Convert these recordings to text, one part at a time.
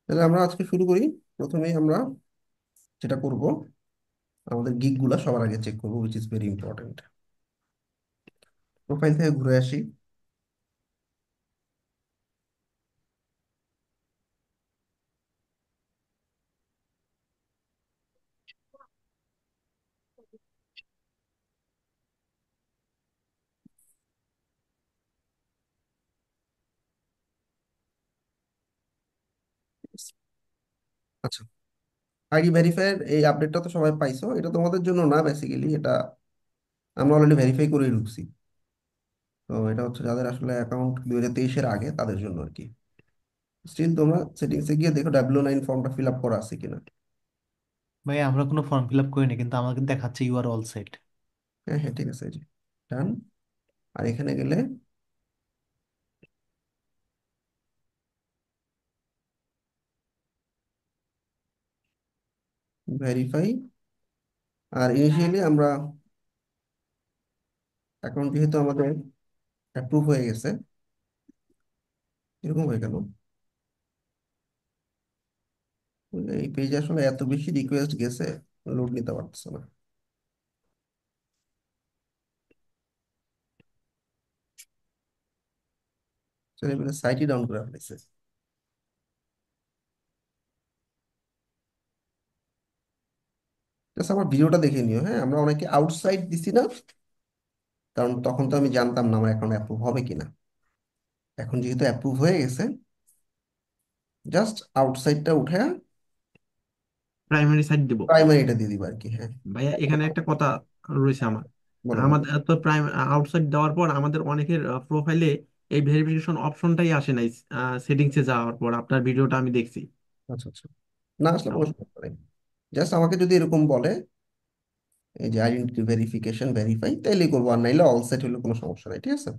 তাহলে আমরা আজকে শুরু করি। প্রথমেই আমরা যেটা করব, আমাদের গিগ গুলা সবার আগে চেক করবো, which is very important. Profile থেকে ঘুরে আসি। আচ্ছা, আইডি ভেরিফাইয়ের এই আপডেটটা তো সবাই পাইছো। এটা তোমাদের জন্য না, বেসিক্যালি এটা আমরা অলরেডি ভেরিফাই করেই ঢুকছি। তো এটা হচ্ছে যাদের আসলে অ্যাকাউন্ট 2023-এর আগে তাদের জন্য আর কি। স্টিল তোমরা সেটিংসে গিয়ে দেখো W9 ফর্মটা ফিল আপ করা আছে কিনা। ভাই আমরা কোনো ফর্ম ফিল আপ করিনি, কিন্তু আমাকে দেখাচ্ছে ইউ আর অল সেট। হ্যাঁ হ্যাঁ, ঠিক আছে, এই যে ডান। আর এখানে গেলে ভেরিফাই। আর ইনিশিয়ালি আমরা অ্যাকাউন্ট যেহেতু আমাদের অ্যাপ্রুভ হয়ে গেছে, এরকম হয়ে গেল। এই পেজে আসলে এত বেশি রিকোয়েস্ট গেছে, লোড নিতে পারতেছে না। ছেলেপেলে সাইটই ডাউন করে ফেলেছে। জাস্ট আমার ভিডিওটা দেখে নিও, হ্যাঁ। আমরা অনেকে আউটসাইড দিছি না, কারণ তখন তো আমি জানতাম না আমার অ্যাকাউন্ট অ্যাপ্রুভ হবে কিনা। এখন যেহেতু অ্যাপ্রুভ হয়ে গেছে, জাস্ট আউটসাইডটা উঠে প্রাইমারি সাইট দিব। প্রাইমারিটা দিয়ে দিবা আর কি, হ্যাঁ। ভাইয়া এখানে একটা কথা রয়েছে আমার। বলো বলো। আমাদের তো আউটসাইড দেওয়ার পর আমাদের অনেকের প্রোফাইলে এই ভেরিফিকেশন অপশনটাই আসে নাই। সেটিংসে যাওয়ার পর আপনার ভিডিওটা আমি দেখছি। আচ্ছা আচ্ছা, না আসলে কোনো আম- সমস্যা নেই। জাস্ট আমাকে যদি এরকম বলে এই যে আইডেন্টিটি ভেরিফিকেশন ভেরিফাই, তাইলেই করবো। আর নাইলে অল সেট হলে কোনো সমস্যা নেই, ঠিক আছে।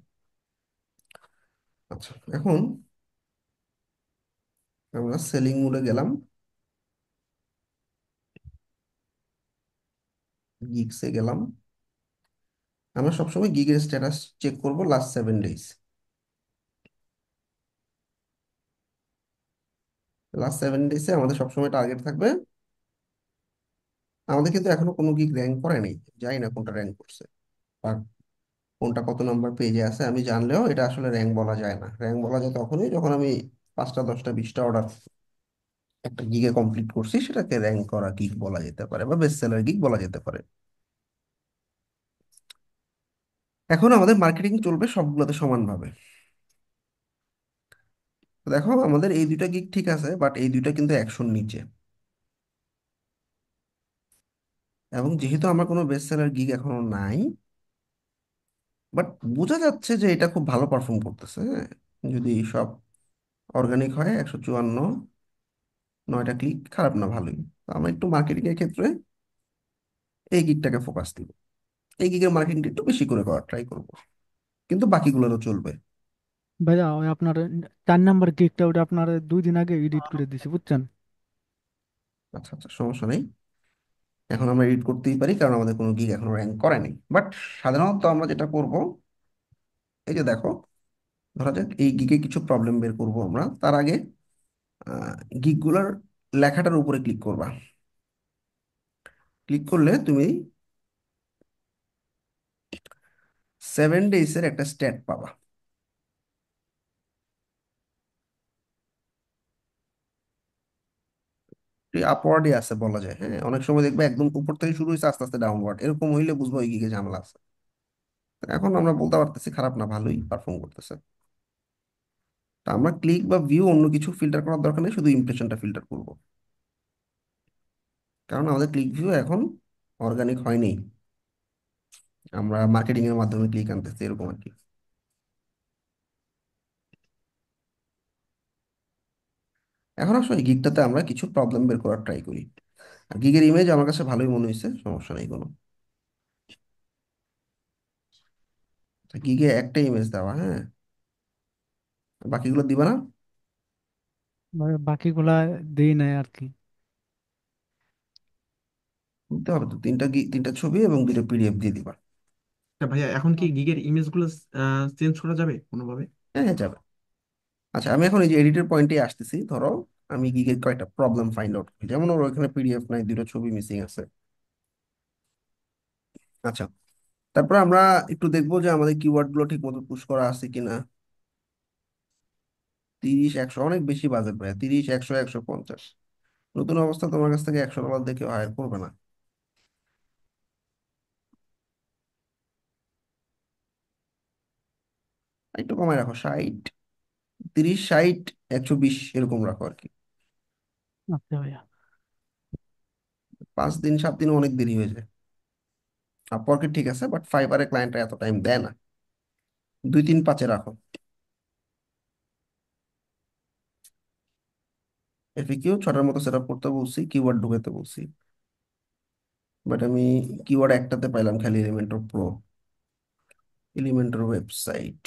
আচ্ছা, এখন আমরা সেলিং মোডে গেলাম, গিগসে গেলাম। আমরা সবসময় গিগের স্ট্যাটাস চেক করব লাস্ট 7 ডেজ। লাস্ট 7 ডেজে আমাদের সবসময় টার্গেট থাকবে। আমাদের কিন্তু এখনো কোনো গিগ র্যাঙ্ক করে নেই, জানি না কোনটা র্যাঙ্ক করছে আর কোনটা কত নাম্বার পেজে আছে। আমি জানলেও এটা আসলে র্যাঙ্ক বলা যায় না। র্যাঙ্ক বলা যায় তখনই যখন আমি 5টা 10টা 20টা অর্ডার একটা গিগে কমপ্লিট করছি, সেটাকে র্যাঙ্ক করা গিগ বলা যেতে পারে বা বেস্ট সেলার গিগ বলা যেতে পারে। এখন আমাদের মার্কেটিং চলবে সবগুলোতে সমানভাবে। তো দেখো, আমাদের এই দুইটা গিগ ঠিক আছে, বাট এই দুইটা কিন্তু 100-র নিচে। এবং যেহেতু আমার কোনো বেস্ট সেলার গিগ এখনো নাই, বাট বোঝা যাচ্ছে যে এটা খুব ভালো পারফর্ম করতেছে, হ্যাঁ। যদি সব অর্গানিক হয়, 154, 9টা ক্লিক, খারাপ না, ভালোই। তো আমরা একটু মার্কেটিং এর ক্ষেত্রে এই গিগটাকে ফোকাস দিব। এই গিগের মার্কেটিংটা একটু বেশি করে করার ট্রাই করব, কিন্তু বাকিগুলোরও চলবে। ভাইয়া ওই আপনার 4 নাম্বার কেকটা ওটা আপনার 2 দিন আগে এডিট করে দিছি বুঝছেন। আচ্ছা আচ্ছা, সমস্যা নেই। এখন আমরা এডিট করতেই পারি, কারণ আমাদের কোনো গিগ এখনো র্যাঙ্ক করেনি। বাট সাধারণত আমরা যেটা করব, এই যে দেখো, ধরা যাক এই গিগে কিছু প্রবলেম বের করব আমরা। তার আগে গিগগুলোর লেখাটার উপরে ক্লিক করবা। ক্লিক করলে তুমি 7 ডেজের একটা স্ট্যাট পাবা। আপওয়ার্ডই আছে বলা যায়, হ্যাঁ। অনেক সময় দেখবে একদম উপর থেকে শুরু হয়েছে, আস্তে আস্তে ডাউনওয়ার্ড, এরকম হইলে বুঝবো এই গিগে ঝামেলা আছে। এখন আমরা বলতে পারতেছি খারাপ না, ভালোই পারফর্ম করতেছে। তা আমরা ক্লিক বা ভিউ অন্য কিছু ফিল্টার করার দরকার নেই, শুধু ইমপ্রেশনটা ফিল্টার করব। কারণ আমাদের ক্লিক ভিউ এখন অর্গানিক হয়নি, আমরা মার্কেটিং এর মাধ্যমে ক্লিক আনতেছি, এরকম আর কি। এখন আসলে গিগটাতে আমরা কিছু প্রবলেম বের করার ট্রাই করি। আর গিগের ইমেজ আমার কাছে ভালোই মনে হয়েছে, সমস্যা নেই কোনো। গিগে একটা ইমেজ দেওয়া, হ্যাঁ। বাকিগুলো দিবা না? বাকিগুলা দেই নাই আর কি। দিতে হবে তো, তিনটা ছবি এবং 2টা পিডিএফ দিয়ে দিবা। আচ্ছা ভাইয়া, এখন কি গিগের ইমেজগুলো চেঞ্জ করা যাবে কোনোভাবে? হ্যাঁ হ্যাঁ, যাবে। আচ্ছা, আমি এখন এই যে এডিটের পয়েন্টে আসতেছি। ধরো আমি গিগের কয়েকটা প্রবলেম ফাইন্ড আউট করি, যেমন ওর ওখানে পিডিএফ নাই, দুটো ছবি মিসিং আছে। আচ্ছা, তারপর আমরা একটু দেখবো যে আমাদের কিওয়ার্ড গুলো ঠিক মতো পুশ করা আছে কিনা। 30, 100 অনেক বেশি বাজেট ভাই, 30, 100, 150। নতুন অবস্থা তোমার কাছ থেকে $100 দিয়ে কেউ হায়ার করবে না। একটু কমায় রাখো, 60, 30, 60, 120 এরকম রাখো আর কি। আচ্ছা ভাইয়া। 5 দিন 7 দিন অনেক দেরি হয়ে যায়। আপওয়ার্কে ঠিক আছে, বাট ফাইবারে ক্লায়েন্টরা এত টাইম দেয় না। 2, 3, 5-এ রাখো। এফিকিউ 6টার মতো সেট আপ করতে বলছি, কিওয়ার্ড ঢুকাতে বলছি, বাট আমি কিওয়ার্ড একটাতে পাইলাম খালি, Elementor pro, Elementor website.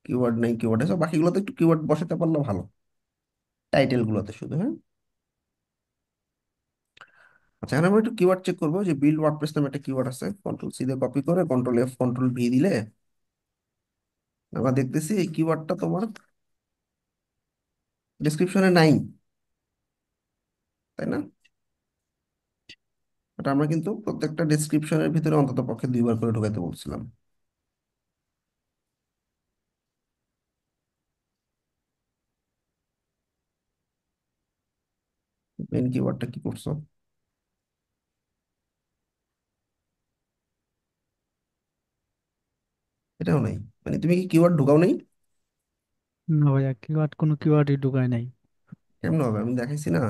Keyword নাই, কিওয়ার্ড আছে, বাকিগুলোতে একটু কিওয়ার্ড বসাতে পারলে ভালো, টাইটেল গুলোতে শুধু, হ্যাঁ। আচ্ছা, এখন আমরা একটু কিওয়ার্ড চেক করবো, যে বিল্ড ওয়ার্ডপ্রেস নামে একটা কিওয়ার্ড আছে, কন্ট্রোল সি দিয়ে কপি করে কন্ট্রোল F কন্ট্রোল ভি দিলে আমরা দেখতেছি এই কিওয়ার্ডটা তোমার ডেসক্রিপশনে নাই, তাই না? বাট আমরা কিন্তু প্রত্যেকটা ডেসক্রিপশনের ভিতরে অন্তত পক্ষে 2বার করে ঢুকাইতে বলছিলাম। মেন কিওয়ার্ডটা কি করছো? এটাও নাই, মানে তুমি কি কিওয়ার্ড ঢুকাও নাই? না ভাইয়া, কোনো কিওয়ার্ডই ঢুকায় নাই। কেমন হবে, আমি দেখাইছি না?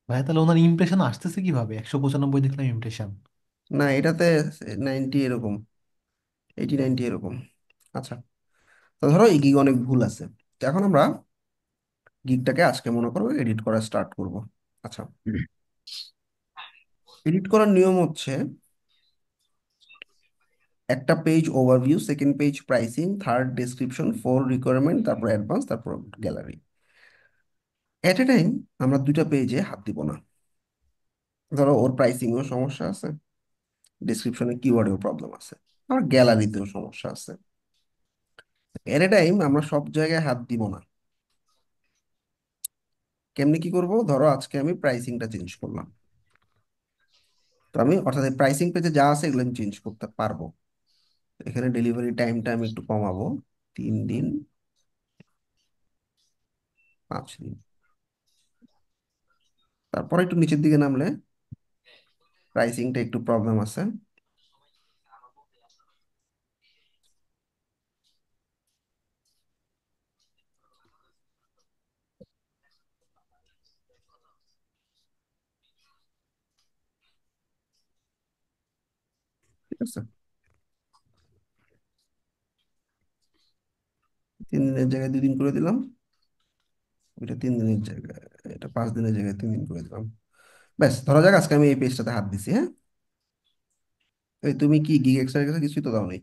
ভাই তাহলে ওনার ইমপ্রেশন আসতেছে কিভাবে? 195 দেখলাম ইমপ্রেশন। না, এটাতে 90 এরকম, 80, 90 এরকম। আচ্ছা, তো ধরো এই গিগ অনেক ভুল আছে। তো এখন আমরা গিগটাকে আজকে মনে করো এডিট করা স্টার্ট করব। আচ্ছা, এডিট করার নিয়ম হচ্ছে একটা page overview, second page pricing, third description, four requirement, তারপর অ্যাডভান্স, তারপর গ্যালারি। এট এ টাইম আমরা 2টা পেজে হাত দিব না। ধরো ওর প্রাইসিংয়েও সমস্যা আছে, ডিসক্রিপশনে কিওয়ার্ডেও প্রবলেম আছে, আবার গ্যালারিতেও সমস্যা আছে। এট এ টাইম আমরা সব জায়গায় হাত দিব না। কেমনি কি করব, ধরো আজকে আমি প্রাইসিংটা চেঞ্জ করলাম, তো আমি অর্থাৎ প্রাইসিং পেজে যা আছে এগুলো আমি চেঞ্জ করতে পারবো। এখানে ডেলিভারি টাইমটা আমি একটু কমাবো, 3 দিন, 5 দিন। তারপর একটু নিচের দিকে নামলে প্রাইসিংটা একটু প্রবলেম আছে। ঠিক আছে, 3 দিনের জায়গায় 2 দিন করে দিলাম, এটা 3 দিনের জায়গায়, এটা 5 দিনের জায়গায় 3 দিন করে দিলাম। ব্যাস, ধরা যাক আজকে আমি এই পেজটাতে হাত দিছি, হ্যাঁ। এই তুমি কি গিগ এক্সট্রা কাছে কিছুই তো দাও নাই,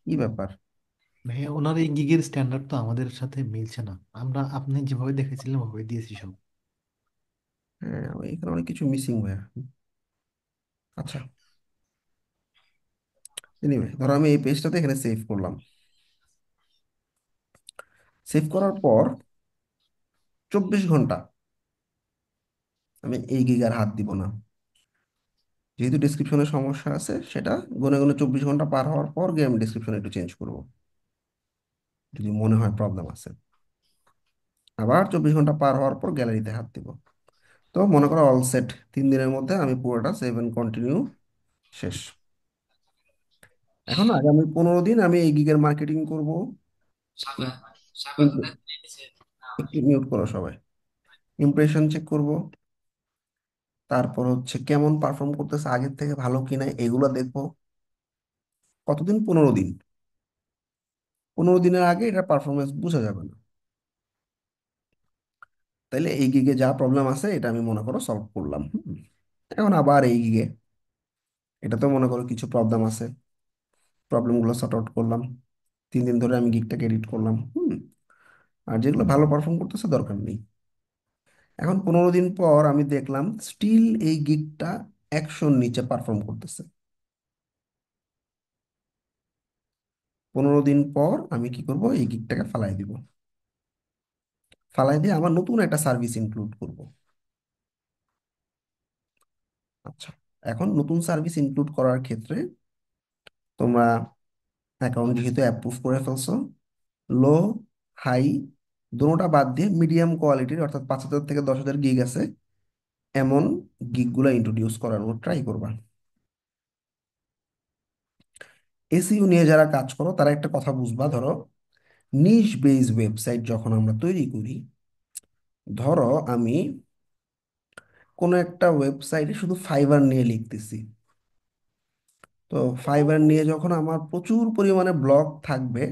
কি ব্যাপার? ভাই ওনার এই গিগের স্ট্যান্ডার্ড তো আমাদের সাথে মিলছে না। আমরা আপনি যেভাবে দেখেছিলেন ওভাবে দিয়েছি সব। হ্যাঁ, এখানে অনেক কিছু মিসিং ভাইয়া। আচ্ছা, এনিওয়ে ধরো আমি এই পেজটাতে এখানে সেভ করলাম। সেভ করার পর 24 ঘন্টা আমি এই গিগ আর হাত দিব না। যেহেতু ডিসক্রিপশনে সমস্যা আছে, সেটা গুনে গুনে 24 ঘন্টা পার হওয়ার পর গিয়ে আমি ডিসক্রিপশনে একটু চেঞ্জ করব, যদি মনে হয় প্রবলেম আছে। আবার 24 ঘন্টা পার হওয়ার পর গ্যালারিতে হাত দিব। তো মনে করো অল সেট, 3 দিনের মধ্যে আমি পুরোটা সেভ এন্ড কন্টিনিউ শেষ। এখন আগামী 15 দিন আমি এই গিগের মার্কেটিং করব। একটু মিউট করো সবাই। ইমপ্রেশন চেক করব, তারপর হচ্ছে কেমন পারফর্ম করতেছে, আগের থেকে ভালো কিনা এগুলো দেখবো। কতদিন? 15 দিন। 15 দিনের আগে এটা পারফরমেন্স বোঝা যাবে না। তাইলে এই গিগে যা প্রবলেম আছে এটা আমি মনে করো সলভ করলাম। এখন আবার এই গিগে এটা তো মনে করো কিছু প্রবলেম আছে, প্রবলেমগুলো সর্ট আউট করলাম। 3 দিন ধরে আমি গিগটাকে এডিট করলাম। আর যেগুলো ভালো পারফর্ম করতেছে দরকার নেই। এখন 15 দিন পর আমি দেখলাম স্টিল এই গিগটা 100-র নিচে পারফর্ম করতেছে। 15 দিন পর আমি কি করব, এই গিগটাকে ফালাই দিব। ফালাই দিয়ে আমার নতুন একটা সার্ভিস ইনক্লুড করব। আচ্ছা, এখন নতুন সার্ভিস ইনক্লুড করার ক্ষেত্রে তোমরা অ্যাকাউন্ট যেহেতু অ্যাপ্রুভ করে ফেলছো, লো, হাই দুটোটা বাদ দিয়ে মিডিয়াম কোয়ালিটির, অর্থাৎ 5,000 থেকে 10,000 গিগ আছে এমন গিগগুলো ইন্ট্রোডিউস করানোর ট্রাই করবা। এসইও নিয়ে যারা কাজ করো তারা একটা কথা বুঝবা, ধরো নিশ বেস ওয়েবসাইট যখন আমরা তৈরি করি, ধরো আমি কোনো একটা ওয়েবসাইটে শুধু ফাইবার নিয়ে লিখতেছি, তো ফাইবার নিয়ে যখন আমার প্রচুর পরিমাণে ব্লগ থাকবে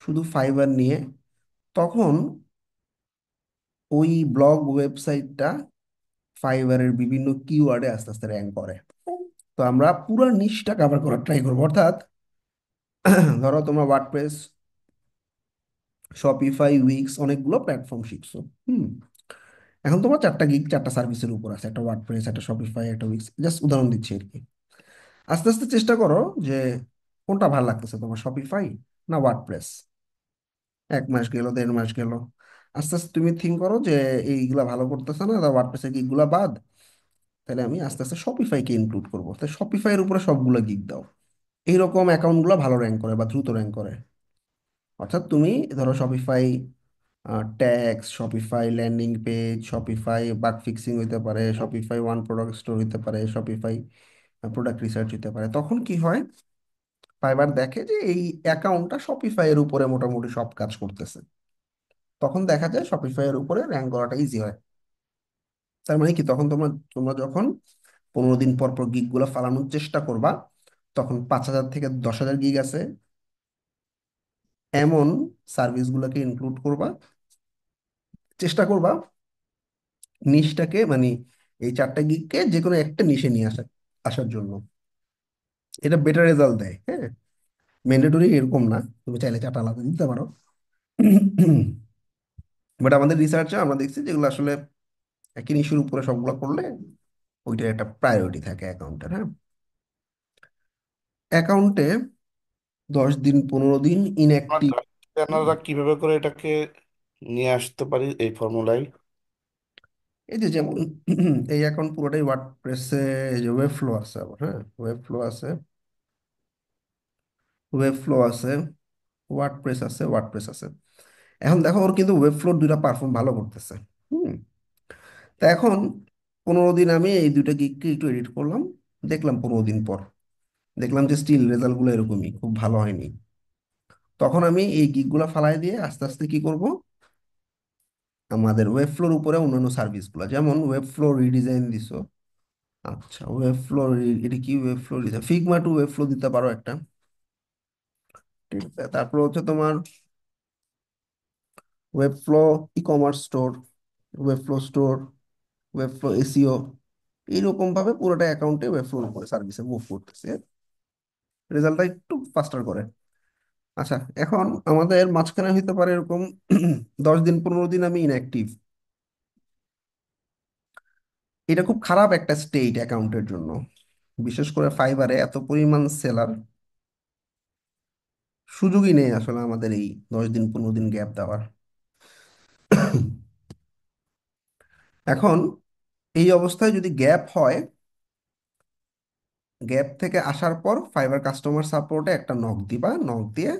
শুধু ফাইবার নিয়ে, তখন ওই ব্লগ ওয়েবসাইটটা ফাইবারের বিভিন্ন কিওয়ার্ডে আস্তে আস্তে র্যাঙ্ক করে। তো আমরা পুরো নিশটা কভার করার ট্রাই করবো, অর্থাৎ ধরো তোমরা ওয়ার্ডপ্রেস, শপিফাই, উইক্স অনেকগুলো প্ল্যাটফর্ম শিখছো। হুম, এখন তোমার 4টা গিগ 4টা সার্ভিসের উপর আছে, একটা ওয়ার্ডপ্রেস, একটা শপিফাই, একটা উইক্স, জাস্ট উদাহরণ দিচ্ছি আর কি। আস্তে আস্তে চেষ্টা করো যে কোনটা ভালো লাগতেছে তোমার, শপিফাই না ওয়ার্ডপ্রেস। 1 মাস গেল, 1.5 মাস গেল, আস্তে আস্তে তুমি থিঙ্ক করো যে এইগুলা ভালো করতেছে না, ওয়ার্ডপ্রেসের গিগুলা বাদ, তাহলে আমি আস্তে আস্তে শপিফাইকে ইনক্লুড করবো, তাই শপিফাইয়ের উপরে সবগুলো গিগ দাও। এইরকম অ্যাকাউন্টগুলো ভালো র্যাঙ্ক করে বা দ্রুত র্যাঙ্ক করে। অর্থাৎ তুমি ধরো Shopify tax, Shopify landing page, Shopify bug fixing হইতে পারে, শপিফাই ওয়ান প্রোডাক্ট স্টোর হইতে পারে, শপিফাই প্রোডাক্ট রিসার্চ হইতে পারে, তখন কি হয়, ফাইবার দেখে যে এই অ্যাকাউন্টটা শপিফাই এর উপরে মোটামুটি সব কাজ করতেছে, তখন দেখা যায় শপিফাই এর উপরে র্যাঙ্ক করাটা ইজি হয়। তার মানে কি, তখন তোমরা তোমরা যখন 15 দিন পর পর গিগ গুলো ফালানোর চেষ্টা করবা, তখন 5,000 থেকে 10,000 গিগ আছে এমন সার্ভিস গুলোকে ইনক্লুড করবা, চেষ্টা করবা নিশটাকে মানে এই 4টা গিগকে যে কোনো একটা নিশে নিয়ে আসার জন্য। এটা বেটার রেজাল্ট দেয়, হ্যাঁ। ম্যান্ডেটরি এরকম না, তুমি চাইলে 4টা আলাদা দিতে পারো। বাট আমাদের রিসার্চে আমরা দেখছি যেগুলো আসলে একই ইস্যুর উপরে সবগুলো করলে ওইটার একটা প্রায়োরিটি থাকে অ্যাকাউন্টের, হ্যাঁ। অ্যাকাউন্টে 10 দিন 15 দিন আমরা ইনঅ্যাক্টিভ। গ্রাফিক ডিজাইনাররা কিভাবে করে এটাকে নিয়ে আসতে পারি এই ফর্মুলায়? এই যে যেমন এই অ্যাকাউন্ট পুরোটাই ওয়ার্ডপ্রেসে, এই যে ওয়েব ফ্লো আছে আবার, হ্যাঁ, ওয়েব ফ্লো আছে, ওয়েব ফ্লো আছে, ওয়ার্ডপ্রেস আছে, ওয়ার্ডপ্রেস আছে। এখন দেখো ওর কিন্তু ওয়েব ফ্লোর দুইটা পারফর্ম ভালো করতেছে। হুম, তা এখন 15 দিন আমি এই দুইটা গিগকে একটু এডিট করলাম, দেখলাম 15 দিন পর দেখলাম যে স্টিল রেজাল্টগুলো এরকমই, খুব ভালো হয়নি। তখন আমি এই গিগগুলো ফালাই দিয়ে আস্তে আস্তে কি করব, আমাদের ওয়েব ফ্লোর উপরে অন্যান্য সার্ভিসগুলো, যেমন ওয়েব ফ্লো রিডিজাইন দিছো। আচ্ছা, ওয়েব ফ্লো, এটা কি Webflow design, Figma to Webflow দিতে পারো একটা, ঠিক আছে। তারপর হচ্ছে তোমার Webflow e commerce store, Webflow store, Webflow SEO, এইরকম ভাবে পুরোটা অ্যাকাউন্টে ওয়েব ফ্লোর উপরে সার্ভিসে মুভ করতেছে, রেজাল্টটা একটু ফাস্টার করে। আচ্ছা, এখন আমাদের মাঝখানে হইতে পারে এরকম 10 দিন 15 দিন আমি ইনঅ্যাক্টিভ, এটা খুব খারাপ একটা স্টেট অ্যাকাউন্টের জন্য, বিশেষ করে ফাইবারে এত পরিমাণ সেলার, সুযোগই নেই আসলে আমাদের এই 10 দিন 15 দিন গ্যাপ দেওয়ার। এখন এই অবস্থায় যদি গ্যাপ হয়, গ্যাপ থেকে আসার পর ফাইবার কাস্টমার সাপোর্টে একটা নক দিবা, নক দিয়ে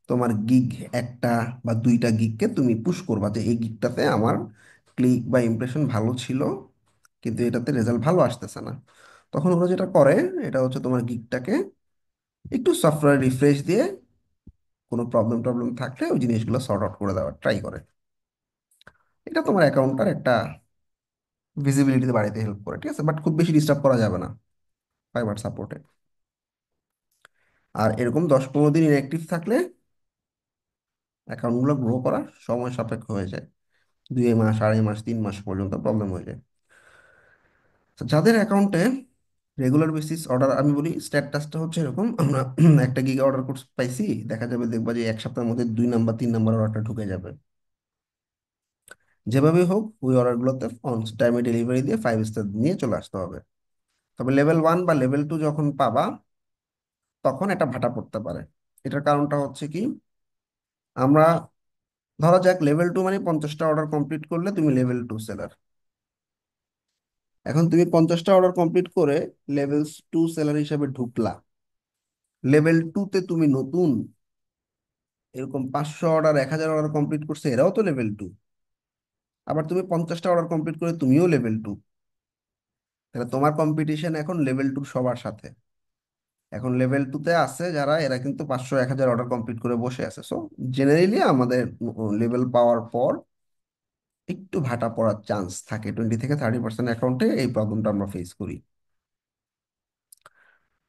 তোমার গিগ একটা বা দুইটা গিগকে তুমি পুশ করবা যে এই গিগটাতে আমার ক্লিক বা ইমপ্রেশন ভালো ছিল, কিন্তু এটাতে রেজাল্ট ভালো আসতেছে না। তখন ওরা যেটা করে, এটা হচ্ছে তোমার গিগটাকে একটু সফটওয়্যার রিফ্রেশ দিয়ে কোনো প্রবলেম টবলেম থাকলে ওই জিনিসগুলো সর্ট আউট করে দেওয়ার ট্রাই করে। এটা তোমার অ্যাকাউন্টটার একটা ভিজিবিলিটি বাড়াইতে হেল্প করে, ঠিক আছে, বাট খুব বেশি ডিস্টার্ব করা যাবে না ফাইবার সাপোর্টে। আর এরকম 10 15 দিন ইনঅ্যাক্টিভ থাকলে অ্যাকাউন্টগুলো গ্রো করা সময় সাপেক্ষ হয়ে যায়, 2 মাস 2.5 মাস 3 মাস পর্যন্ত প্রবলেম হয়ে যায়। তো যাদের অ্যাকাউন্টে রেগুলার বেসিস অর্ডার, আমি বলি স্ট্যাটাসটা হচ্ছে এরকম, আমরা একটা গিga অর্ডার করতে পাইছি, দেখা যাবে দেখবা যে 1 সপ্তাহের মধ্যে 2 নাম্বার 3 নাম্বার অর্ডারটা ঢুকে যাবে। যেভাবে হোক ওই অর্ডারগুলোতে অন টাইমে ডেলিভারি দিয়ে 5 স্টার নিয়ে চলে আসতে হবে। তবে লেভেল 1 বা লেভেল 2 যখন পাবা, তখন একটা ভাটা পড়তে পারে। এটার কারণটা হচ্ছে কি, আমরা ধরা যাক লেভেল 2 মানে 50টা অর্ডার কমপ্লিট করলে তুমি লেভেল 2 সেলার। এখন তুমি 50টা অর্ডার কমপ্লিট করে লেভেল 2 সেলার হিসেবে ঢুকলা। লেভেল 2 তে তুমি নতুন এরকম 500 অর্ডার, 1000 অর্ডার কমপ্লিট করছে, এরাও তো লেভেল 2। আবার তুমি 50টা অর্ডার কমপ্লিট করে তুমিও লেভেল 2। তাহলে তোমার কম্পিটিশন এখন লেভেল 2 সবার সাথে। এখন লেভেল 2 তে আছে যারা, এরা কিন্তু 500 1000 অর্ডার কমপ্লিট করে বসে আছে। সো জেনারেলি আমাদের লেভেল পাওয়ার পর একটু ভাটা পড়ার চান্স থাকে, 20 থেকে 30% অ্যাকাউন্টে এই প্রবলেমটা আমরা ফেস করি।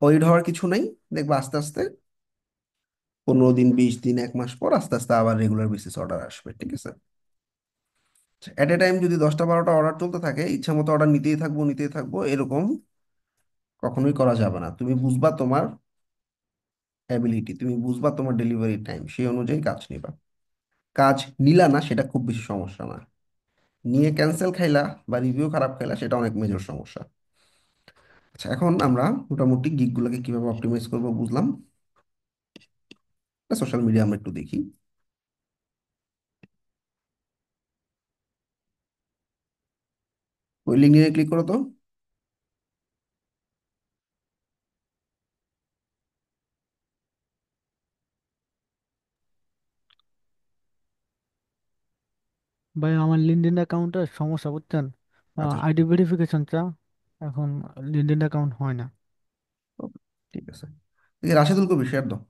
ওইড হওয়ার কিছু নাই, দেখবা আস্তে আস্তে 15 দিন, 20 দিন, 1 মাস পর আস্তে আস্তে আবার রেগুলার বেসিস অর্ডার আসবে, ঠিক আছে। এট এ টাইম যদি 10টা 12টা অর্ডার চলতে থাকে, ইচ্ছা মতো অর্ডার নিতেই থাকবো এরকম কখনোই করা যাবে না। তুমি বুঝবা তোমার অ্যাবিলিটি, তুমি বুঝবা তোমার ডেলিভারি টাইম, সেই অনুযায়ী কাজ নিবা। কাজ নিলা না সেটা খুব বেশি সমস্যা না, নিয়ে ক্যান্সেল খাইলা বা রিভিউ খারাপ খাইলা সেটা অনেক মেজর সমস্যা। আচ্ছা, এখন আমরা মোটামুটি গিগগুলোকে কিভাবে অপটিমাইজ করবো বুঝলাম। সোশ্যাল মিডিয়া আমরা একটু দেখি। ওই লিঙ্কে ক্লিক করো তো। ভাই আমার লিঙ্কডইন অ্যাকাউন্টের সমস্যা বুঝছেন, আচ্ছা, আইডি ভেরিফিকেশন চা, এখন লিঙ্কডইন অ্যাকাউন্ট হয় না। okay, ঠিক আছে। এই রাশেদুল কবির শেয়ার দাও।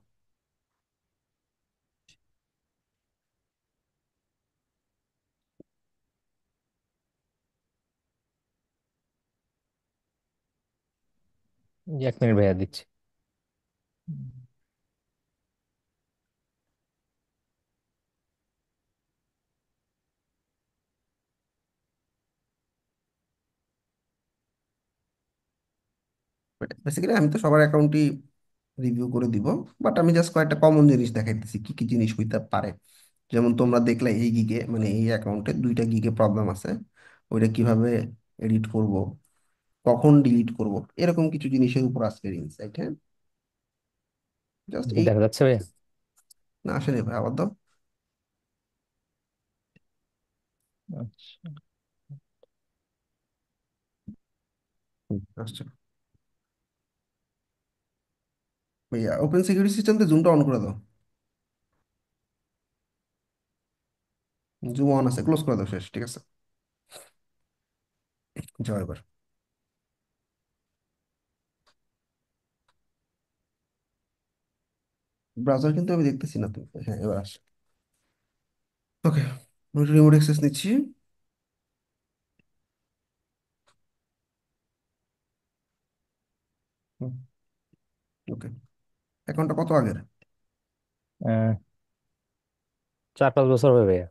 এক মিনিট ভাইয়া দিচ্ছি। বেসিক্যালি আমি তো সবার অ্যাকাউন্টই রিভিউ করে দিব, বাট আমি জাস্ট কয়েকটা কমন জিনিস দেখাইতেছি কি কি জিনিস হইতে পারে। যেমন তোমরা দেখলে এই গিগে, মানে এই অ্যাকাউন্টে 2টা গিগে প্রবলেম আছে, ওইটা কিভাবে এডিট করব, কখন ডিলিট করব, এরকম কিছু জিনিসের উপর আজকের ইনসাইট। হ্যাঁ, জাস্ট এই। দেখা যাচ্ছে ভাইয়া? না, আসেনি ভাই, আবার দাও। আচ্ছা। আসছে। ভাইয়া ওপেন সিকিউরিটি সিস্টেমতে জুমটা অন করে দাও। জুম অন আছে, ক্লোজ করে দাও, শেষ, ঠিক আছে। যাও এবার। ব্রাউজার কিন্তু আমি দেখতেছি না, তুমি, হ্যাঁ এবার আসছে। ওকে, রিমোট অ্যাক্সেস নিচ্ছি। ওকে, অ্যাকাউন্টটা কত আগের? আহ, 4-5 বছর হবে ভাইয়া।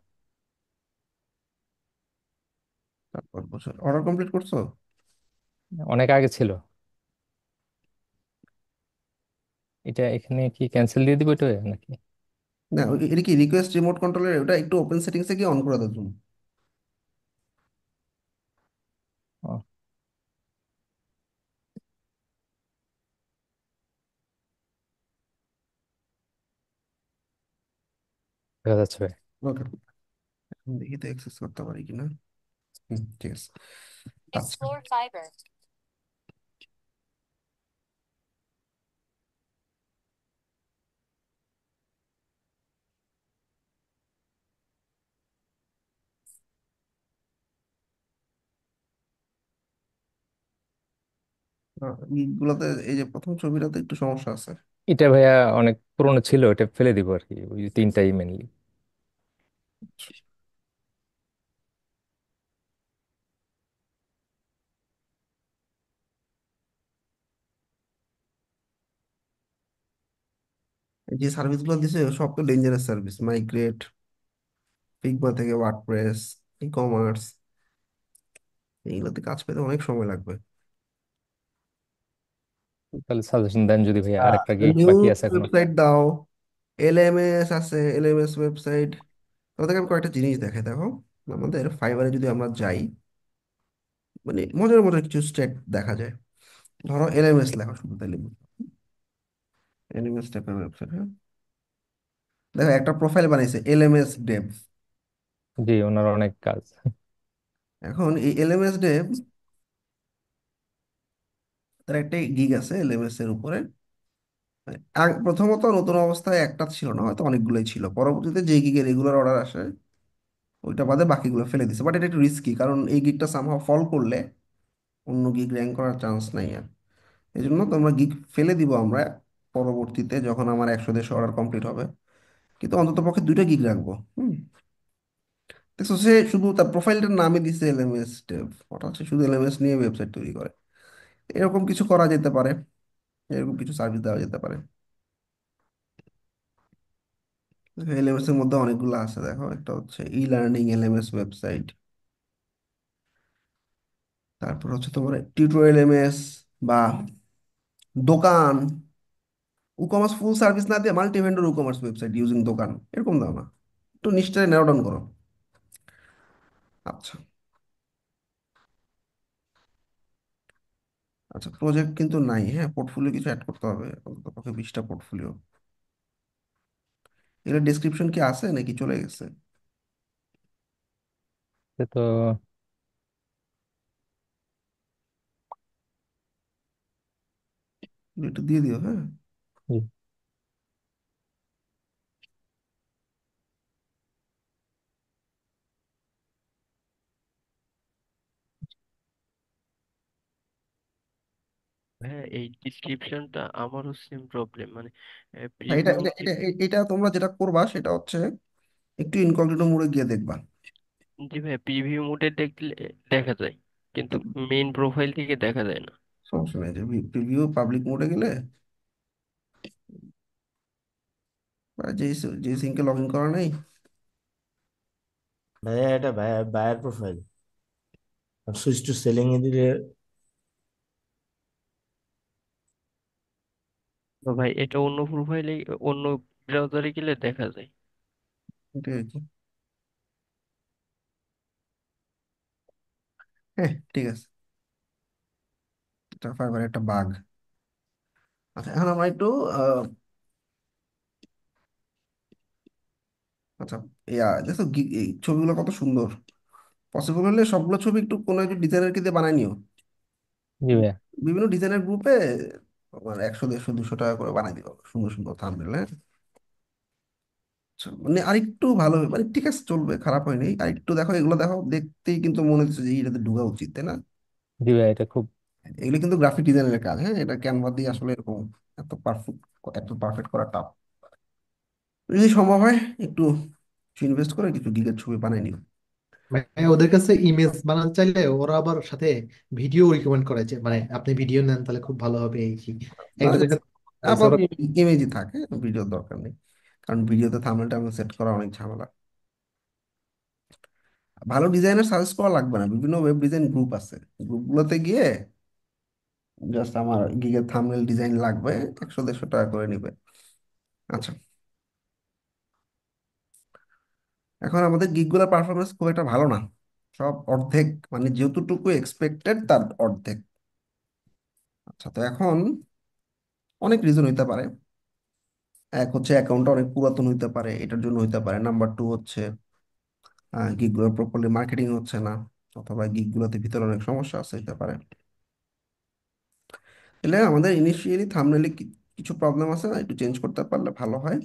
4 5 বছর। অর্ডার কমপ্লিট করছো? অনেক আগে ছিল। এটা এখানে কি ক্যান্সেল দিয়ে দিব এটা ভাইয়া, নাকি? না, এটা কি রিকোয়েস্ট রিমোট কন্ট্রোলের, ওটা একটু ওপেন সেটিংসে গিয়ে অন করে দাও জুম। ও, দেখা যাচ্ছে ভাই। ওকে, দেখি তো অ্যাক্সেস করতে পারি কিনা। ঠিক আছে। আচ্ছা, গুলোতে এই যে প্রথম ছবিটাতে একটু সমস্যা আছে। এটা ভাইয়া অনেক পুরনো ছিল, এটা ফেলে দিব আর কি, ওই 3টাই মেনলি। এই যে সার্ভিস গুলো দিছে সব তো ডেঞ্জারাস সার্ভিস, মাইগ্রেট, ফিগমা থেকে ওয়ার্ডপ্রেস, ই কমার্স, এইগুলোতে কাজ পেতে অনেক সময় লাগবে। তাহলে সাজেশন দেন যদি ভাইয়া, আরেকটা গিগ নিউ বাকি আছে এখনো। ওয়েবসাইট দাও, এলএমএস আছে, এলএমএস ওয়েবসাইট। তোমাদেরকে আমি কয়েকটা জিনিস দেখাই, দেখো। আমাদের ফাইবারে যদি আমরা যাই, মানে মজার মজার কিছু স্টেট দেখা যায়। ধরো এলএমএস লেখো শুধু, তাহলে এলএমএস টাইপের ওয়েবসাইট, হ্যাঁ। দেখো একটা প্রোফাইল বানাইছে এলএমএস ডেভ। জি, ওনার অনেক কাজ। এখন এই এলএমএস ডেভ তার একটা গিগ আছে এলএমএস এর উপরে। প্রথমত নতুন অবস্থায় একটা ছিল না, হয়তো অনেকগুলোই ছিল, পরবর্তীতে যে গিগের রেগুলার অর্ডার আসে ওইটা বাদে বাকিগুলো ফেলে দিছে। বাট এটা একটু রিস্কি, কারণ এই গিগটা সামহাও ফল করলে অন্য গিগ র্যাঙ্ক করার চান্স নাই আর। এই জন্য তোমরা গিগ ফেলে দিব আমরা পরবর্তীতে, যখন আমার 100-150 অর্ডার কমপ্লিট হবে। কিন্তু অন্তত পক্ষে দুইটা গিগ রাখবো। হুম। দেখছো সে শুধু তার প্রোফাইলটার নামে দিছে এলএমএস ডেভ, ওটা হচ্ছে শুধু এলএমএস নিয়ে ওয়েবসাইট তৈরি করে। এরকম কিছু করা যেতে পারে, এরকম কিছু সার্ভিস দেওয়া যেতে পারে। এলএমএস এর মধ্যে অনেকগুলো আছে, দেখো একটা হচ্ছে ই লার্নিং এলএমএস ওয়েবসাইট, তারপর হচ্ছে তোমার টিউটোরিয়াল এমএস, বা দোকান, উকমার্স ফুল সার্ভিস না দিয়ে multi vendor WooCommerce website using দোকান, এরকম দাও না, একটু নিশ্চয়ই ন্যারো ডাউন করো। আচ্ছা। আচ্ছা, প্রজেক্ট কিন্তু নাই, হ্যাঁ পোর্টফোলিও কিছু অ্যাড করতে হবে, অন্তত পক্ষে 20টা পোর্টফোলিও। এগুলো ডেসক্রিপশন কি আছে নাকি চলে গেছে? সে তো একটু দিয়ে দিও, হ্যাঁ। জি। হ্যাঁ, এই ডিসক্রিপশনটা আমারও সেম প্রবলেম, মানে হ্যাঁ, এটা প্রিভিউ এটা এটা এটা তোমরা যেটা করবা সেটা হচ্ছে একটু ইনকগনিটো মোডে গিয়ে দেখবা। জি ভাই, প্রিভিউ মোডে দেখলে দেখা যায়, কিন্তু মেইন প্রোফাইল থেকে দেখা যায় না। সমস্যা নেই, যে প্রিভিউ পাবলিক মোডে গেলে বা যে সিঙ্কে লগ ইন করা নেই। ভাইয়া এটা buyer profile, switch to selling এ দিলে তো ভাই এটা অন্য প্রোফাইলে, অন্য ব্রাউজারে গেলে দেখা যায়। এটাই আর কি। হ্যাঁ ঠিক আছে, এটা ফাইবার একটা বাগ। আচ্ছা, এখন আমরা একটু আহ, আচ্ছা, দেখো এই ছবিগুলো কত সুন্দর। পসিবল হলে সবগুলো ছবি একটু কোনো একটু ডিজাইনারকে দিয়ে বানাই নিও। জি ভাইয়া। বিভিন্ন ডিজাইনের গ্রুপে তোমার 100, 150, 200 টাকা করে বানাই দিও সুন্দর সুন্দর থাম্বনেল, হ্যাঁ। আচ্ছা, মানে আরেকটু ভালো মানে ঠিক আছে, চলবে, খারাপ হয়নি। আরেকটু দেখো, এগুলো দেখো, দেখতেই কিন্তু মনে হচ্ছে যে এটাতে ঢোকা উচিত, তাই না? জি ভাইয়া, এটা খুব। এগুলো কিন্তু গ্রাফিক ডিজাইনের কাজ, হ্যাঁ। এটা ক্যানভা দিয়ে আসলে এরকম এত পারফেক্ট করা টাফ। যদি সম্ভব হয় একটু ইনভেস্ট করে কিছু গিগের ছবি বানাই নিও। মানে ওদের কাছে ইমেজ বানাতে চাইলে ওরা আবার সাথে ভিডিও রিকমেন্ড করে, যে মানে আপনি ভিডিও নেন তাহলে খুব ভালো হবে এই সেই। না, একজনের কাছে চাইছে আপাতত ওরা। ইমেজই থাকে, ভিডিওর দরকার নেই, কারণ ভিডিওতে থাম্বনেল টাম্বনেল সেট করা অনেক ঝামেলা। ভালো ডিজাইনার সাজেস্ট করা লাগবে না, বিভিন্ন ওয়েব ডিজাইন গ্রুপ আছে, গ্রুপগুলোতে গিয়ে জাস্ট আমার গিগের থাম্বনেল ডিজাইন লাগবে, 100-150 টাকা করে নিবে। আচ্ছা, এখন আমাদের গিগগুলোর পারফরমেন্স খুব একটা ভালো না, সব অর্ধেক, মানে যতটুকু এক্সপেক্টেড তার অর্ধেক। আচ্ছা, তো এখন অনেক রিজন হইতে পারে। এক হচ্ছে অ্যাকাউন্টটা অনেক পুরাতন হইতে পারে, এটার জন্য হইতে পারে। নাম্বার টু হচ্ছে গিগগুলো প্রপারলি মার্কেটিং হচ্ছে না, অথবা গিগগুলোতে ভিতরে অনেক সমস্যা আছে হইতে পারে। তাহলে আমাদের ইনিশিয়ালি থাম্বনেলে কিছু প্রবলেম আছে না, একটু চেঞ্জ করতে পারলে ভালো হয়।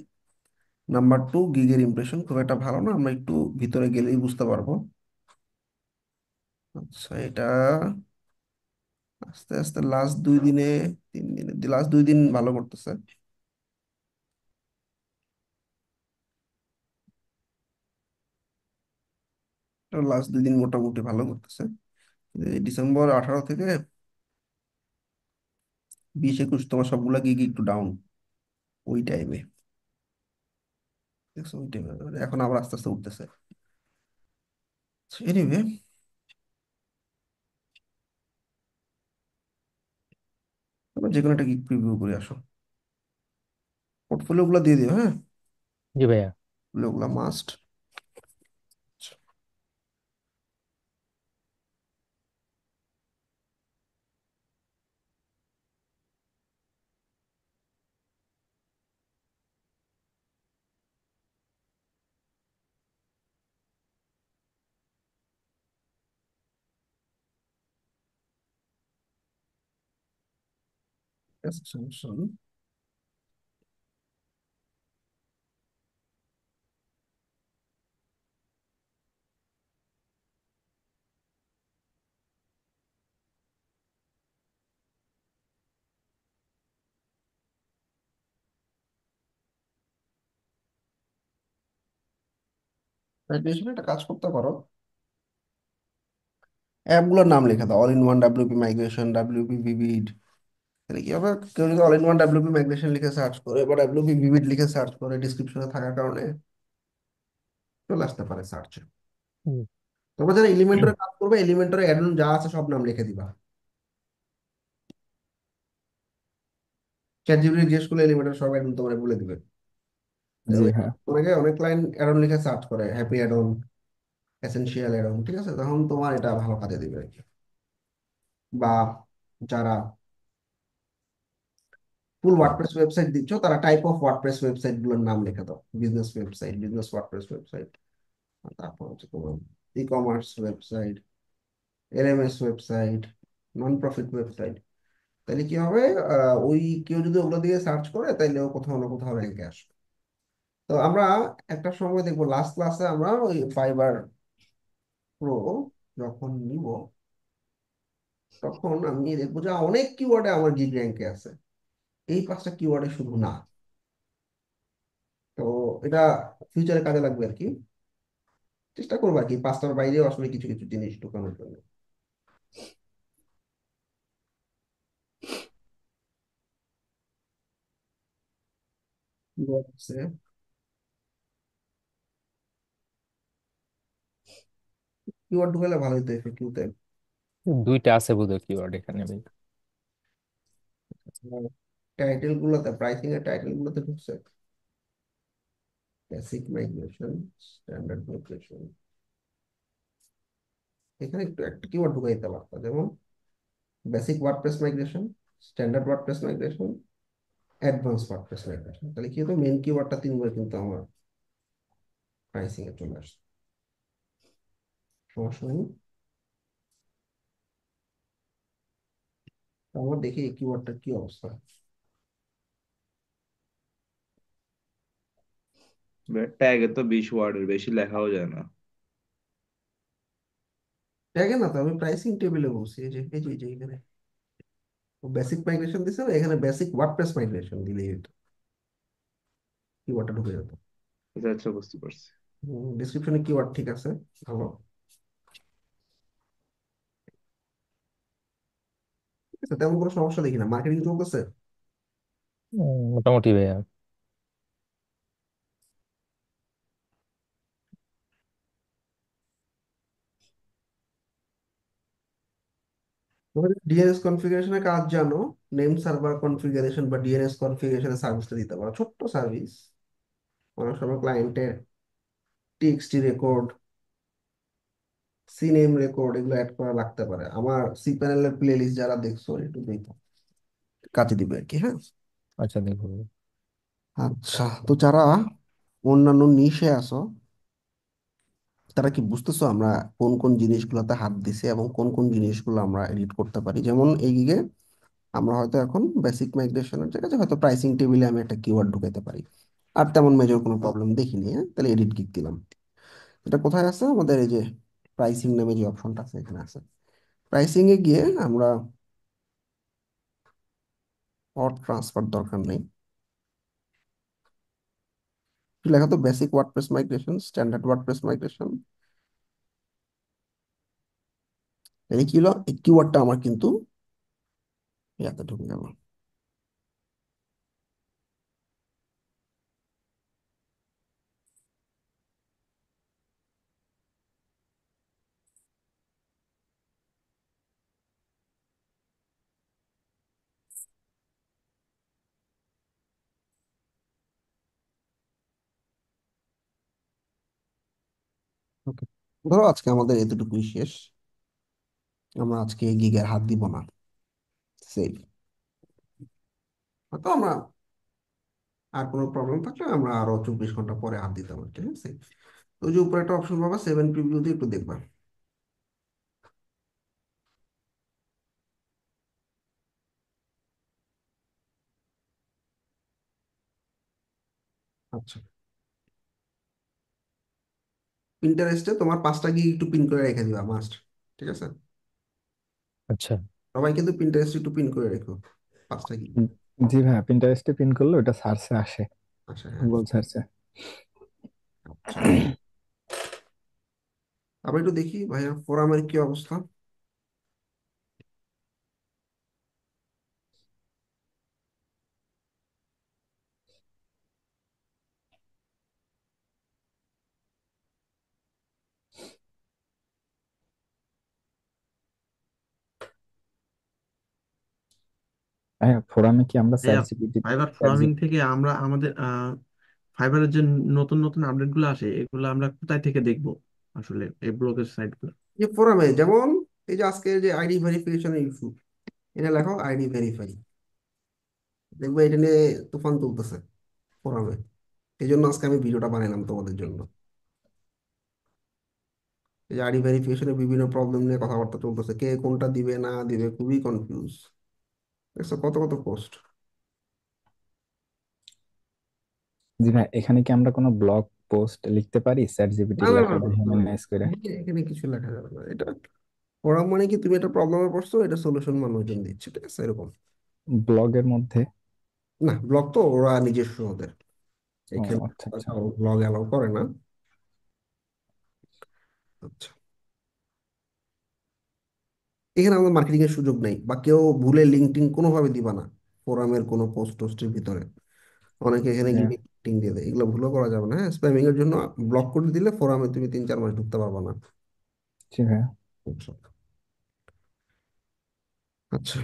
নাম্বার টু, গিগের ইমপ্রেশন খুব একটা ভালো না, আমরা একটু ভিতরে গেলেই বুঝতে পারবো। আচ্ছা, এটা আস্তে আস্তে লাস্ট 2 দিনে, 3 দিনে, লাস্ট 2 দিন ভালো করতেছে। লাস্ট 2 দিন মোটামুটি ভালো করতেছে। এই ডিসেম্বর 18 থেকে 20-21 তোমার সবগুলা গিগ একটু ডাউন ওই টাইমে, দেখছো ওই টাইমে, এখন আবার আস্তে আস্তে উঠতেছে। এনিওয়ে, তোমরা যে কোনো একটা গিগ প্রিভিউ করে আসো, পোর্টফোলিও গুলো দিয়ে দিও, হ্যাঁ। জি ভাইয়া। ওগুলা মাস্ট। assumption. Definition একটা কাজ করতে পারো, অ্যাপগুলোর নাম লিখে দাও, all in one WP migration, WP vivid. তাহলে কি হবে, কেউ যদি all in one WP migration লিখে সার্চ করে বা ডাব্লিউপি ভিভিড লিখে সার্চ করে, ডিসক্রিপশনে থাকার কারণে চলে আসতে পারে সার্চে। হুম। তোমরা যারা এলিমেন্টরে কাজ করবে, এলিমেন্টরে অ্যাডন যা আছে সব নাম লিখে দিবা। চ্যাট জিপিটি জিজ্ঞেস করলে এলিমেন্টর সব অ্যাডন তোমার বলে দিবে। তো জি হ্যাঁ। অনেকে অনেক ক্লায়েন্ট অ্যাডন লিখে সার্চ করে, হ্যাপি অ্যাডন, এসেনশিয়াল অ্যাডন, ঠিক আছে, তখন তোমার এটা ভালো কাজে দিবে আর কি। বা যারা ফুল ওয়ার্ডপ্রেস ওয়েবসাইট দিচ্ছ, তারা টাইপ অফ ওয়ার্ডপ্রেস ওয়েবসাইট গুলোর নাম লিখে দাও, business website, business WordPress website, তারপর হচ্ছে তোমার e commerce website, LMS website, non profit website. তাহলে কি হবে, ওই কেউ যদি ওগুলো দিয়ে সার্চ করে তাহলে ও কোথাও না কোথাও র্যাঙ্কে আসবে। তো আমরা একটা সময় দেখবো, লাস্ট ক্লাসে আমরা ওই ফাইবার প্রো যখন নিব, তখন আমি দেখবো যে অনেক কিওয়ার্ডে আমার গিগ র্যাঙ্কে আছে, এই 5টা কিওয়ার্ডে শুধু না। তো এটা ফিউচারে কাজে লাগবে আর কি। চেষ্টা করবো আর কি 5টার বাইরেও আসলে কিছু কিছু জিনিস ঢোকানোর জন্য। কিওয়ার্ড আছে, কিওয়ার্ড ঢুকালে ভালো হতো এফএকিউতে। দুইটা আছে বোধহয় কিওয়ার্ড এখানে ভাই। টাইটেল গুলোতে, প্রাইসিং এর টাইটেল গুলোতে ঢুকছে, বেসিক মাইগ্রেশন, স্ট্যান্ডার্ড মাইগ্রেশন, এখানে একটু একটা কিওয়ার্ড ঢুকাইতে পারতো, যেমন basic WordPress migration, standard WordPress migration, advance WordPress migration. তাহলে কি হতো, মেন কিওয়ার্ডটা 3 বার কিন্তু আমার প্রাইসিং এ চলে আসছে। সমস্যা নেই। তো আমার দেখি এই কিওয়ার্ডটার কি অবস্থা। ট্যাগে তো 20 ওয়ার্ডের বেশি লেখাও যায় না। দেখে না তো, আমি প্রাইসিং টেবিলে বলছি, এই যে এখানে বেসিক মাইগ্রেশন দিছে না, এখানে বেসিক ওয়ার্ডপ্রেস মাইগ্রেশন দিলেই হতো, কিওয়ার্ডটা ঢুকে যেত। আচ্ছা আচ্ছা, বুঝতে পারছি। ডিসক্রিপশনে কিওয়ার্ড ঠিক আছে, ভালো। ঠিক আছে, তেমন কোনো সমস্যা দেখি না, মার্কেটিং চলতেছে। মোটামুটি ভাইয়া। ডিএনএস কনফিগারেশনের কাজ জানো, নেম সার্ভার কনফিগারেশন বা ডিএনএস কনফিগারেশনের সার্ভিসটা দিতে পারো, ছোট্ট সার্ভিস। অনেক সময় ক্লায়েন্টের টিএক্সটি রেকর্ড, সিনেম রেকর্ড, এগুলো অ্যাড করা লাগতে পারে। আমার সি প্যানেলের প্লে লিস্ট যারা দেখছো একটু দেখো, কাজে দিবে আর কি। হ্যাঁ, আচ্ছা দেখো। আচ্ছা, তো যারা অন্যান্য নিশে আসো, তারা কি বুঝতেছো আমরা কোন কোন জিনিসগুলোতে হাত দিছি এবং কোন কোন জিনিসগুলো আমরা এডিট করতে পারি? যেমন এই গিগে আমরা হয়তো এখন বেসিক মাইগ্রেশনের জায়গায় হয়তো প্রাইসিং টেবিলে আমি একটা কিওয়ার্ড ঢুকাইতে পারি, আর তেমন মেজর কোনো প্রবলেম দেখিনি। হ্যাঁ, তাহলে এডিট গিগ দিলাম। এটা কোথায় আছে, আমাদের এই যে প্রাইসিং নামে যে অপশনটা আছে এখানে আছে। প্রাইসিং এ গিয়ে আমরা অড ট্রান্সফার দরকার নেই, কি লেখা তো, basic WordPress migration, standard WordPress migration. এই কি হলো, এই কিওয়ার্ডটা আমার কিন্তু ইয়াতে ঢুকে গেল। ওকে, ধরো আজকে আমাদের এতটুকুই শেষ, আমরা আজকে গিগের হাত দিব না, সেভ। হয়তো আমরা আর কোনো প্রবলেম থাকলে আমরা আরো 24 ঘন্টা পরে হাত দিতে পারি, ঠিক আছে। তো ওই যে উপরে একটা অপশন পাবা, 7 প্রিভিউ দিয়ে একটু দেখবা। আচ্ছা, পিন্টারেস্টে তোমার 5টা গিগ একটু পিন করে রেখে দিবা মাস্ট। ঠিক আছে, আচ্ছা। সবাই কিন্তু পিন্টারেস্ট একটু পিন করে রেখো 5টা গিগ। উম, জি ভাইয়া, পিন্টারেস্টে পিন করলে ওটা সার্চে আসে, আচ্ছা, হ্যাঁ। গুগল সার্চে। আচ্ছা, আবার একটু দেখি ভাইয়া ফোরামের কি অবস্থা। ভাইয়া ফোরামে কি আমরা চ্যাট ভাইয়া জিপিটি ফাইবার চ্যাট ফ্রমিং জিপিটি থেকে আমরা আমাদের ফাইবারের যে নতুন নতুন আপডেট গুলো আসে এগুলো আমরা কোথায় থেকে দেখবো আসলে এই ব্লগের সাইট গুলো? যে ফোরামে যেমন এই যে আজকে যে আইডি ভেরিফিকেশনের ইস্যু, এটা লেখো আইডি ভেরিফাই, দেখবে এটা নিয়ে তুফান তুলতেছে ফোরামে। এই জন্য আজকে আমি ভিডিওটা বানাইলাম তোমাদের জন্য। এই যে আইডি ভেরিফিকেশনের বিভিন্ন প্রবলেম নিয়ে কথাবার্তা চলতেছে, কে কোনটা দিবে না দিবে, খুবই কনফিউজ। দেখছো কত কত পোস্ট। জি ভাই, এখানে কি আমরা কোনো ব্লগ পোস্ট লিখতে পারি চ্যাট না জিপিটির না না লেখা না দিয়ে না, হ্যান্ডেলাইজ করে? এখানে কিছু লেখা যাবে না। এটা ফোরাম মানে কি, তুমি একটা প্রবলেমে পড়ছো, এটা সলিউশন মানুষজন দিচ্ছে, ঠিক আছে, এরকম। ব্লগের মধ্যে? না, ব্লগ তো ওরা নিজস্ব ওদের, ও এখানে আচ্ছা আচ্ছা। কারো ব্লগ অ্যালাউ করে না। আচ্ছা, এখানে আমাদের মার্কেটিং এর সুযোগ নেই, বা কেউ ভুলে লিঙ্ক টিঙ্ক কোনোভাবে দিবা না ফোরামের কোনো পোস্ট টোস্টের ভিতরে। অনেকে এখানে জি গিয়ে লিঙ্ক দিয়ে দেয়, এগুলো ভুলও করা যাবে না। হ্যাঁ, স্প্যামিং এর জন্য ব্লক করে দিলে ফোরামে তুমি 3-4 মাস ঢুকতে পারবা না। জি ভাইয়া। আচ্ছা, আচ্ছা,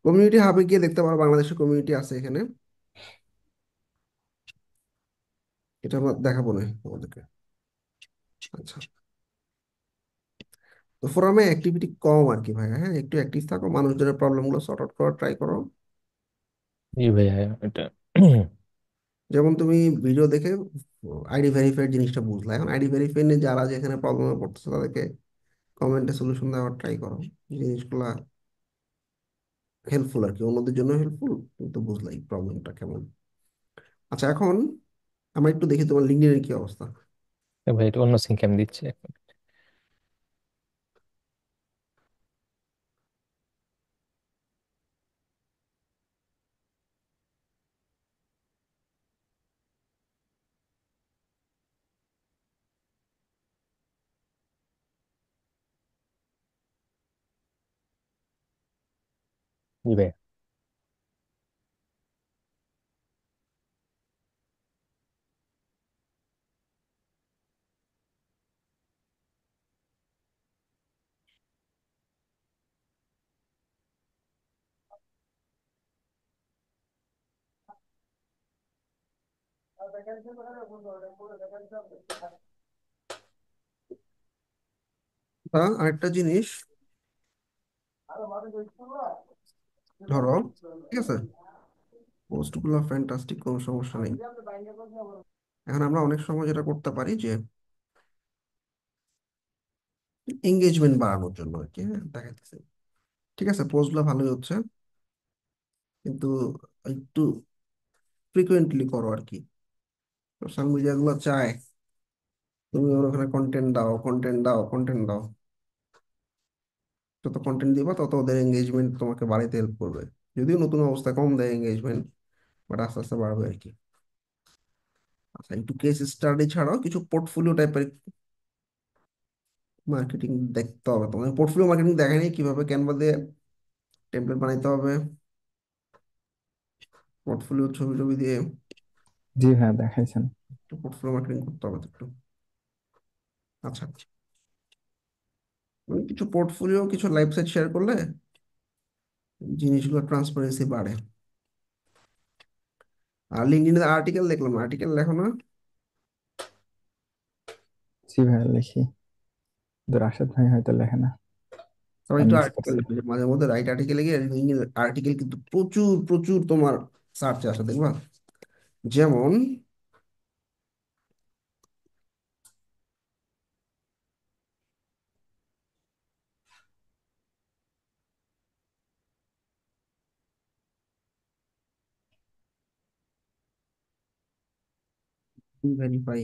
কমিউনিটি হাবে গিয়ে দেখতে পারো বাংলাদেশের কমিউনিটি আছে এখানে, এটা আমরা দেখাবো না তোমাদেরকে। আচ্ছা, তো ফোরামে অ্যাক্টিভিটি কম আর কি ভাই, হ্যাঁ একটু অ্যাক্টিভ থাকো, মানুষজনের প্রবলেম গুলো সর্ট আউট করার ট্রাই করো। জি ভাইয়া, এটা যেমন তুমি ভিডিও দেখে আইডি ভেরিফাইড জিনিসটা বুঝলা, এখন আইডি ভেরিফাই নিয়ে যারা যেখানে প্রবলেমে পড়তেছে তাদেরকে কমেন্টে সলিউশন দেওয়ার ট্রাই করো। জিনিসগুলা হেল্পফুল আর কি, অন্যদের জন্য হেল্পফুল, কিন্তু বুঝলাই প্রবলেমটা কেমন। আচ্ছা, এখন আমরা একটু দেখি তোমার লিঙ্কডইনের কি অবস্থা। ভাই, এটা অন্য সিঙ্ক আমি দিচ্ছি। জি ভাইয়া। আরেকটা জিনিস ধরো, ঠিক আছে, পোস্ট গুলো ফ্যান্টাস্টিক, কোনো সমস্যা নেই। এখন আমরা অনেক সময় যেটা করতে পারি যে এঙ্গেজমেন্ট বাড়ানোর জন্য আর কি, হ্যাঁ দেখাইতেছে, ঠিক আছে, পোস্ট গুলো ভালোই হচ্ছে, কিন্তু একটু ফ্রিকুয়েন্টলি করো আর কি। সোশ্যাল মিডিয়া গুলো চায় তুমি ওর ওখানে কন্টেন্ট দাও, কন্টেন্ট দাও, কন্টেন্ট দাও। যত কন্টেন্ট দিবা তত ওদের এঙ্গেজমেন্ট তোমাকে বাড়াইতে হেল্প করবে। যদিও নতুন অবস্থা কম দেয় এঙ্গেজমেন্ট, বাট আস্তে আস্তে বাড়বে আর কি। আচ্ছা, একটু কেস স্টাডি ছাড়াও কিছু পোর্টফোলিও টাইপের মার্কেটিং দেখতে হবে তোমার। পোর্টফোলিও মার্কেটিং দেখায়নি কিভাবে ক্যানভা দিয়ে টেমপ্লেট বানাইতে হবে, পোর্টফোলিও ছবি টবি দিয়ে জি হ্যাঁ, দেখাইছেন। পোর্টফোলিও মার্কেটিং করতে হবে তো একটু। আচ্ছা, মানে কিছু পোর্টফোলিও কিছু লাইভ সাইট শেয়ার করলে জিনিসগুলো ট্রান্সপারেন্সি বাড়ে। আর লিঙ্কডইনে আর্টিকেল দেখলাম, আর্টিকেল লেখো না? জি ভাইয়া, লিখি। রাশেদ ভাই হয়তো লেখে না, তবে আমি একটু মিস আর্টিকেল করছি। মাঝে মধ্যে রাইট আর্টিকেলে গিয়ে আর্টিকেল কিন্তু প্রচুর প্রচুর তোমার সার্চে আসে দেখবা। যেমন ভেরিফাই।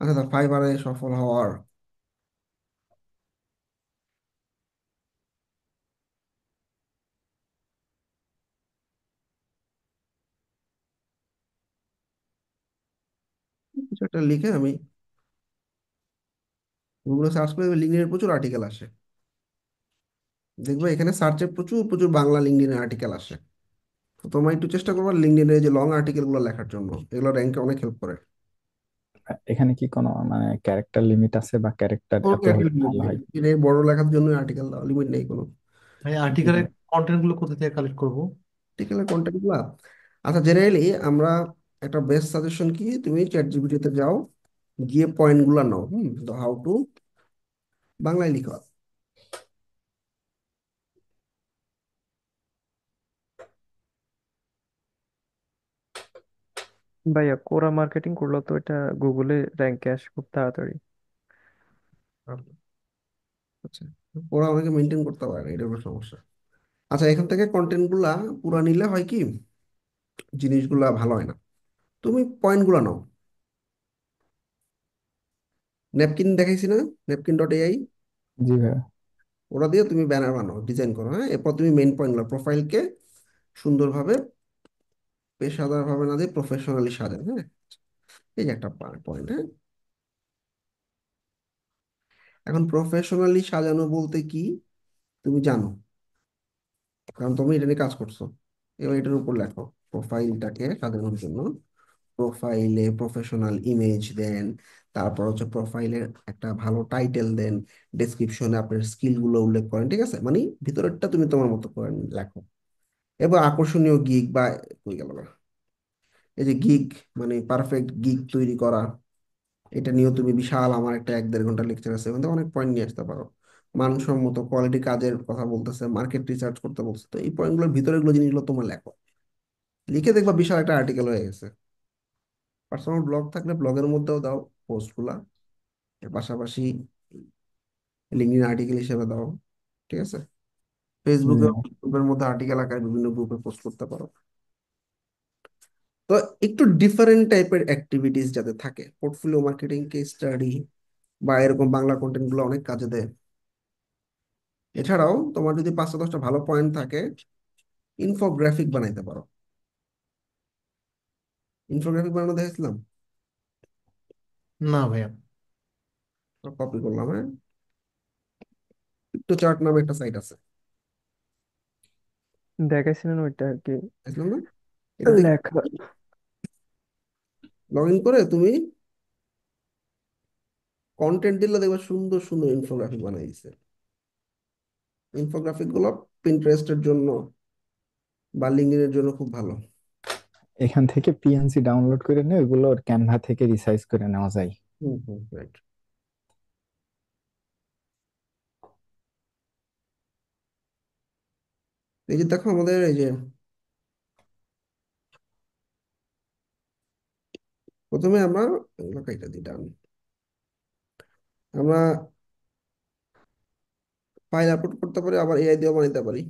আচ্ছা, তো ফাইবারে সফল হওয়ার কিছু একটা লিখে আমি গুগলে সার্চ করে লিঙ্কডইনের প্রচুর আর্টিকেল আসে। দেখবে এখানে সার্চে প্রচুর প্রচুর বাংলা লিঙ্কডইনের আর্টিকেল আসে। তো তোমরা একটু চেষ্টা করবে লিঙ্কডইনে যে লং আর্টিকেল গুলো লেখার জন্য, এগুলো র্যাঙ্কে অনেক হেল্প করে। এখানে কি কোনো মানে ক্যারেক্টার লিমিট আছে, বা ক্যারেক্টার কোনো এত হলে লিমিট ভালো নেই, হয়? এই বড় লেখার জন্য আর্টিকেল দাও, লিমিট নেই কোনো। ভাই আর্টিকেলের কন্টেন্ট গুলো কোথা থেকে কালেক্ট করব? আর্টিকেলের কন্টেন্ট গুলা, আচ্ছা জেনারেলি আমরা একটা বেস্ট সাজেশন কি, তুমি চ্যাট জিপিটিতে যাও, গিয়ে পয়েন্ট গুলা নাও, হাউ টু বাংলায় লিখো। ভাইয়া কোরা মার্কেটিং করলো তো এটা গুগলে র্যাঙ্কে আসে খুব তাড়াতাড়ি। আচ্ছা, ওরা অনেকে মেনটেন করতে পারে না, এটা কোনো সমস্যা। আচ্ছা, এখান থেকে কন্টেন্ট গুলা পুরা নিলে হয় কি, জিনিসগুলা ভালো হয় না। তুমি পয়েন্ট গুলা নাও, ন্যাপকিন দেখাইছি না, napkin.ai, জি ভাইয়া। ওরা দিয়ে তুমি ব্যানার বানাও, ডিজাইন করো। হ্যাঁ, এরপর তুমি মেইন পয়েন্ট গুলো, প্রোফাইলকে সুন্দরভাবে পেশাদার ভাবে না দিয়ে প্রফেশনালি সাজান। হ্যাঁ, এই যে একটা পয়েন্ট। হ্যাঁ, এখন প্রফেশনালি সাজানো বলতে কি তুমি জানো, কারণ তুমি এটা নিয়ে কাজ করছো। এবার এটার উপর লেখো, প্রোফাইলটাকে সাজানোর জন্য প্রোফাইলে প্রফেশনাল ইমেজ দেন, তারপর হচ্ছে প্রোফাইলের একটা ভালো টাইটেল দেন, ডেসক্রিপশনে আপনার স্কিল গুলো উল্লেখ করেন, ঠিক আছে, মানে ভিতরেরটা তুমি তোমার মতো করে লেখো। এবার আকর্ষণীয় গিগ বা কই গেল গা? এই যে গিগ, মানে পারফেক্ট গিগ তৈরি করা, এটা নিয়েও তুমি বিশাল আমার একটা 1-1.5 ঘন্টা লেকচার আছে, কিন্তু অনেক পয়েন্ট নিয়ে আসতে পারো। মানসম্মত কোয়ালিটি কাজের কথা বলতেছে, মার্কেট রিসার্চ করতে বলছে, তো এই পয়েন্টগুলোর ভিতরে এগুলো জিনিসগুলো তোমার লেখো, লিখে দেখবা বিশাল একটা আর্টিকেল হয়ে গেছে। পার্সোনাল ব্লগ থাকলে ব্লগের মধ্যেও দাও পোস্টগুলা, এর পাশাপাশি লিঙ্কডইন আর্টিকেল হিসেবে দাও, ঠিক আছে। জি ফেসবুকে ভাই। গ্রুপের মধ্যে আর্টিকেল আকারে বিভিন্ন গ্রুপে পোস্ট করতে পারো। তো একটু ডিফারেন্ট টাইপের অ্যাক্টিভিটিস যাতে থাকে, পোর্টফোলিও মার্কেটিং, কেস স্টাডি বা এরকম বাংলা কন্টেন্ট গুলো অনেক কাজে দেয়। এছাড়াও তোমার যদি 5-10টা ভালো পয়েন্ট থাকে, ইনফোগ্রাফিক বানাইতে পারো। ইনফোগ্রাফিক বানানো দেখেছিলাম, না ভাইয়া। কপি করলাম। হ্যাঁ, পিক্টো চার্ট নামে একটা সাইট আছে, দেখাইছিলেন ওইটা আর কি দেখলাম না, এটা লেখা। লগ ইন করে তুমি কন্টেন্ট দিলে দেখবে সুন্দর সুন্দর ইনফোগ্রাফিক বানাই দিছে। ইনফোগ্রাফিক গুলো পিন্টারেস্টের জন্য বা লিঙ্কডইনের জন্য খুব ভালো। এখান থেকে পিএনসি ডাউনলোড করে নিয়ে ওইগুলো ক্যানভা থেকে রিসাইজ করে নেওয়া যায়। হুম হুম, রাইট। এই যে দেখো আমাদের এই যে প্রথমে আমরা এগুলো কাইটা দিই ডান, আমরা ফাইল আপলোড করতে পারি, আবার এআই দিয়েও বানাইতে পারি।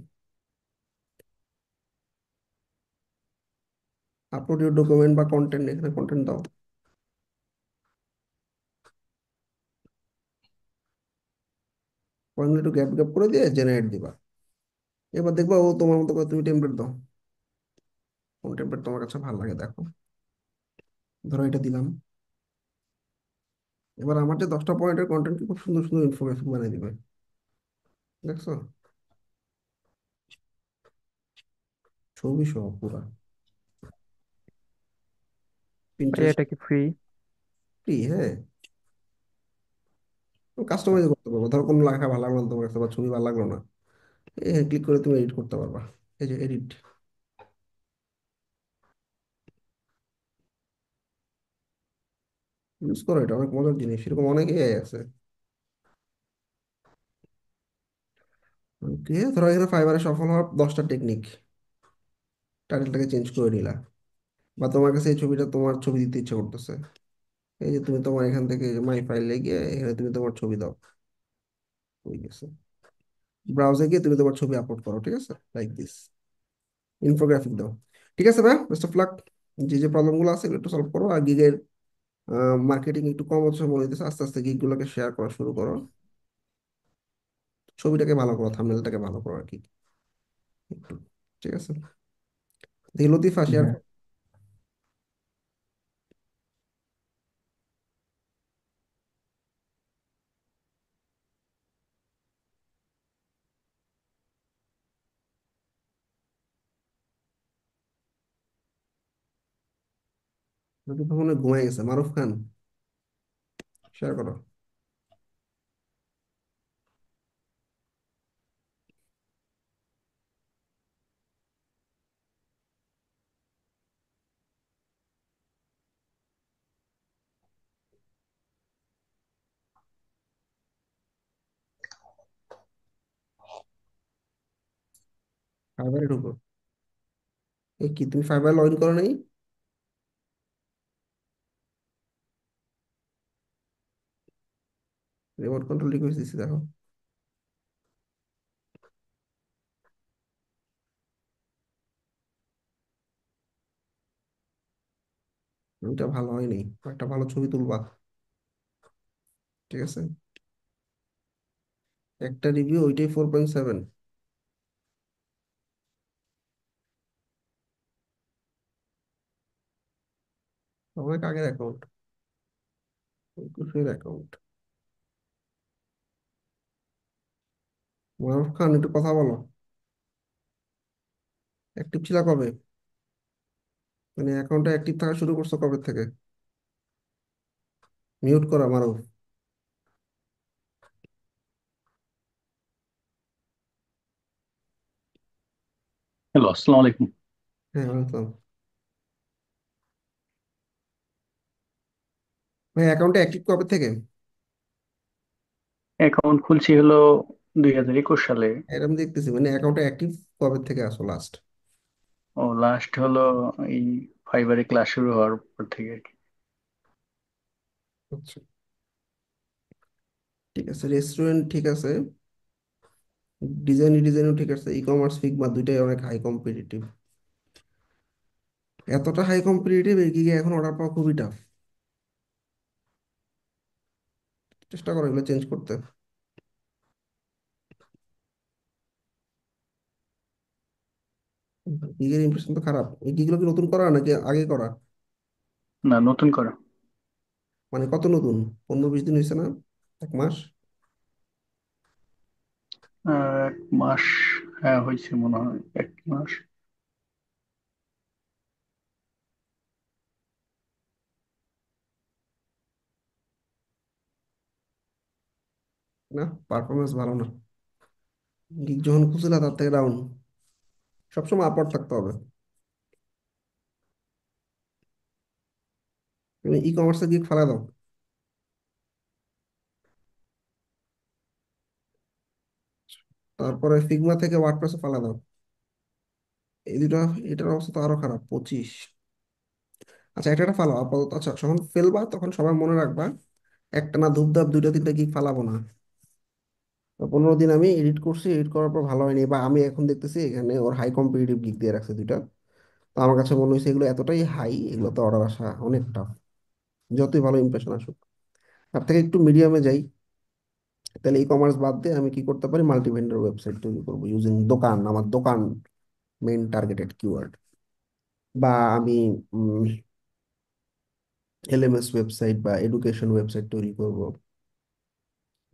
আপলোড ইউর ডকুমেন্ট বা কন্টেন্ট, এখানে কন্টেন্ট দাও, পয়েন্ট একটু গ্যাপ গ্যাপ করে দিয়ে জেনারেট দিবা। এবার দেখবা ও তোমার মতো করে তুমি টেমপ্লেট দাও, কোন টেমপ্লেট তোমার কাছে ভালো লাগে দেখো, ধরো এটা দিলাম। এবার আমার যে 10টা পয়েন্টের কন্টেন্ট খুব সুন্দর সুন্দর ইনফরমেশন বানিয়ে দিবে, দেখছো, ছবি সহ পুরা ভাইয়া প্রিন্টারেস্ট এটা কি ফ্রি? ফ্রি। হ্যাঁ, কাস্টমাইজ করতে পারবো, ধরো কোনো লেখা ভালো লাগলো না তোমার কাছে বা ছবি ভালো লাগলো না, ক্লিক করে তুমি এডিট করতে পারবা। এই যে এডিট, ইউজ করো, এটা অনেক মজার জিনিস, এরকম অনেক এআই আছে। ওকে, ধরো এখানে ফাইবারে সফল হওয়ার 10টা টেকনিক, টাইটেলটাকে চেঞ্জ করে নিলা, বা তোমার কাছে এই ছবিটা, তোমার ছবি দিতে ইচ্ছে করতেছে, এই যে তুমি তোমার এখান থেকে মাই ফাইলে গিয়ে এখানে তুমি তোমার ছবি দাও, হয়ে গেছে। ব্রাউজে গিয়ে তুমি তোমার ছবি আপলোড করো, ঠিক আছে, লাইক দিস, ইনফোগ্রাফিক দাও। ঠিক আছে ভাই, বেস্ট অফ লাক। যে যে প্রবলেম গুলো আছে এগুলো একটু সলভ করো, আর গিগের মার্কেটিং একটু কম হচ্ছে মনে হইতেছে, আস্তে আস্তে গিগ গুলোকে শেয়ার করা শুরু করো, ছবিটাকে ভালো করো, থাম্বনেলটাকে ভালো করো আর কি একটু। ঠিক আছে, দেখি লতিফা শেয়ার হ্যাঁ, করো। লতিফা মনে হয় ঘুমাই গেছে। মারুফ খান শেয়ার করো। ফাইবারে ঢুকো। এই কি তুমি ফাইবার লগ ইন করো নাই? রিমোট কন্ট্রোল রিকোয়েস্ট দিচ্ছি দেখো। ওইটা ভালো হয়নি, একটা ভালো ছবি তুলবা। ঠিক আছে, একটা রিভিউ ওইটাই 4.7, অনেক আগের অ্যাকাউন্ট, 21-এর অ্যাকাউন্ট। মারুফ খান একটু কথা বলো, অ্যাক্টিভ ছিল কবে? মানে অ্যাকাউন্টটা অ্যাক্টিভ থাকা শুরু করছো কবে থেকে? মিউট করা মারুফ। হ্যালো, আসসালামু আলাইকুম। হ্যাঁ ওয়েলকাম। ভাই অ্যাকাউন্টটা অ্যাক্টিভ কবে থেকে? অ্যাকাউন্ট খুলছি হলো 2021 সালে। এটা আমি দেখতেছি, মানে অ্যাকাউন্টটা অ্যাক্টিভ কবে থেকে আসো লাস্ট? ও লাস্ট হলো এই ফাইবারে ক্লাস শুরু হওয়ার পর থেকে আর কি। আচ্ছা, ঠিক আছে, রেস্টুরেন্ট ঠিক আছে, ডিজাইনও ঠিক আছে, ই কমার্স ফিগমা দুইটাই অনেক হাই কম্পিটিটিভ। এতটা হাই কম্পিটিটিভ এই গিগে এখন অর্ডার পাওয়া খুবই টাফ। চেষ্টা করো এগুলো চেঞ্জ করতে। গিগের ইমপ্রেশন তো খারাপ। এই গিগুলো কি নতুন করা নাকি আগে করা? না, নতুন করা। মানে কত নতুন, 15-20 দিন হয়েছে না? 1 মাস? 1 মাস, হ্যাঁ হয়েছে মনে হয় 1 মাস। না, পারফরমেন্স ভালো না। গিগ যখন খুঁজছিলা তার থেকে ডাউন। সবসময় আপওয়ার্ড থাকতে হবে। তুমি ই কমার্সে গিগ ফেলা দাও, তারপরে ফিগমা থেকে ওয়ার্ডপ্রেসে ফেলা দাও। এই দুটো, এটার অবস্থা তো আরো খারাপ, 25। আচ্ছা, একটা একটা ফালাও আপাতত। আচ্ছা, যখন ফেলবা তখন সবাই মনে রাখবা, একটা না ধূপধাপ 2টা 3টা গিগ ফালাবো না। তো 15 দিন আমি এডিট করছি, এডিট করার পর ভালো হয়নি, বা আমি এখন দেখতেছি এখানে ওর হাই কম্পিটিটিভ গিগ দিয়ে রাখছে 2টা। তো আমার কাছে মনে হয়েছে এগুলো এতটাই হাই, এগুলো তো অর্ডার আসা অনেক টাফ, যতই ভালো ইমপ্রেশন আসুক। তার থেকে একটু মিডিয়ামে যাই। তাহলে ই কমার্স বাদ দিয়ে আমি কি করতে পারি, মাল্টি ভেন্ডর ওয়েবসাইট তৈরি করবো ইউজিং দোকান, আমার দোকান মেইন টার্গেটেড কিওয়ার্ড। বা আমি এলএমএস ওয়েবসাইট বা এডুকেশন ওয়েবসাইট তৈরি করব,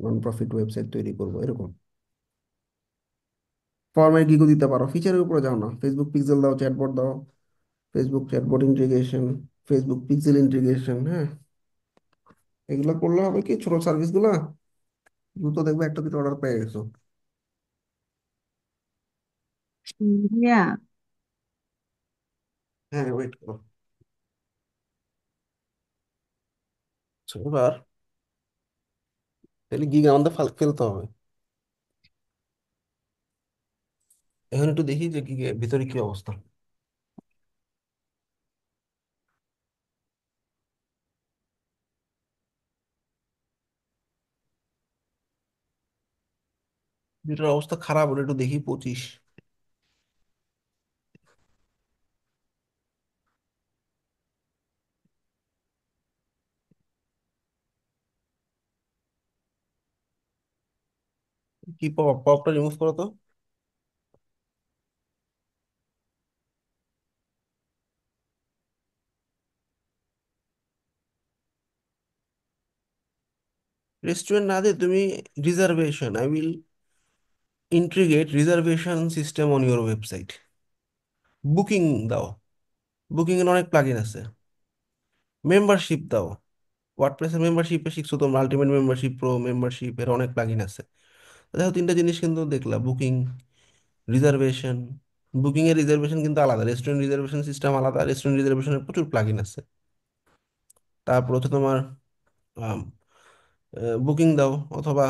নন প্রফিট ওয়েবসাইট তৈরি করব, এরকম ফর্মের গিগও দিতে পারো। ফিচারের উপরে যাও না, ফেসবুক পিক্সেল দাও, চ্যাটবট দাও, Facebook chatbot integration, Facebook pixel integration. হ্যাঁ, এগুলো করলে হবে কি, ছোট সার্ভিসগুলো দ্রুত দেখবে একটা দুটো অর্ডার পেয়ে গেছো। ইয়া হ্যাঁ, ওয়েট করো। আচ্ছা, এবার তাহলে গিগ আমাদের ফেলতে হবে। এখন একটু দেখি যে গিগের ভিতরে কি অবস্থা। ভিতরের অবস্থা খারাপ, ওটা একটু দেখি। 25। কি পপ পপটা রিমুভ করো তো। রেস্টুরেন্ট না দিয়ে তুমি reservation, I will integrate reservation system on your website. Booking দাও, বুকিং এর অনেক প্লাগইন আছে। মেম্বারশিপ দাও, ওয়ার্ডপ্রেসের মেম্বারশিপে শিখছো তোমরা, আলটিমেট মেম্বারশিপ, প্রো মেম্বারশিপ, এর অনেক প্লাগইন আছে। দেখো তিনটা জিনিস কিন্তু দেখলা, বুকিং, রিজার্ভেশন। বুকিং এর রিজার্ভেশন কিন্তু আলাদা, রেস্টুরেন্ট রিজার্ভেশন সিস্টেম আলাদা, রেস্টুরেন্ট রিজার্ভেশনের প্রচুর প্লাগইন আছে। তারপর হচ্ছে তোমার বুকিং দাও, অথবা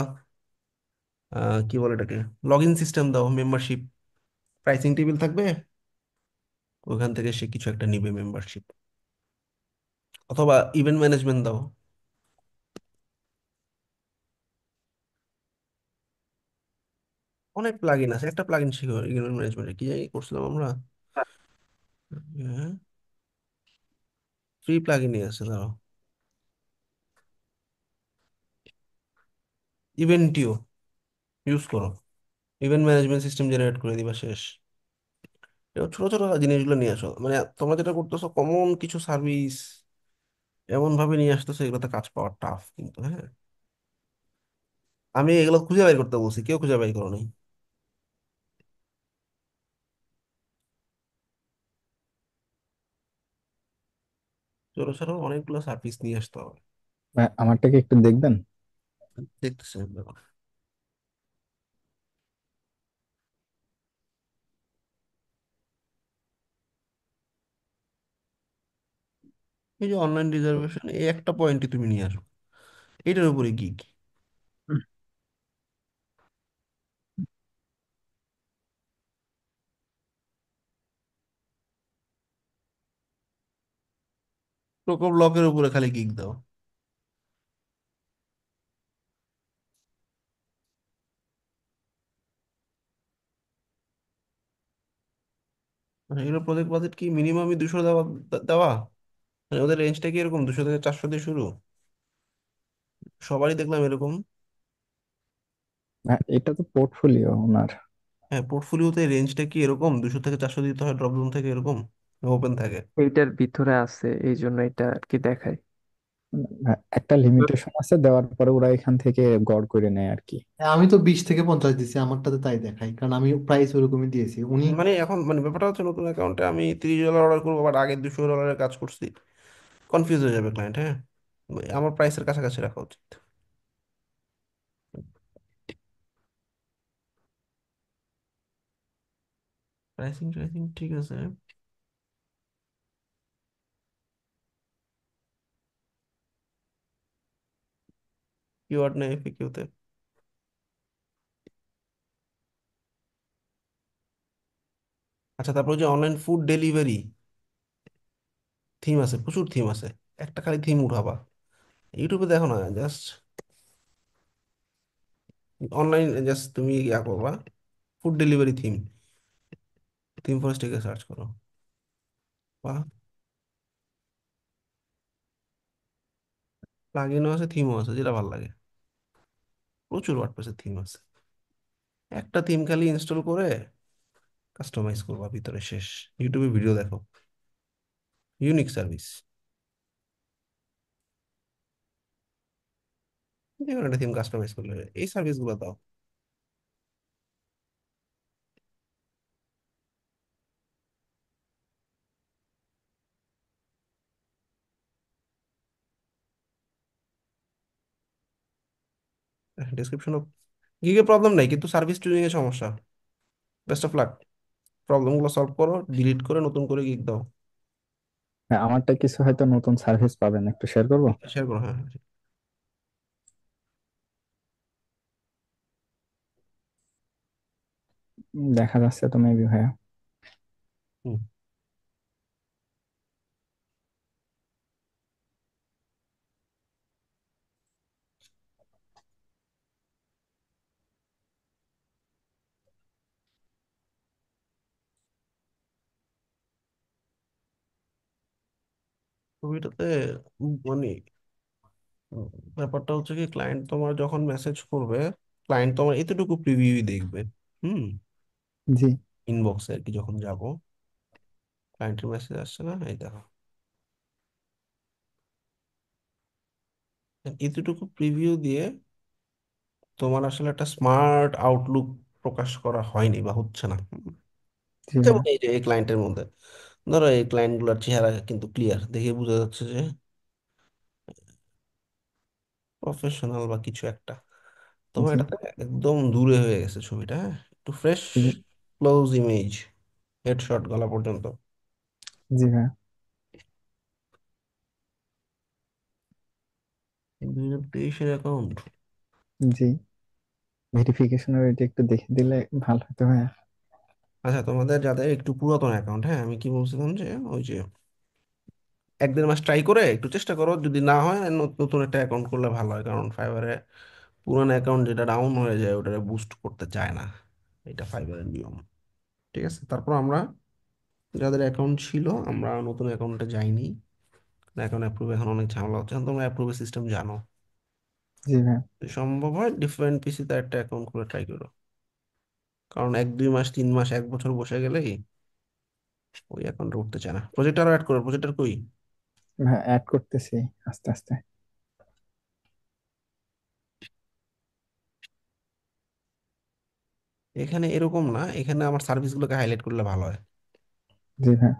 কি বলে এটাকে, লগ ইন সিস্টেম দাও, মেম্বারশিপ, প্রাইসিং টেবিল থাকবে, ওখান থেকে সে কিছু একটা নিবে মেম্বারশিপ। অথবা ইভেন্ট ম্যানেজমেন্ট দাও। অনেক প্লাগইন আছে, একটা প্লাগইন শিখো ইভেন্ট ম্যানেজমেন্টে, কি জানি করছিলাম আমরা, ফ্রি প্লাগইনই আছে, দাঁড়াও। ইভেন্টিও ইউজ করো, ইভেন্ট ম্যানেজমেন্ট সিস্টেম জেনারেট করে দিবা, শেষ। এবার ছোট ছোট জিনিসগুলো নিয়ে আসো, মানে তোমরা যেটা করতেছো কমন কিছু সার্ভিস এমন ভাবে নিয়ে আসতেছো, এগুলোতে কাজ পাওয়া টাফ কিন্তু, হ্যাঁ। আমি এগুলো খুঁজে বের করতে বলছি, কেউ খুঁজে বের করো নাই। ছোট ছোট অনেকগুলো সার্ভিস নিয়ে আসতে হবে। ভাই, আমারটাকে একটু দেখবেন। দেখতেছি ব্যাপার। এই যে অনলাইন রিজার্ভেশন, এই একটা পয়েন্টই তুমি নিয়ে আসো, এটার উপরে গিগ। প্রকোপ ব্লকের উপরে খালি গিগ দাও। মানে এগুলো প্রজেক্ট বাজেট কি মিনিমামই 200 দেওয়া, দেওয়া, মানে ওদের রেঞ্জটা কি এরকম 200 থেকে 400 দিয়ে শুরু, সবারই দেখলাম এরকম। এটা তো পোর্টফোলিও ওনার। হ্যাঁ, পোর্টফোলিওতে রেঞ্জটা কি এরকম 200 থেকে 400 দিতে হয়, ড্রপ জোন থেকে এরকম ওপেন থাকে। এইটার ভিতরে আছে এই জন্য এটা আর কি দেখায়। একটা লিমিটেশন আছে, দেওয়ার পরে ওরা এখান থেকে গড় করে নেয় আর কি। হ্যাঁ, আমি তো 20 থেকে 50 দিছি, আমারটাতে তাই দেখাই, কারণ আমি প্রাইস ওরকমই দিয়েছি উনি। মানে এখন মানে ব্যাপারটা হচ্ছে, নতুন অ্যাকাউন্টে আমি $30 অর্ডার করবো, বাট আগে $200 কাজ করছি, কনফিউজ হয়ে যাবে ক্লায়েন্ট, হ্যাঁ। আমার প্রাইসের কাছাকাছি রাখা উচিত। প্রাইসিং প্রাইসিং ঠিক আছে। কিওয়ার্ড নেই এফএকিউতে। আচ্ছা, তারপর যে অনলাইন ফুড ডেলিভারি থিম আছে, প্রচুর থিম আছে, একটা খালি থিম উঠাবা। ইউটিউবে দেখো না, জাস্ট অনলাইন, জাস্ট তুমি ইয়া করবা, ফুড ডেলিভারি থিম, থিম ফরেস্টকে সার্চ করো, বা প্লাগইনও আছে, থিমও আছে, যেটা ভালো লাগে। প্রচুর ওয়ার্ডপ্রেসের থিম আছে, একটা থিম খালি ইনস্টল করে কাস্টমাইজ করবা ভিতরে, শেষ। ইউটিউবে ভিডিও দেখো, ইউনিক সার্ভিস, যে কোনো একটা থিম কাস্টমাইজ করলে এই সার্ভিস গুলো দাও। ডিসক্রিপশন, গিগে প্রবলেম নাই, কিন্তু সার্ভিস চুজিং এর সমস্যা। বেস্ট অফ লাক, প্রবলেম গুলো সলভ করো, ডিলিট করে নতুন করে গিগ দাও। হ্যাঁ, আমারটা কিছু হয়তো নতুন সার্ভিস পাবেন, একটু শেয়ার করবো। শেয়ার করো, হ্যাঁ হ্যাঁ। দেখা যাচ্ছে তো মেবি ভাইয়া। হুম। ছবিটাতে মানে ব্যাপারটা হচ্ছে কি, ক্লায়েন্ট তোমার যখন মেসেজ করবে, ক্লায়েন্ট তো আমার এতটুকু প্রিভিউই দেখবে। হুম। জি ইনবক্সে আর কি যখন যাব, ক্লায়েন্টের মেসেজ আসছে না, এই দেখো এতটুকু প্রিভিউ দিয়ে তোমার আসলে একটা স্মার্ট আউটলুক প্রকাশ করা হয়নি বা হচ্ছে না। জি যেমন ভাইয়া। এই যে এই ক্লায়েন্টের মধ্যে ধরো এই ক্লায়েন্ট গুলোর চেহারা কিন্তু ক্লিয়ার দেখে বোঝা যাচ্ছে যে প্রফেশনাল বা কিছু একটা। তোমার জি এটা একদম দূরে হয়ে গেছে ছবিটা, হ্যাঁ একটু ফ্রেশ জি ক্লোজ ইমেজ, হেডশট গলা পর্যন্ত। জি ভাইয়া। Verification account. জি ভেরিফিকেশনের এটা একটু দেখে দিলে ভালো হতো ভাইয়া। আচ্ছা, তোমাদের যাদের একটু পুরাতন অ্যাকাউন্ট, হ্যাঁ আমি কি বলছিলাম যে ওই যে 1-1.5 মাস ট্রাই করে একটু চেষ্টা করো, যদি না হয় নতুন একটা অ্যাকাউন্ট করলে ভালো হয়, কারণ ফাইবারে পুরানো অ্যাকাউন্ট যেটা ডাউন হয়ে যায় ওটা বুস্ট করতে চায় না, এটা ফাইবারের নিয়ম। ঠিক আছে, তারপর আমরা যাদের অ্যাকাউন্ট ছিল আমরা নতুন অ্যাকাউন্টে যাইনি, অ্যাকাউন্ট অ্যাপ্রুভ এখন অনেক ঝামেলা হচ্ছে, এখন তোমরা অ্যাপ্রুভের সিস্টেম জানো। জি ভাইয়া। যদি সম্ভব হয় ডিফারেন্ট পিসিতে একটা অ্যাকাউন্ট খুলে ট্রাই করো, কারণ 1-2 মাস 3 মাস 1 বছর বসে গেলেই ওই অ্যাকাউন্টে উঠতে চায় না। প্রজেক্ট আরো অ্যাড করো, প্রজেক্টর কই? ভাইয়া অ্যাড করতেছি আস্তে আস্তে। এখানে এরকম না, এখানে আমার সার্ভিসগুলোকে হাইলাইট করলে ভালো হয়। জি ভাইয়া।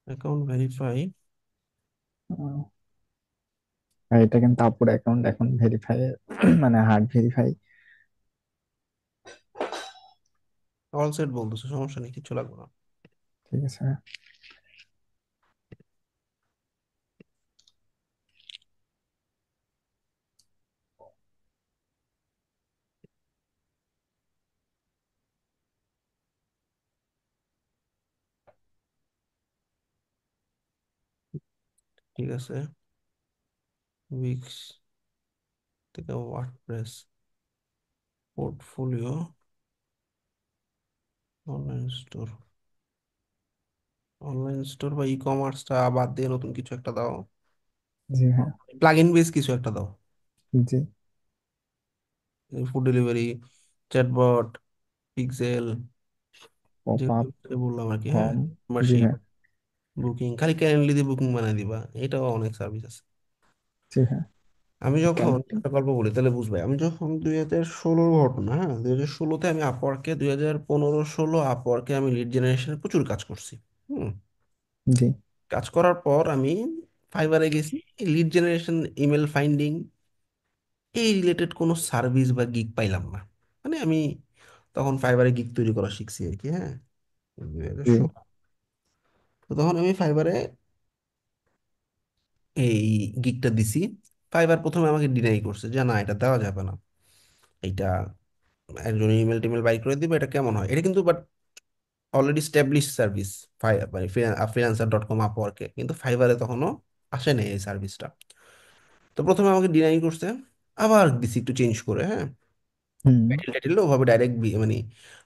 Account verify. আহ, আর এটা কিন্তু আপুর অ্যাকাউন্ট এখন ভেরিফাই মানে হার্ড ভেরিফাই। অল সেট বলতেছে, সমস্যা নেই, কিছু লাগবে না। ঠিক আছে ভাইয়া। ঠিক আছে, উইক্স থেকে WordPress portfolio, online store, online store বা ই কমার্সটা বাদ দিয়ে নতুন কিছু একটা দাও, জি ভাইয়া। প্লাগ ইন বেস কিছু একটা দাও, জি food delivery, chatbot, pixel, pop up যেগুলো বললাম আর কি, হ্যাঁ ফর্ম। জি মেম্বারশিপ, ভাইয়া। বুকিং, খালি ক্যালেন্ডলি দিয়ে বুকিং বানাই দিবা, এটাও অনেক সার্ভিস আছে। জি ভাইয়া। আমি যখন ক্যালেন্ডার। একটা গল্প বলি তাহলে বুঝবে, আমি যখন 2016 ঘটনা, হ্যাঁ 2016-তে আমি আপওয়ার্কে, 2015-16 আপওয়ার্কে আমি লিড জেনারেশনে প্রচুর কাজ করছি। হুম। জি কাজ করার পর আমি ফাইবারে গেছি, লিড জেনারেশন, ইমেল ফাইন্ডিং, এই রিলেটেড কোনো সার্ভিস বা গিগ পাইলাম না। মানে আমি তখন ফাইবারে গিগ তৈরি করা শিখছি আর কি, হ্যাঁ জি 2016। তো তখন আমি ফাইবারে এই গিগটা দিছি। ফাইবার প্রথমে আমাকে ডিনাই করছে যে না এটা দেওয়া যাবে না, এটা একজন ইমেল টিমেল বাই করে দিবে, এটা কেমন হয়, এটা কিন্তু বাট অলরেডি স্টাবলিশ সার্ভিস, মানে ফ্রিল্যান্সার.কম আপওয়ার্কে, কিন্তু ফাইবারে তখনও আসে নাই এই সার্ভিসটা। তো প্রথমে আমাকে ডিনাই করছে, আবার দিছি একটু চেঞ্জ করে, হ্যাঁ হুম। টাইটেল টাইটেল ওভাবে ডাইরেক্ট মানে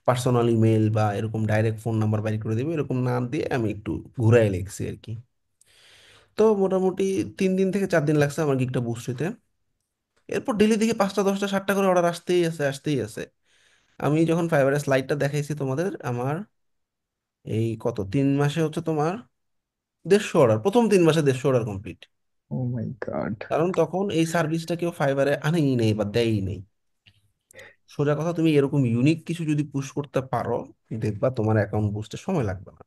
পার্সোনাল ইমেল বা এরকম ডাইরেক্ট ফোন নাম্বার বাইর করে দিবে এরকম না দিয়ে আমি একটু ঘুরাই লিখছি আর কি। তো মোটামুটি 3 দিন থেকে 4 দিন লাগছে আমার গিকটা বুস্ট হইতে। এরপর ডেলি দেখি 5টা 10টা 7টা করে অর্ডার আসতেই আছে আসতেই আছে। আমি যখন ফাইবারের স্লাইডটা দেখাইছি তোমাদের, আমার এই কত 3 মাসে হচ্ছে তোমার 150 অর্ডার, প্রথম 3 মাসে 150 অর্ডার কমপ্লিট। ও মাই গড। কারণ তখন এই সার্ভিসটা কেউ ফাইবারে আনেই নেই বা দেয়ই নেই। সোজা কথা, তুমি এরকম ইউনিক কিছু যদি পুশ করতে পারো দেখবা তোমার অ্যাকাউন্ট বুস্টে সময় লাগবে না।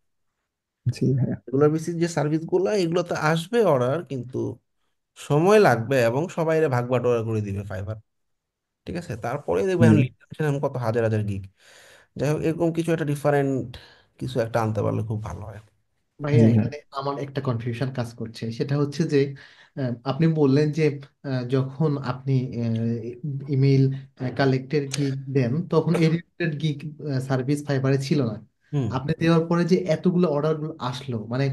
জি ভাইয়া। রেগুলার বেসিস যে সার্ভিসগুলো এগুলোতে আসবে অর্ডার, কিন্তু সময় লাগবে এবং সবাই ভাগ বাটোয়ারা করে দিবে ফাইবার। ঠিক আছে, তারপরে দেখবে জি এখন lead generation এখন কত হাজার হাজার গিগ। যাই হোক, এরকম কিছু একটা ডিফারেন্ট কিছু একটা আনতে পারলে খুব ভালো হয়। ভাইয়া জি ভাইয়া। এখানে আমার একটা কনফিউশন কাজ করছে, সেটা হচ্ছে যে আপনি বললেন যে যখন আপনি ইমেইল কালেক্টের গিগ দেন তখন এই রিলেটেড গিগ সার্ভিস ফাইবারে ছিল না। হুম। আপনি দেওয়ার পরে যে এতগুলো অর্ডার গুলো আসলো, মানে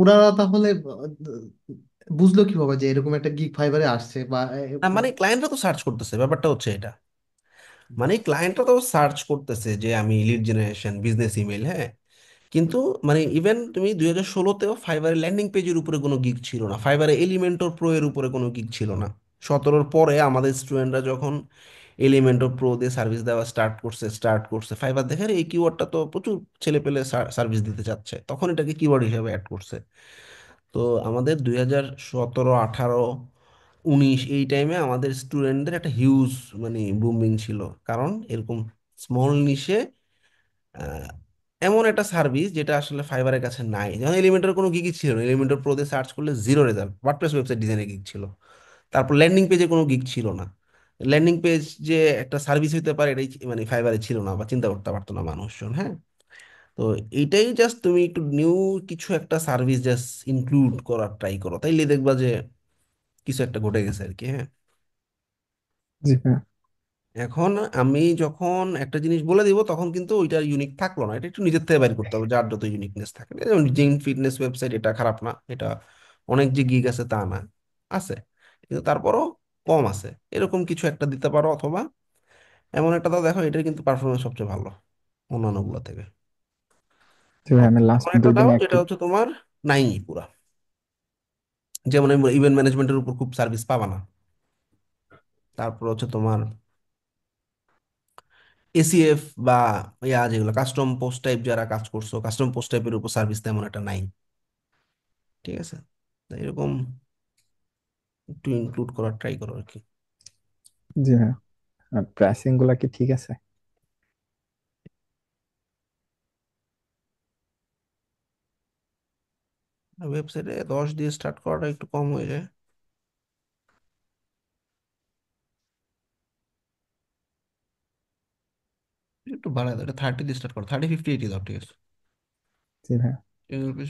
ওরা তাহলে বুঝলো কিভাবে যে এরকম একটা গিগ ফাইবারে আসছে বা না মানে ক্লায়েন্টরা তো সার্চ করতেছে, ব্যাপারটা হচ্ছে এটা। মানে ক্লায়েন্টরা তো সার্চ করতেছে যে আমি লিড জেনারেশন বিজনেস ইমেল, হ্যাঁ কিন্তু মানে ইভেন তুমি 2016তেও ফাইবারের ল্যান্ডিং পেজের উপরে কোনো গিগ ছিল না, ফাইবারে এলিমেন্টর প্রো এর উপরে কোনো গিগ ছিল না। 17-র পরে আমাদের স্টুডেন্টরা যখন এলিমেন্টর প্রো দিয়ে সার্ভিস দেওয়া স্টার্ট করছে ফাইবার দেখে আরে এই কিওয়ার্ডটা তো প্রচুর ছেলে পেলে সার্ভিস দিতে চাচ্ছে, তখন এটাকে কিওয়ার্ড হিসেবে অ্যাড করছে। তো আমাদের 2017, 18, 19 এই টাইমে আমাদের স্টুডেন্টদের একটা হিউজ মানে বুমিং ছিল। কারণ এরকম স্মল নিশে এমন একটা সার্ভিস যেটা আসলে ফাইবারের কাছে নাই, যেমন এলিমেন্টের কোনো গিগই ছিল না, এলিমেন্টর প্রোতে সার্চ করলে জিরো রেজাল্ট, ওয়ার্ডপ্রেস ওয়েবসাইট ডিজাইনের গিগ ছিল। তারপর ল্যান্ডিং পেজে কোনো গিগ ছিল না, ল্যান্ডিং পেজ যে একটা সার্ভিস হইতে পারে এটাই মানে ফাইবারে ছিল না বা চিন্তা করতে পারতো না মানুষজন। হ্যাঁ, তো এইটাই জাস্ট তুমি একটু নিউ কিছু একটা সার্ভিস জাস্ট ইনক্লুড করার ট্রাই করো, তাইলে দেখবা যে কিছু একটা ঘটে গেছে আর কি। হ্যাঁ, জি ভাইয়া। এখন আমি যখন একটা জিনিস বলে দিব তখন কিন্তু ওইটা ইউনিক থাকলো না, এটা একটু নিজের থেকে বের করতে হবে যার যত ইউনিকনেস থাকে। যেমন জিম ফিটনেস ওয়েবসাইট, এটা খারাপ না, এটা অনেক যে গিগ আছে তা না, আছে, কিন্তু তারপরও কম আছে, এরকম কিছু একটা দিতে পারো। অথবা এমন একটা দাও দেখো এটার কিন্তু পারফরমেন্স সবচেয়ে ভালো অন্যান্য গুলো থেকে। জি ভাই, আমি লাস্ট এমন একটা 2 দিন দাও যেটা একটু। হচ্ছে তোমার নাই পুরা, যেমন ইভেন্ট ম্যানেজমেন্টের উপর খুব সার্ভিস পাবা না। তারপর হচ্ছে তোমার এসিএফ বা যেগুলো কাস্টম পোস্ট টাইপ, যারা কাজ করছো কাস্টম পোস্ট টাইপের উপর সার্ভিস তেমন একটা নাই। ঠিক আছে, তো এরকম একটু ইনক্লুড করার ট্রাই করো আর কি। জি ভাইয়া, প্রাইসিং গুলা কি ঠিক আছে? ওয়েবসাইটে 10 দিয়ে স্টার্ট করাটা একটু কম হয়ে যায়। একটু বাড়ায় দাও, এটা 30 দিয়ে স্টার্ট করো, 30, 50, 80 দাও, ঠিক আছে। জি ভাইয়া।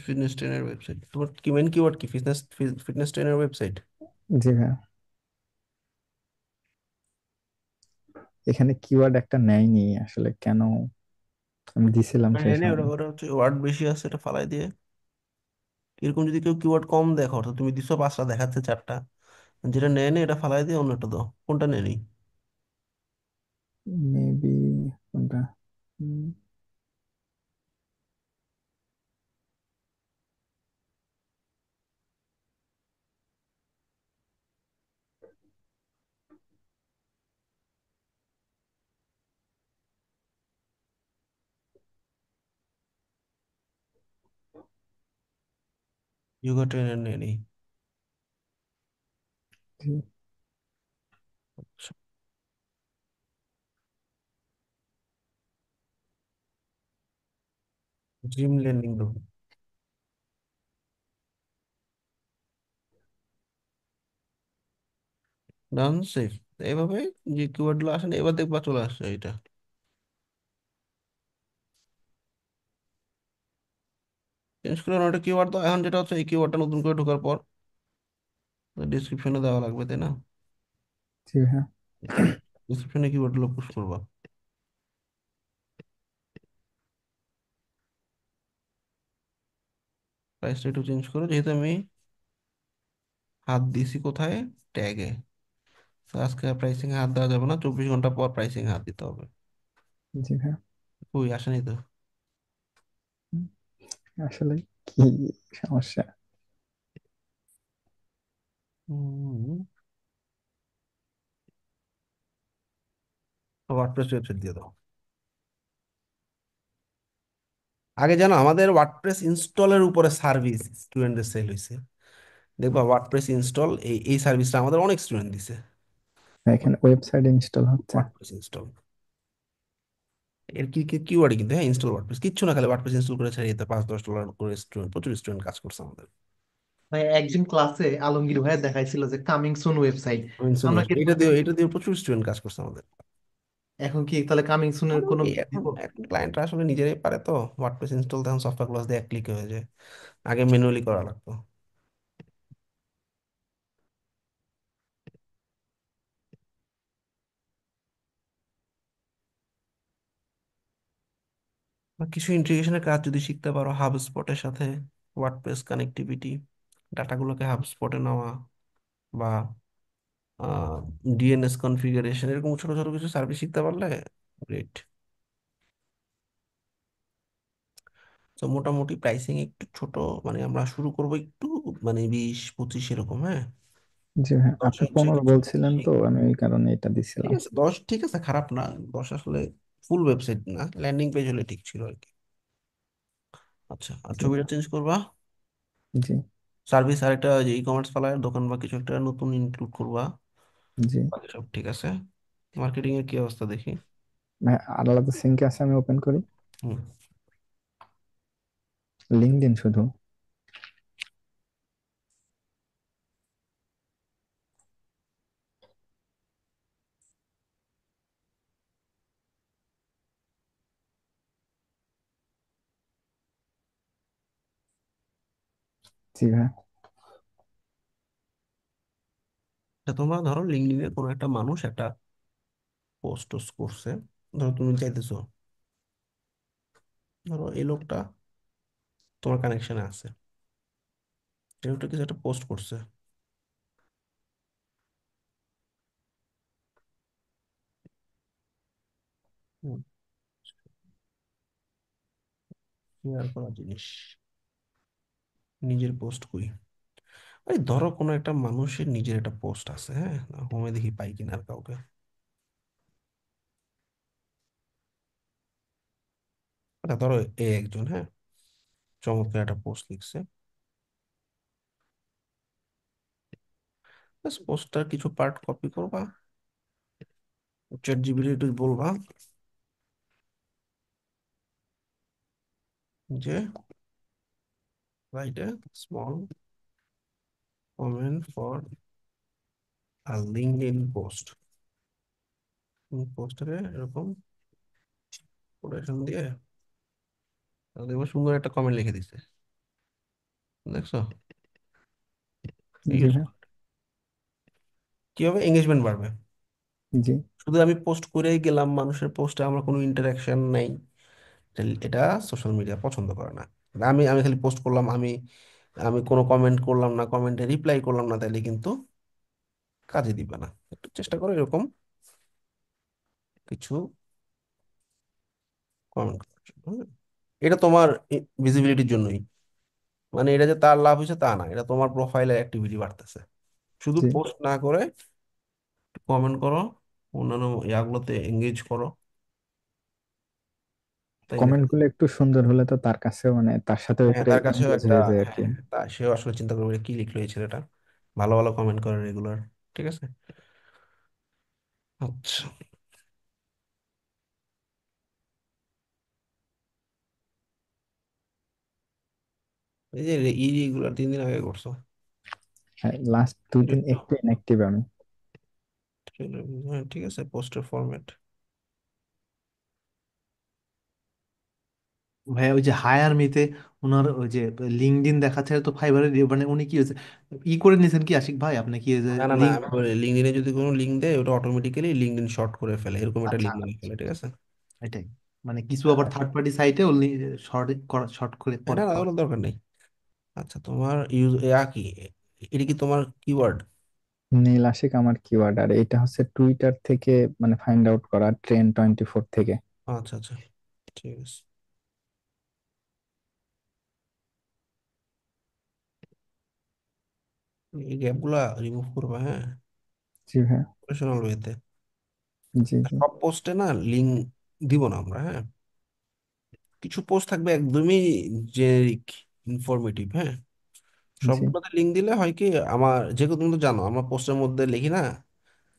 ফিটনেস ট্রেনার ওয়েবসাইট, তোমার কি মেন কিওয়ার্ড কি? Fitness, fitness trainer website. জি ভাইয়া, এখানে কিওয়ার্ড একটা নেয়নি আসলে, কেন? আমি দিছিলাম সেই এনে ওটা সময়। ওটা হচ্ছে ওয়ার্ড বেশি আছে, এটা ফালাই দিয়ে এরকম যদি কেউ কিওয়ার্ড কম দেখো, অর্থাৎ তুমি দিছো 5টা দেখাচ্ছে 4টা, যেটা নেয় না এটা ফালাই দিয়ে অন্যটা দাও, কোনটা নেয়নি। মেবি কোনটা? হুম, যোগা ট্রেনার নেয়নি। জি। জিম ল্যান্ডিং দাও, ডান সেফ। এইভাবে যে কিওয়ার্ড গুলো আসে না, এবার দেখবা চলে আসছে এটা। চেঞ্জ করে অন্য একটা কিওয়ার্ড দাও, এখন যেটা হচ্ছে এই কিওয়ার্ডটা নতুন করে ঢোকার পর ডিসক্রিপশনে দেওয়া লাগবে, তাই না? জি ভাইয়া। ডিসক্রিপশনে কিওয়ার্ড গুলো পুশ করবা। প্রাইসটা একটু চেঞ্জ করো, যেহেতু আমি হাত দিছি কোথায়, ট্যাগে। আজকে প্রাইসিং হাত দেওয়া যাবে না, 24 ঘন্টা পর প্রাইসিং হাত দিতে হবে। জি ভাইয়া। ওই আসেনি তো। হুম, আসলে কি সমস্যা? ওয়ার্ডপ্রেস ওয়েবসাইট দিয়ে দাও। আগে জানো আমাদের ওয়ার্ডপ্রেস ইনস্টলের উপরে সার্ভিস স্টুডেন্টদের সেল হয়েছে। দেখবা ওয়ার্ডপ্রেস ইনস্টল, এই সার্ভিসটা আমাদের অনেক স্টুডেন্ট দিছে। এখানে ওয়েবসাইট ইনস্টল হচ্ছে। ওয়ার্ডপ্রেস ইনস্টল এর কি কি কিওয়ার্ডে কিন্তু, হ্যাঁ, ইনস্টল ওয়ার্ডপ্রেস কিচ্ছু না, খালি ওয়ার্ডপ্রেস ইনস্টল করে ছাড়িয়ে দিতে $5-10 করে স্টুডেন্ট, প্রচুর স্টুডেন্ট কাজ করছে আমাদের। ভাই একদিন ক্লাসে আলমগীর ভাইয়া দেখাইছিল যে কামিং সুন ওয়েবসাইট। আমরা কি এটা দিয়ে প্রচুর স্টুডেন্ট কাজ করছে আমাদের। এখন কি তাহলে কামিং সুনের কোনো এখন এখন ক্লায়েন্টরা আসলে নিজেরাই পারে তো ওয়ার্ডপ্রেস ইনস্টল, তখন সফটওয়্যার ক্লাস দিয়ে এক ক্লিকে হয়ে যায়, আগে ম্যানুয়ালি করা লাগতো। বা কিছু ইন্টিগ্রেশনের কাজ যদি শিখতে পারো হাব স্পটের সাথে, ওয়ার্ডপ্রেস কানেক্টিভিটি, ডাটাগুলোকে হাব স্পটে নেওয়া, বা ডিএনএস কনফিগারেশন, এরকম ছোট ছোট কিছু সার্ভিস শিখতে পারলে গ্রেট। তো মোটামুটি প্রাইসিং একটু ছোট, মানে আমরা শুরু করব একটু, মানে 20-25 এরকম, হ্যাঁ। জি ভাইয়া, 10 আপনি হচ্ছে 15 কিছু বলছিলেন বেশি। তো আমি ওই কারণে এটা ঠিক দিছিলাম। আছে, 10 ঠিক আছে, খারাপ না। 10 আসলে ফুল ওয়েবসাইট না, ল্যান্ডিং পেজ হলে ঠিক ছিল আর কি। আচ্ছা, আর জি ছবিটা চেঞ্জ করবা। জি সার্ভিস আরেকটা, যে ই কমার্স ফালার দোকান বা কিছু একটা নতুন ইনক্লুড করবা। জি বাকি সব ঠিক আছে। মার্কেটিং এর কি অবস্থা দেখি। ভাই, আর আলাদা সিঙ্কে আছে, আমি ওপেন করি। হুম। লিঙ্কডইন শুধু। জি ভাই। তা তোমরা ধরো লিঙ্কডইনে কোনো একটা মানুষ একটা পোস্ট টোস্ট করছে, ধরো তুমি চাইতেছো, ধরো এই লোকটা তোমার কানেকশনে আছে, এই লোকটা কিছু একটা পোস্ট করছে। শেয়ার করা জিনিস, নিজের পোস্ট কই। ওই ধরো কোনো একটা মানুষের নিজের একটা পোস্ট আছে, হ্যাঁ, হোমে দেখি পাই কিনা আর কাউকে। আচ্ছা ধরো এ একজন, হ্যাঁ, চমৎকার একটা পোস্ট লিখছে। পোস্টটার কিছু পার্ট কপি করবা, চ্যাট জিপিটি বলবা যে write a small comment for a LinkedIn post. পোস্টারে এরকম কোটেশন দিয়ে দেখবো সুন্দর একটা কমেন্ট লিখে দিছে, দেখছো। এই জি ভাই। কিভাবে এঙ্গেজমেন্ট বাড়বে। জি শুধু আমি পোস্ট করেই গেলাম, মানুষের পোস্টে আমার কোনো ইন্টারাকশন নাই, এটা সোশ্যাল মিডিয়া পছন্দ করে না। আমি আমি খালি পোস্ট করলাম, আমি আমি কোনো কমেন্ট করলাম না, কমেন্টে রিপ্লাই করলাম না, তাহলে কিন্তু কাজে দিবে না। একটু চেষ্টা করো এরকম কিছু কমেন্ট করার জন্য, হ্যাঁ? এটা তোমার ভিজিবিলিটির জন্যই, মানে এটা যে তার লাভ হয়েছে তা না, এটা তোমার প্রোফাইলের অ্যাক্টিভিটি বাড়তেছে। শুধু জি। পোস্ট না করে কমেন্ট করো, অন্যান্য ইয়াগুলোতে এঙ্গেজ করো, তাই না? কমেন্ট গুলো একটু সুন্দর হলে তো তার কাছেও মানে তার সাথে হ্যাঁ, একটু তার কাছেও এঙ্গেজ একটা, হয়ে যায় আর হ্যাঁ কি। হ্যাঁ, তা সেও আসলে চিন্তা করবে যে কি লিখলো এই ছেলেটা, ভালো ভালো কমেন্ট করে রেগুলার। ঠিক আছে। আচ্ছা, এই যে রেগুলার 3 দিন আগে করছো। হ্যাঁ, লাস্ট 2 দিন এটা- একটু ইনঅ্যাক্টিভ আমি। হ্যাঁ ঠিক আছে, পোস্টের ফরম্যাট। ভাইয়া ওই যে হায়ার মিতে ওনার ওই যে লিঙ্কডইন দেখাচ্ছে, তো ফাইবারের মানে উনি কি হয়েছে, ই করে নিয়েছেন কি আশিক ভাই আপনি কি না না না, লিঙ্ক। আমি বলি লিঙ্কডইনে যদি কোনো লিঙ্ক দেয় ওটা অটোমেটিক্যালি লিঙ্কডইন শর্ট করে ফেলে, এরকম একটা আচ্ছা লিঙ্ক বানিয়ে আচ্ছা, ফেলে, ঠিক আছে। এটাই মানে কিছু আবার থার্ড পার্টি সাইটে শর্ট শর্ট করে না না, করে। ওগুলো দরকার নেই। আচ্ছা, তোমার ইউজ ইয়া কি, এটা কি তোমার কিওয়ার্ড? নীল আশিক আমার কিওয়ার্ড, আর এটা হচ্ছে টুইটার থেকে মানে ফাইন্ড আউট করা, ট্রেন 24 থেকে। আচ্ছা আচ্ছা, ঠিক আছে। এই গ্যাপগুলা রিমুভ করবা, হ্যাঁ, জি ভাই। প্রফেশনাল ওয়েতে। জি জি সব পোস্টে না লিঙ্ক দিব না আমরা, হ্যাঁ। কিছু পোস্ট থাকবে একদমই জেনেরিক, ইনফরমেটিভ, হ্যাঁ। জি সবগুলোতে লিঙ্ক দিলে হয় কি, আমার যেহেতু তুমি তো জানো আমরা পোস্টের মধ্যে লিখি না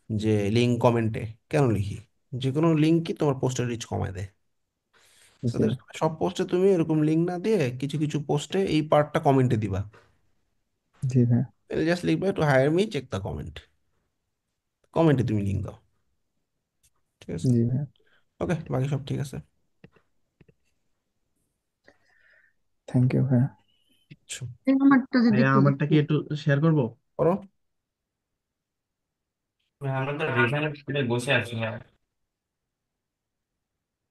যে লিঙ্ক কমেন্টে, কেন লিখি, যে কোনো লিঙ্কই তোমার পোস্টের রিচ কমায় দেয়। So জি সব পোস্টে তুমি এরকম লিঙ্ক না দিয়ে কিছু কিছু পোস্টে এই পার্টটা কমেন্টে দিবা, জি ভাই। জাস্ট লিখবে to hire me check the comment, কমেন্টে তুমি লিঙ্ক দাও, ঠিক আছে। জি ভাই। ওকে, বাকি সব ঠিক আছে। থ্যাংক ইউ ভাই। আচ্ছা, এই আমারটা যদি ভাইয়া একটু আমারটা কি দেখতেন। একটু শেয়ার করবো? করো। আমরা তো রিভাইন্ড বসে আছি না।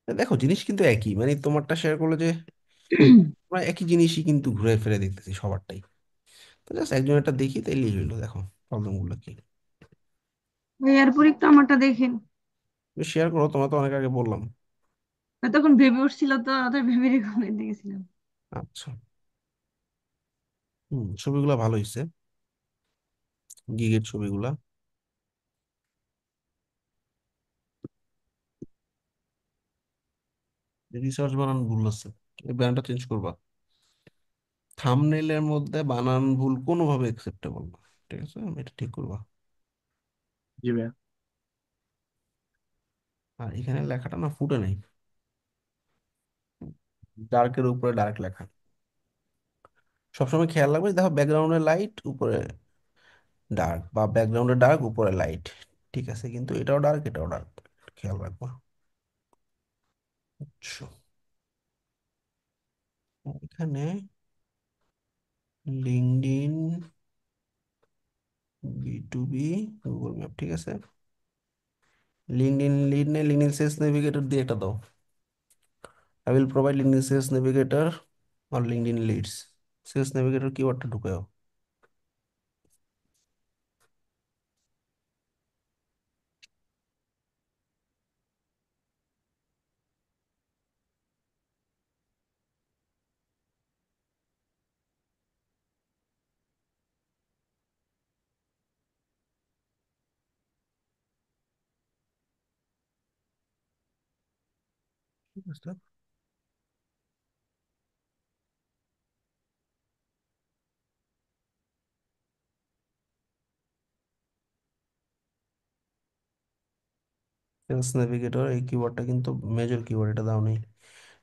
দেখো জিনিস কিন্তু একই, মানে তোমারটা শেয়ার করলে যে আমরা একই জিনিসই কিন্তু ঘুরে ফিরে দেখতেছি সবারটাই। তো জাস্ট একজনেরটা দেখি তাইলেই হইলো, দেখো প্রবলেম গুলো কি। ভাই এরপর একটু আমারটা দেখেন। শেয়ার করো, তোমার তো অনেক আগে বললাম। তখন ভেবে উঠছিল তো, তাই ভেবে রেখে দেখেছিলাম। আচ্ছা, ছবিগুলো ভালো হয়েছে, গিগের ছবিগুলা। রিসার্চ বানান ভুল আছে, এই ব্যানারটা চেঞ্জ করবা। থাম্বনেইলের মধ্যে বানান ভুল কোনোভাবে অ্যাকসেপ্টেবল না, ঠিক আছে, এটা ঠিক করবা। জি ভাইয়া। আর এখানে লেখাটা না ফুটে নাই, ডার্কের উপরে ডার্ক লেখা। সবসময় খেয়াল রাখবে, দেখো ব্যাকগ্রাউন্ডে লাইট উপরে ডার্ক, বা ব্যাকগ্রাউন্ডে ডার্ক উপরে লাইট, ঠিক আছে, কিন্তু এটাও ডার্ক এটাও ডার্ক, খেয়াল রাখবা। আচ্ছা, এখানে লিঙ্কডইন, বি2বি, গুগল ম্যাপ, ঠিক আছে। লিঙ্কডইন লিড নেই, লিঙ্কডইন সেলস নেভিগেটর দিয়ে এটা দাও। I will provide LinkedIn Sales Navigator আর লিঙ্কডইন লিডস। সেলস নেভিগেটর কিওয়ার্ডটা ঢুকাও। ঠিক আছে, সেলস নেভিগেটর এই কিওয়ার্ডটা কিন্তু মেজর কিওয়ার্ড, এটা দাও নেই।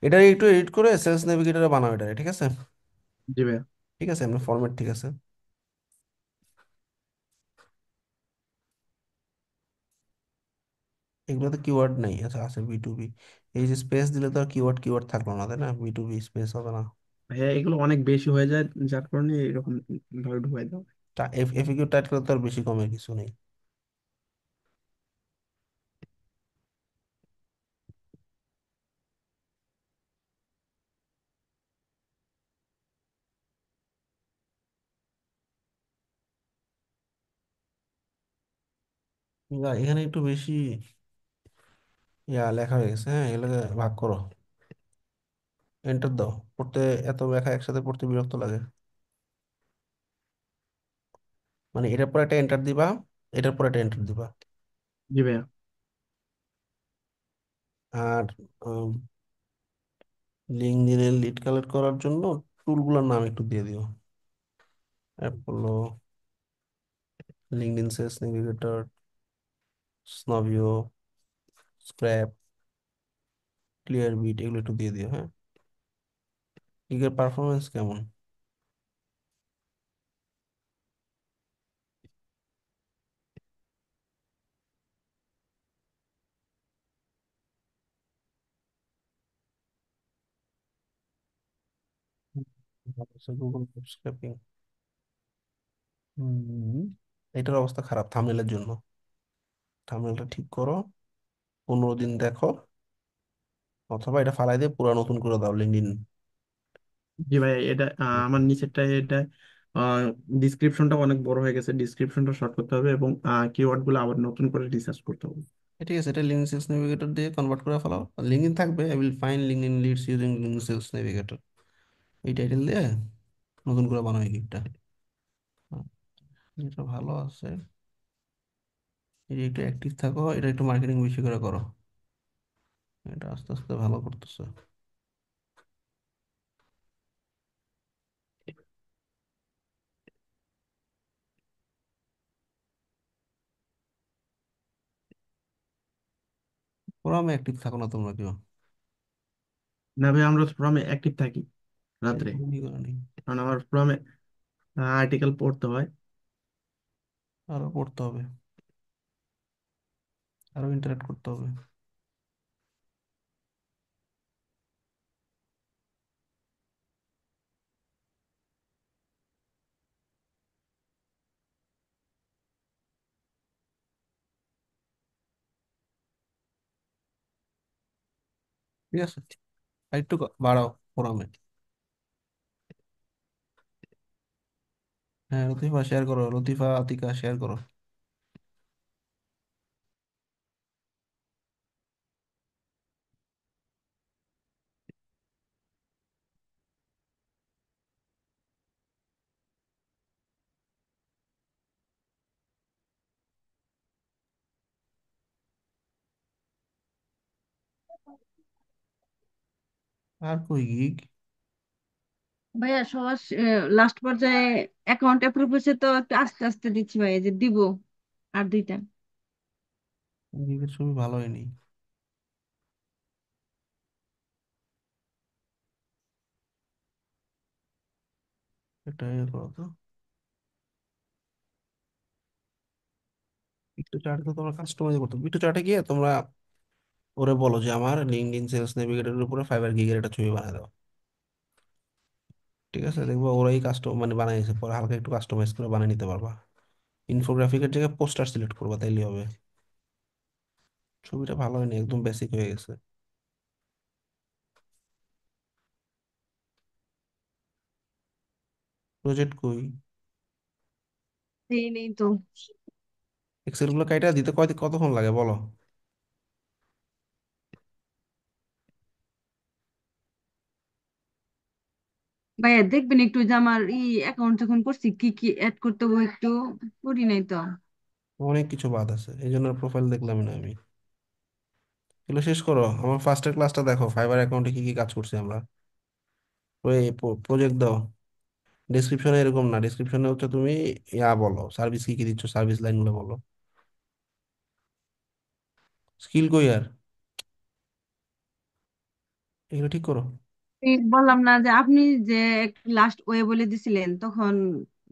এটা একটু এডিট করে সেলস নেভিগেটরে বানাও এটা, ঠিক আছে। জি ভাইয়া। ঠিক আছে, আপনার ফরম্যাট ঠিক আছে। এগুলোতে কিওয়ার্ড নেই, আচ্ছা আছে বি2বি। এই যে স্পেস দিলে তো আর কিওয়ার্ড কিওয়ার্ড থাকলো না, তাই না, বি2বি স্পেস হবে না। ভাইয়া এগুলো অনেক বেশি হয়ে যায়, যার কারণে এরকম ভাবে ঢুকাই দাও। তা এফএকিউ টাইট করলে তো আর বেশি কমের কিছু নেই। এখানে একটু বেশি লেখা হয়ে গেছে, হ্যাঁ, এগুলোকে ভাগ করো, এন্টার দাও। পড়তে এত লেখা একসাথে পড়তে বিরক্ত লাগে। মানে এটার পর একটা এন্টার দিবা, এটার পর একটা এন্টার দিবা। জি ভাইয়া। আর লিঙ্কডইনের লিড কালেক্ট করার জন্য টুলগুলোর নাম একটু দিয়ে দিও। Apollo, LinkedIn Sales Navigator, Snovio, scrap, Clearbit, এগুলো একটু দিয়ে দিও, হ্যাঁ। গিগের পারফরমেন্স কেমন? গুগল স্ক্র্যাপিং, এটার অবস্থা খারাপ থাম্বনেলের জন্য। থাম্বনেলটা ঠিক করো, 15 দিন দেখো, অথবা এটা ফালাই দিয়ে পুরো নতুন করে দাও লিঙ্কডইন। জি ভাইয়া, এটা আমার নিচেরটা এটা ডিসক্রিপশনটা অনেক বড় হয়ে গেছে, ডিসক্রিপশনটা শর্ট করতে হবে এবং কিওয়ার্ড গুলো আবার নতুন করে রিসার্চ করতে হবে। ঠিক আছে, এটা লিঙ্ক সেলস নেভিগেটর দিয়ে কনভার্ট করে ফেলাও। লিঙ্কডইন থাকবে, I will find LinkedIn leads using link Sales Navigator, এই টাইটেল দিয়ে নতুন করে বানাও এই গিগটা। এটা ভালো আছে, এটা একটু অ্যাক্টিভ থাকো, এটা একটু মার্কেটিং বেশি করে করো, এটা আস্তে আস্তে ভালো করতেছে। ফোরামে অ্যাক্টিভ থাকো না তোমরা কেউ? না ভাই, আমরা ফোরামে অ্যাক্টিভ থাকি রাত্রে, এরকমই করে নি। কারণ আমার ফোরামে আর্টিকেল পড়তে হয়। আরো পড়তে হবে, আরো ইন্টারেক্ট করতে হবে। ঠিক আছে, আর একটু বাড়াও ফোরামে। হ্যাঁ, লতিফা শেয়ার করো, লতিফা আতিকা শেয়ার করো। আর কই গিগ? ভাইয়া সবার লাস্ট পর্যায়ে অ্যাকাউন্ট অ্যাপ্রুভ হয়েছে তো একটু আস্তে আস্তে দিচ্ছি ভাইয়া, যে দিব আর দুইটা। গিগের ছবি ভালো হয়নি। এটা ইয়ে করো তো, একটু চার্টে তো তোমরা কাস্টমাইজ করতে, একটু চার্টে গিয়ে তোমরা ওরে বলো যে আমার লিঙ্কডইন সেলস নেভিগেটরের উপরে ফাইবার গিগের একটা ছবি বানায় দাও। ঠিক আছে, দেখবো ওরাই কাস্টম মানে বানাইছে, পরে হালকা একটু কাস্টমাইজ করে বানিয়ে নিতে পারবা। ইনফোগ্রাফিকের জায়গায় পোস্টার সিলেক্ট করবা, তাইলে হবে। ছবিটা ভালো হয়নি, একদম বেসিক হয়ে গেছে। প্রজেক্ট কই? এই নেই তো। এক্সেল গুলো কাইটা দিতে কতক্ষণ লাগে বলো? ভাইয়া দেখবেন একটু যে আমার অ্যাকাউন্ট যখন করছি কি কি অ্যাড করতে হবে, একটু করি নাই তো। অনেক কিছু বাদ আছে, এই জন্য প্রোফাইল দেখলাম না আমি। এগুলো শেষ করো, আমার ফার্স্টের ক্লাসটা দেখো, ফাইবার অ্যাকাউন্টে কি কি কাজ করছি আমরা। ওই প্রজেক্ট দাও। ডেসক্রিপশনে এরকম না, ডেসক্রিপশনে হচ্ছে তুমি বলো সার্ভিস কি কি দিচ্ছ, সার্ভিস লাইনগুলো বলো। স্কিল কই আর, এগুলো ঠিক করো। এই বললাম না যে আপনি যে লাস্ট ওয়ে বলে দিছিলেন, তখন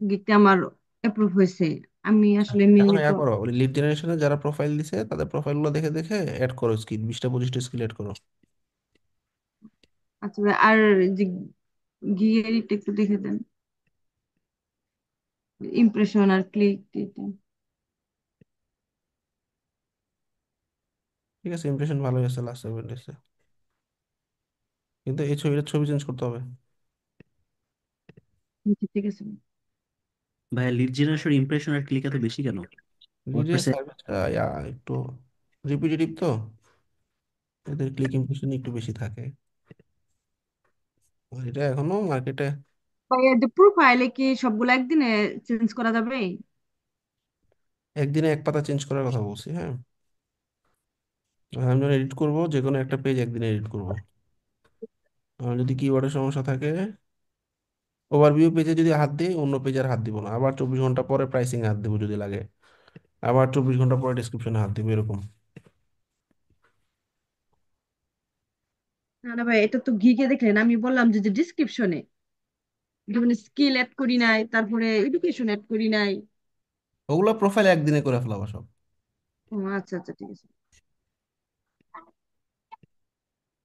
গিকটা আমার অ্যাপ্রুভ হয়েছে। আমি আচ্ছা, আসলে এখন মেনলি তো। করো, ওই লিড জেনারেশনে যারা প্রোফাইল দিছে তাদের প্রোফাইলগুলো দেখে দেখে অ্যাড করো স্কিল, 20টা 25টা স্কিল অ্যাড করো। আচ্ছা ভাই, আর যে গিয়ের একটু দেখে দেন, ইমপ্রেশন আর ক্লিক। ঠিক আছে, ইমপ্রেশন ভালো হয়েছে লাস্ট 7 ডেজে, কিন্তু এই ছবিটা ছবি চেঞ্জ করতে হবে। ঠিক আছে। ভাইয়া লিড জেনারেশন ইমপ্রেশন আর ক্লিক এত বেশি কেন? হোয়াট লিডের পার্সেন্ট? সার্ভিসটা একটু রিপিটেটিভ তো, এদের ক্লিক ইমপ্রেশন একটু বেশি থাকে। আর এটা এখনো মার্কেটে ভাই এর প্রোফাইলে কি সবগুলো একদিনে চেঞ্জ করা যাবে? একদিনে এক পাতা চেঞ্জ করার কথা বলছি, হ্যাঁ। আর আমি যখন এডিট করবো, যে কোনো একটা পেজ একদিনে এডিট করবো। আর যদি কিওয়ার্ডের সমস্যা থাকে, ওভারভিউ পেজে যদি হাত দিই, অন্য পেজে আর হাত দিব না, আবার 24 ঘন্টা পরে প্রাইসিং হাত দিব যদি লাগে, আবার 24 ঘন্টা পরে ডিসক্রিপশনে হাত দিব, এরকম। না না ভাই, এটা তো গিগে দেখলেন, আমি বললাম যে ডিসক্রিপশনে যেমন স্কিল অ্যাড করি নাই, তারপরে এডুকেশন অ্যাড করি নাই। ওগুলো প্রোফাইল একদিনে করে ফেলাবো সব। ও আচ্ছা আচ্ছা, ঠিক আছে।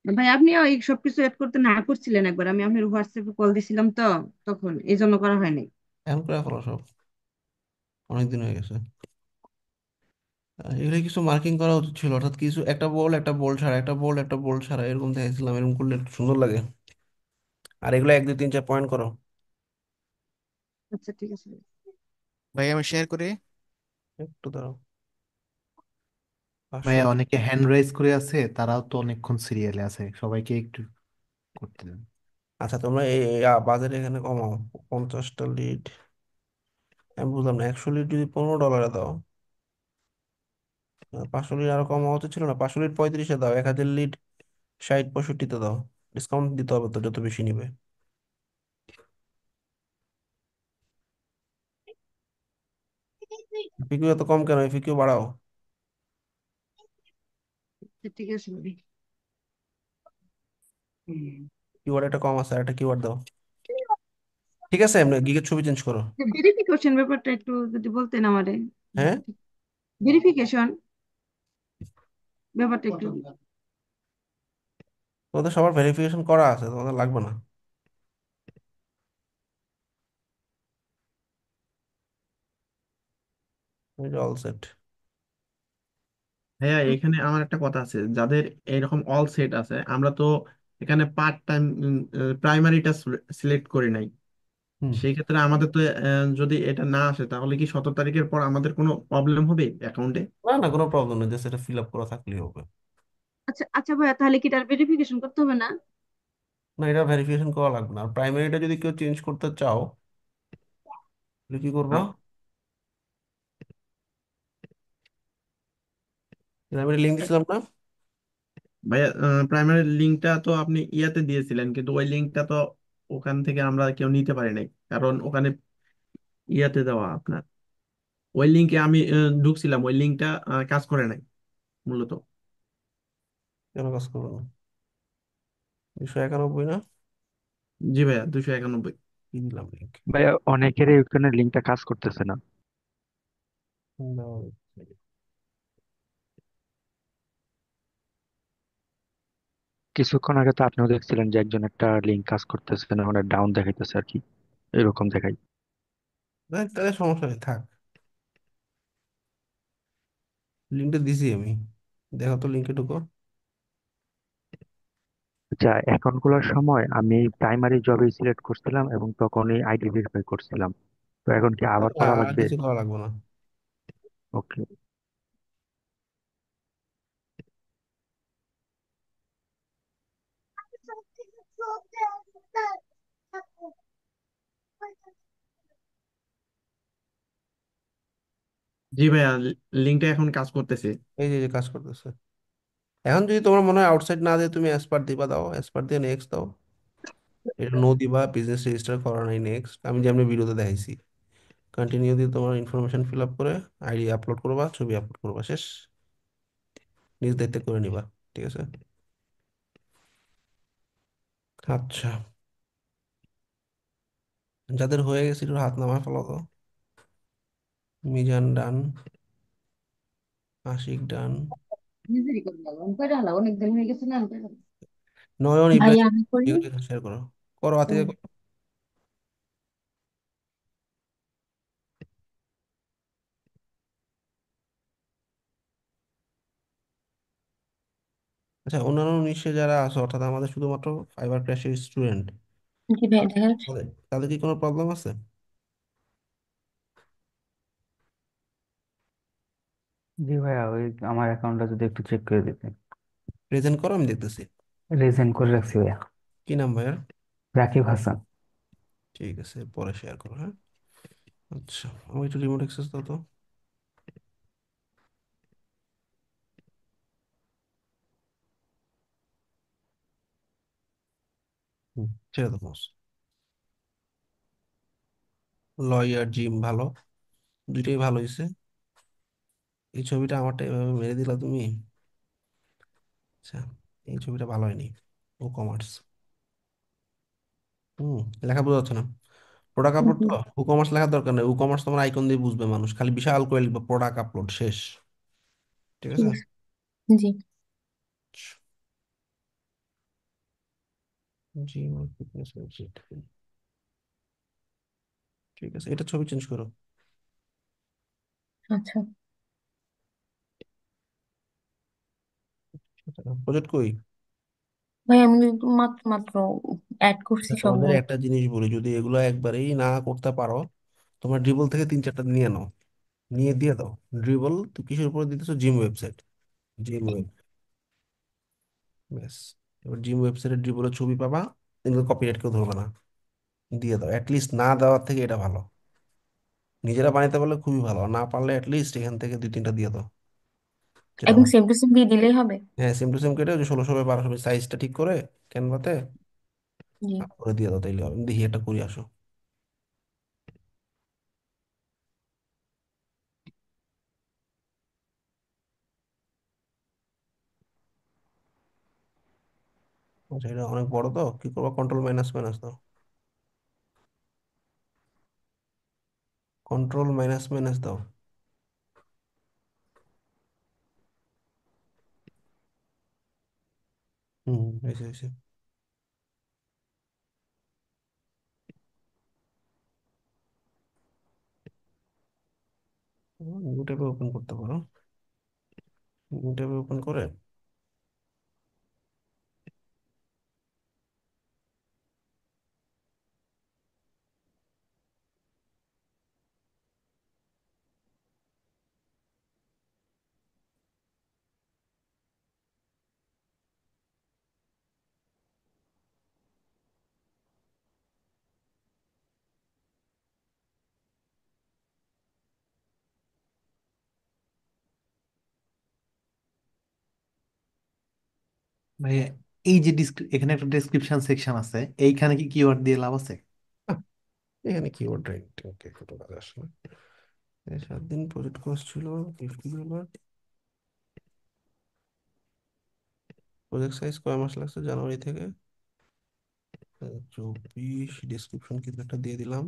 ভাই আপনিও এই সবকিছু অ্যাড করতে না করছিলেন একবার, আমি আপনার হোয়াটসঅ্যাপে কল দিছিলাম তো, তখন এই জন্য করা হয়নি। এখন করে ফেলো সব, অনেকদিন হয়ে গেছে। এগুলো কিছু মার্কিং করা উচিত ছিল, অর্থাৎ কিছু একটা বোল্ড ছাড়া, একটা বোল্ড একটা বোল্ড ছাড়া, এরকম দেখেছিলাম, এরকম করলে একটু সুন্দর লাগে। আর এগুলো 1 2 3 4 পয়েন্ট করো। আচ্ছা ঠিক আছে। ভাই আমি শেয়ার করি। একটু দাঁড়াও, 500। ভাইয়া অনেকে হ্যান্ড রাইজ করে আছে, তারাও তো অনেকক্ষণ সিরিয়ালে আছে, সবাইকে একটু করতে দেন। আচ্ছা, তোমরা এই বাজারে এখানে কমাও, 50টা লিড। আমি বুঝলাম না, 100 লিড যদি $15 দাও, 500 লিড আরো কম হওয়া উচিত ছিল না? 500 লিড 35-এ দাও, 1000 লিড 60 65-তে দাও। ডিসকাউন্ট দিতে হবে তো, যত বেশি নিবে। ফিকিউ এত কম কেন? ফিকিউ বাড়াও। আচ্ছা, ঠিক আছে ভাই। কিওয়ার্ড একটা কম আছে, আর একটা কিওয়ার্ড দাও। ঠিক আছে, এমনি গিগের ছবি চেঞ্জ করো। ভেরিফিকেশন ব্যাপারটা একটু যদি বলতেন আমারে। হ্যাঁ, ভেরিফিকেশন ব্যাপারটা একটু। তোমাদের সবার ভেরিফিকেশন করা আছে, তোমাদের লাগবে না। All set. হ্যাঁ, এখানে আমার একটা কথা আছে, যাদের এরকম অল সেট আছে, আমরা তো এখানে পার্ট টাইম প্রাইমারিটা সিলেক্ট করি নাই। হুম। সেই ক্ষেত্রে আমাদের তো যদি এটা না আসে, তাহলে কি 17 তারিখের পর আমাদের কোনো প্রবলেম হবে অ্যাকাউন্টে? না না, কোনো প্রবলেম নেই, জাস্ট এটা ফিল আপ করা থাকলেই হবে। আচ্ছা আচ্ছা ভাইয়া, তাহলে কি তার ভেরিফিকেশন করতে হবে না? না, এটা ভেরিফিকেশন করা লাগবে না। আর প্রাইমারিটা যদি কেউ চেঞ্জ করতে চাও, তাহলে কি করবা? আমি লিঙ্ক দিছিলাম না? ভাইয়া প্রাইমারি লিঙ্কটা তো আপনি ইয়াতে দিয়েছিলেন, কিন্তু ওই লিঙ্কটা তো ওখান থেকে আমরা কেউ নিতে পারি নাই, কারণ ওখানে ইয়াতে দেওয়া আপনার ওই লিঙ্কে আমি ঢুকছিলাম, ওই লিঙ্কটা কাজ করে নাই মূলত। কেন কাজ করবো না? 291 না? জি ভাইয়া, 291। কি দিলাম লিঙ্ক? ভাইয়া অনেকেরই ওখানে লিঙ্কটা কাজ করতেছে না। কিছুক্ষণ আগে তো আপনিও দেখছিলেন যে একজন একটা লিঙ্ক কাজ করতেছে না, মানে ডাউন দেখাইতেছে আর কি, এরকম দেখাই। তাহলে সমস্যা নেই, থাক। লিঙ্কটা দিছি আমি, দেখো তো লিঙ্কে ঢুকো। আচ্ছা, অ্যাকাউন্ট খোলার সময় আমি প্রাইমারি জবই সিলেক্ট করছিলাম এবং তখনই আইডি ভেরিফাই করছিলাম, তো এখন কি আবার করা আর লাগবে? কিছু করা লাগবে না। ওকে। জি ভাইয়া, লিঙ্কটা এখন কাজ করতেছে। এই যে কাজ করতেছে। এখন যদি তোমার মনে হয় আউটসাইড না দিয়ে তুমি অ্যাসপার্ট দিবা, দাও অ্যাসপার্ট দিয়ে নেক্সট দাও। এটা নো দিবা, বিজনেস রেজিস্টার করা নাই, নেক্সট। আমি যেমনি ভিডিওতে দেখাইছি, কন্টিনিউ দিয়ে তোমার ইনফরমেশন ফিল আপ করে আইডি আপলোড করবা, ছবি আপলোড করবা, শেষ। নিজ দায়িত্বে করে নিবা। ঠিক আছে? আচ্ছা, যাদের হয়ে গেছে একটু হাত নামায় ফেলো তো। মিজান ডান, আশিক ডান, নিজেরই করে লাগো, আমি করে হালা অনেকদিন হয়ে গেছে না, আমি করে হালা। নয়ন ভাই ইব্রাহিম। আমি করি। শেয়ার করো, করো হাতে করো। আচ্ছা, অন্যান্য নিশ্চয় যারা আছে, অর্থাৎ আমাদের শুধুমাত্র ফাইবার ক্র্যাশের স্টুডেন্ট, জি ভাই দেখা যাচ্ছে। তাদের তাদের কি কোনো প্রবলেম আছে? জি ভাইয়া, ওই আমার অ্যাকাউন্টটা যদি একটু চেক করে দিতেন। প্রেজেন্ট করো, আমি দেখতেছি। রিজেন্ট করে রাখছি ভাইয়া। কি নাম ভাইয়ার? রাকিব হাসান। ঠিক আছে, পরে শেয়ার করো, হ্যাঁ। আচ্ছা, আমি একটু রিমোট অ্যাক্সেস দাও তো। ছেড়ে দাও mouse। লয়ার জিম ভালো, দুইটাই ভালো হয়েছে। এই ছবিটা আমারটা এভাবে মেরে দিলা তুমি। আচ্ছা, এই ছবিটা ভালো হয়নি। ও কমার্স। হুম, লেখা বোঝা যাচ্ছে না। প্রোডাক্ট আপলোড তো ই কমার্স লেখার দরকার নেই, ই কমার্স তোমার আইকন দিয়ে বুঝবে মানুষ, খালি বিশাল করে লিখবে প্রোডাক্ট আপলোড, শেষ। ঠিক ঠিক আছে? আছে। জি। Gym fitness website. ঠিক আছে, এটা ছবি চেঞ্জ করো। আচ্ছা প্রজেক্ট কই? ভাই, আমি কিন্তু মাত্র মাত্র অ্যাড করছি আচ্ছা, তোমাদের সবগুলো। একটা জিনিস বলি, যদি এগুলো একবারেই না করতে পারো, তোমার ড্রিবল থেকে তিন চারটা নিয়ে নাও, নিয়ে দিয়ে দাও। ড্রিবল তো কিসের উপরে দিতেছো? জিম ওয়েবসাইট, জিম ওয়েব, ব্যাস। এবার জিম ওয়েবসাইটের ড্রিবলের ছবি পাবা, কিন্তু কপিরাইট কেউ ধরবে না। দিয়ে দাও, অ্যাটলিস্ট না দেওয়ার থেকে এটা ভালো। নিজেরা বানাইতে পারলে খুবই ভালো, আর না পারলে অ্যাটলিস্ট এখান থেকে দুই তিনটা দিয়ে দাও, যেটা একদম ভালো। সেম টু সেম দিয়ে দিলেই হবে। হ্যাঁ, সেম টু সেম কেটে ওই 1600 বাই 1200 সাইজটা ঠিক করে ক্যানভাতে জি। করে দিয়ে দাও, তাইলে হবে। আমি দেখি এটা করি, আসো। আচ্ছা, এটা অনেক বড় তো, কি করবো? কন্ট্রোল মাইনাস মাইনাস দাও, কন্ট্রোল মাইনাস মাইনাস দাও। হুম, হয়েছে হয়েছে। নিউ ট্যাবে ওপেন করতে পারো, নিউ ট্যাবে ওপেন করে ভাই এই যে এখানে একটা ডেসক্রিপশন সেকশন আছে, এইখানে কি কিওয়ার্ড দিয়ে লাভ আছে? আহ, এখানে কিওয়ার্ড রাইটিং কে কোনো কাজ আসে না। এই 7 দিন প্রজেক্ট কোর্স ছিল, গিফট কি হলো, প্রজেক্ট সাইজ কয় মাস লাগছে, জানুয়ারি থেকে 24, ডিসক্রিপশন কিছু একটা দিয়ে দিলাম।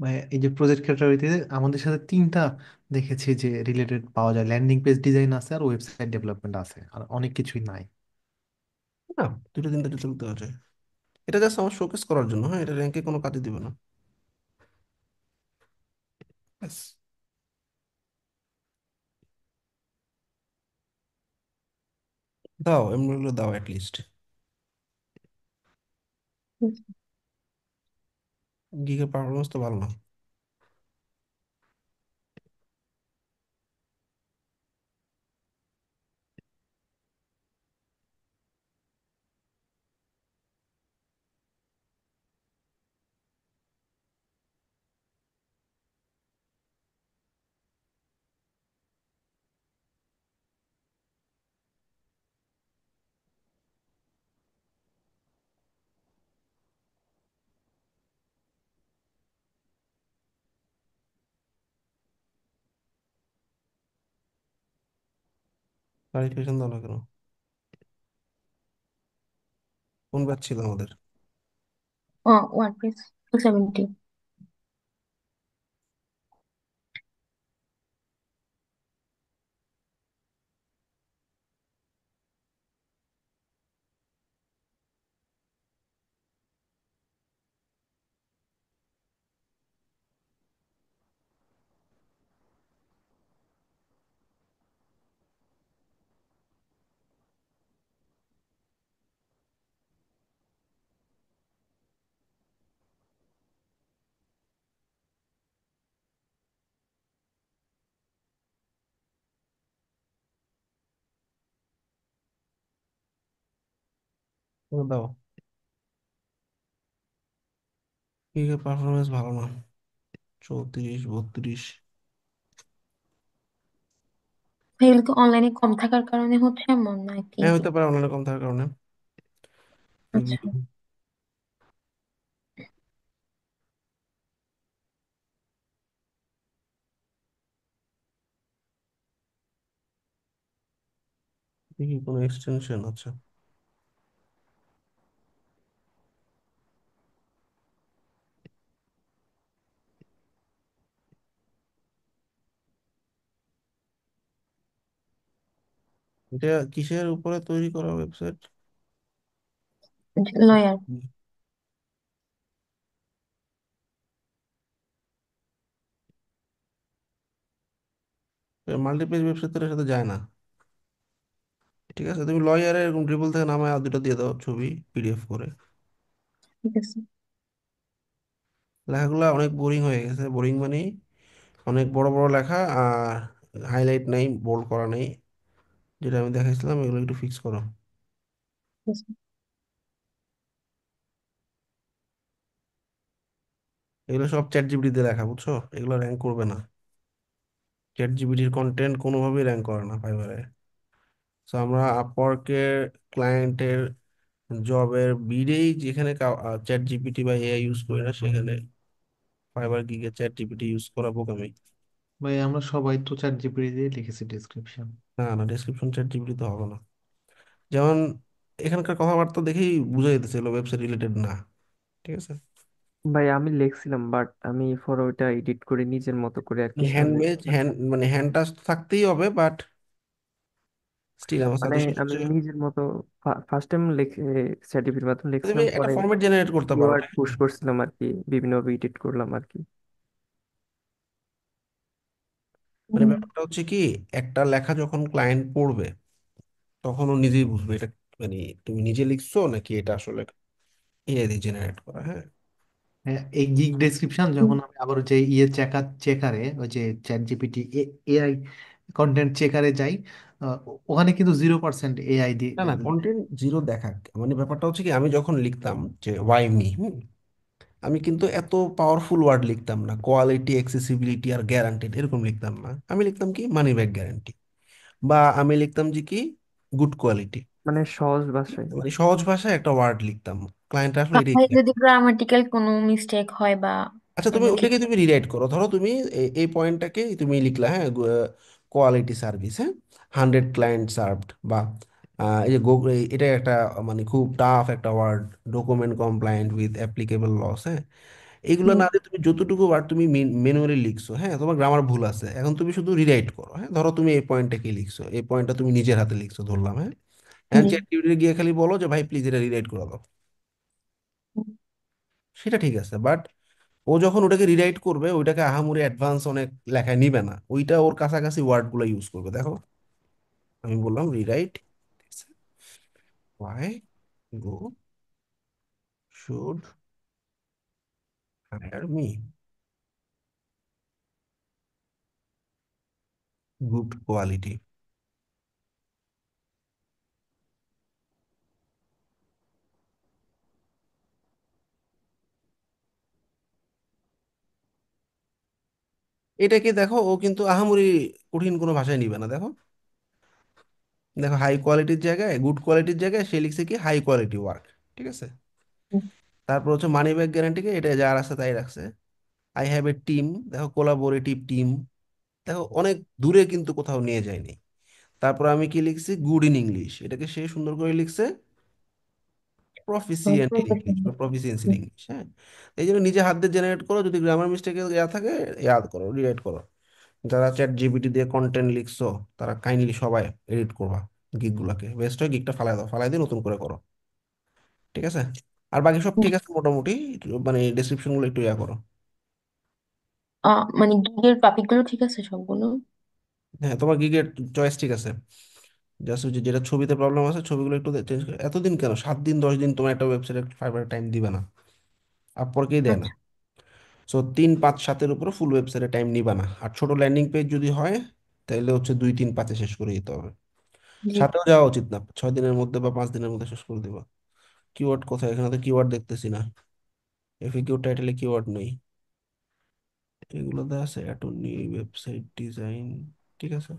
ভাই এই যে প্রজেক্ট ক্যাটাগরিতে আমাদের সাথে তিনটা দেখেছি যে রিলেটেড পাওয়া যায়, ল্যান্ডিং পেজ ডিজাইন আছে আর ওয়েবসাইট ডেভেলপমেন্ট আছে, আর অনেক কিছুই নাই। না, দুটো তিনটা চলতে আছে। এটা জাস্ট আমার শোকেস করার জন্য, হ্যাঁ, এটা র্যাঙ্কে কোনো কাজে দিবে না। ব্যাস। দাও, এমনি হলে দাও অ্যাটলিস্ট। গিগের পারফরমেন্স তো ভালো না। ক্লারিফিকেশন দাও না কেন? কোন ব্যাচ ছিল আমাদের? ওয়ার্ডপ্রেস 270। দাও। গিগের পারফরমেন্স ভালো না, 34 32। ভাই এগুলো কি অনলাইনে কম থাকার কারণে হচ্ছে এমন নাকি? হ্যাঁ, হতে পারে অনলাইনে কম থাকার কারণে। আচ্ছা। দেখি কোনো এক্সটেনশন আছে। এটা কিসের উপরে তৈরি করা ওয়েবসাইট? লয়ার। মাল্টিপেজ ওয়েবসাইট তো এর সাথে যায় না। ঠিক আছে, তুমি লয়ারে এরকম ড্রিবল থেকে নামায় আর দুটো দিয়ে দাও ছবি, পিডিএফ করে। ঠিক আছে। লেখাগুলো অনেক বোরিং হয়ে গেছে, বোরিং মানে অনেক বড় বড় লেখা আর হাইলাইট নেই, বোল্ড করা নেই, যেটা আমি দেখাইছিলাম, এগুলো একটু ফিক্স করো। ঠিক আছে। এগুলো সব চ্যাট জিপিটিতে লেখা, বুঝছো? এগুলো র্যাঙ্ক করবে না। চ্যাট জিপিটির কন্টেন্ট কোনোভাবেই র্যাঙ্ক করে না ফাইবারে। তো আমরা আপওয়ার্কের ক্লায়েন্টের জবের বিডেই যেখানে চ্যাট জিপিটি বা এআই ইউজ করি না, সেখানে ফাইবার গিগে চ্যাট জিপিটি ইউজ করা বোকামি। ভাই আমরা সবাই তো চ্যাট জিপিটি দিয়ে লিখেছি ডিসক্রিপশন। না না, ডেসক্রিপশন চ্যাট জিপিটি তো হবে না। যেমন এখানকার কথাবার্তা দেখেই বুঝা যেতেছে এগুলো ওয়েবসাইট রিলেটেড না। ঠিক আছে। ভাই আমি লিখছিলাম, বাট আমি পরে ওইটা এডিট করে নিজের মতো করে আর কি সামনে। হ্যান্ডমেড মানে হ্যান্ড টাচ থাকতেই হবে, বাট স্টিল আমার মানে সাজেশন আমি হচ্ছে নিজের মতো ফার্স্ট টাইম লিখে সার্টিফিকেট মাত্র তুমি লিখছিলাম, একটা পরে ফরম্যাট জেনারেট করতে পারো, কিওয়ার্ড ঠিক পুশ আছে? করছিলাম আর কি, বিভিন্নভাবে এডিট করলাম আর কি। মানে ব্যাপারটা হচ্ছে কি, একটা লেখা যখন ক্লায়েন্ট পড়বে তখন ও নিজেই বুঝবে এটা মানে তুমি নিজে লিখছো নাকি এটা আসলে এআই দিয়ে জেনারেট করা। হ্যাঁ, হ্যাঁ, এই গিগ ডেসক্রিপশন যখন আমি আবার যে চেকারে, ওই যে চ্যাট জিপিটি এআই কন্টেন্ট চেকারে যাই, ওখানে কিন্তু 0% এআই দিয়ে। না না, কন্টেন্ট জিরো দেখাক, মানে ব্যাপারটা হচ্ছে কি, আমি যখন লিখতাম যে ওয়াই মি, আমি কিন্তু এত পাওয়ারফুল ওয়ার্ড লিখতাম না, কোয়ালিটি, অ্যাক্সেসিবিলিটি আর গ্যারান্টেড এরকম লিখতাম না। আমি লিখতাম কি মানি ব্যাক গ্যারান্টি, বা আমি লিখতাম যে কি গুড কোয়ালিটি। মানে সহজ ভাষায়। মানে সহজ ভাষায় একটা ওয়ার্ড লিখতাম, ক্লায়েন্ট আসলে এটাই তাহলে যদি দেখে। গ্রামাটিক্যাল কোনো মিস্টেক হয় বা আচ্ছা, তুমি মানে ঠিক। ওইটাকে তুমি রিরাইট করো। ধরো তুমি এই পয়েন্টটাকে তুমি লিখলা, হ্যাঁ, কোয়ালিটি সার্ভিস, হ্যাঁ, 100 ক্লায়েন্ট সার্ভড, বা এই যে এটা একটা মানে খুব টাফ একটা word, document compliant with applicable laws, হ্যাঁ। এইগুলো হুম। না দিয়ে তুমি যতটুকু ওয়ার্ড তুমি ম্যানুয়ালি লিখছো, হ্যাঁ, তোমার গ্রামার ভুল আছে, এখন তুমি শুধু রিরাইট করো। হ্যাঁ, ধরো তুমি এই পয়েন্টটা কি লিখছো, এই পয়েন্টটা তুমি নিজের হাতে লিখছো ধরলাম, হ্যাঁ। এখন জি। চ্যাট জিপিটি গিয়ে খালি বলো যে ভাই প্লিজ এটা রিরাইট করে দাও, সেটা ঠিক আছে। বাট ও যখন ওটাকে রিরাইট করবে, ওইটাকে আহামরি অ্যাডভান্স অনেক লেখায় নিবে না, ওইটা ওর কাছাকাছি ওয়ার্ড গুলো ইউজ করবে। দেখো, আমি বললাম rewrite, why go should higher me, good quality. এটাকে দেখো, ও কিন্তু আহামরি কঠিন কোনো ভাষায় নিবে না। দেখো, দেখো, হাই কোয়ালিটির জায়গায়, গুড কোয়ালিটির জায়গায় সে লিখছে কি হাই কোয়ালিটি ওয়ার্ক। ঠিক আছে। তারপর হচ্ছে মানি ব্যাক গ্যারান্টিকে এটা যার আছে তাই রাখছে। আই হ্যাভ এ টিম, দেখো কোলাবোরেটিভ টিম, দেখো অনেক দূরে কিন্তু কোথাও নিয়ে যায়নি। তারপর আমি কি লিখছি, গুড ইন ইংলিশ, এটাকে সে সুন্দর করে লিখছে প্রফিসিয়েন্ট ইন ইংলিশ বা প্রফিসিয়েন্সি ইন ইংলিশ। হ্যাঁ, এই জন্য নিজে হাত দিয়ে জেনারেট করো, যদি গ্রামার মিস্টেক ইয়া থাকে ইয়াদ করো, রিরাইট করো। যারা চ্যাট জিপিটি দিয়ে কন্টেন্ট লিখছো তারা কাইন্ডলি সবাই এডিট করবা গিগ গুলাকে, বেস্ট হয় গিগটা ফালাই দাও, ফালাই দিয়ে নতুন করে করো। ঠিক আছে। আর বাকি সব ঠিক আছে মোটামুটি, মানে ডেসক্রিপশন গুলো একটু ইয়া করো। মানে গিগের টপিক গুলো ঠিক আছে সবগুলো? হ্যাঁ, তোমার গিগের চয়েস ঠিক আছে, জাস্ট যেটা ছবিতে প্রবলেম আছে ছবিগুলো একটু চেঞ্জ। এতদিন কেন, 7 দিন 10 দিন তোমার একটা ওয়েবসাইটে ফাইবার টাইম দিবে না, আপওয়ার্কেই দেয় না। আচ্ছা। সো 3 5 7-এর উপরে ফুল ওয়েবসাইটে টাইম নিবা না। আর ছোট ল্যান্ডিং পেজ যদি হয় তাহলে হচ্ছে 2 3 5-এ শেষ করে দিতে হবে। জি। সাথেও যাওয়া উচিত না, 6 দিনের মধ্যে বা 5 দিনের মধ্যে শেষ করে দিবা। কিওয়ার্ড কোথায়, এখানে তো কিওয়ার্ড দেখতেছি না, এফএকিউ টাইটেলে কিওয়ার্ড নেই। এগুলোতে আছে অ্যাটর্নি, ওয়েবসাইট ডিজাইন, ঠিক আছে।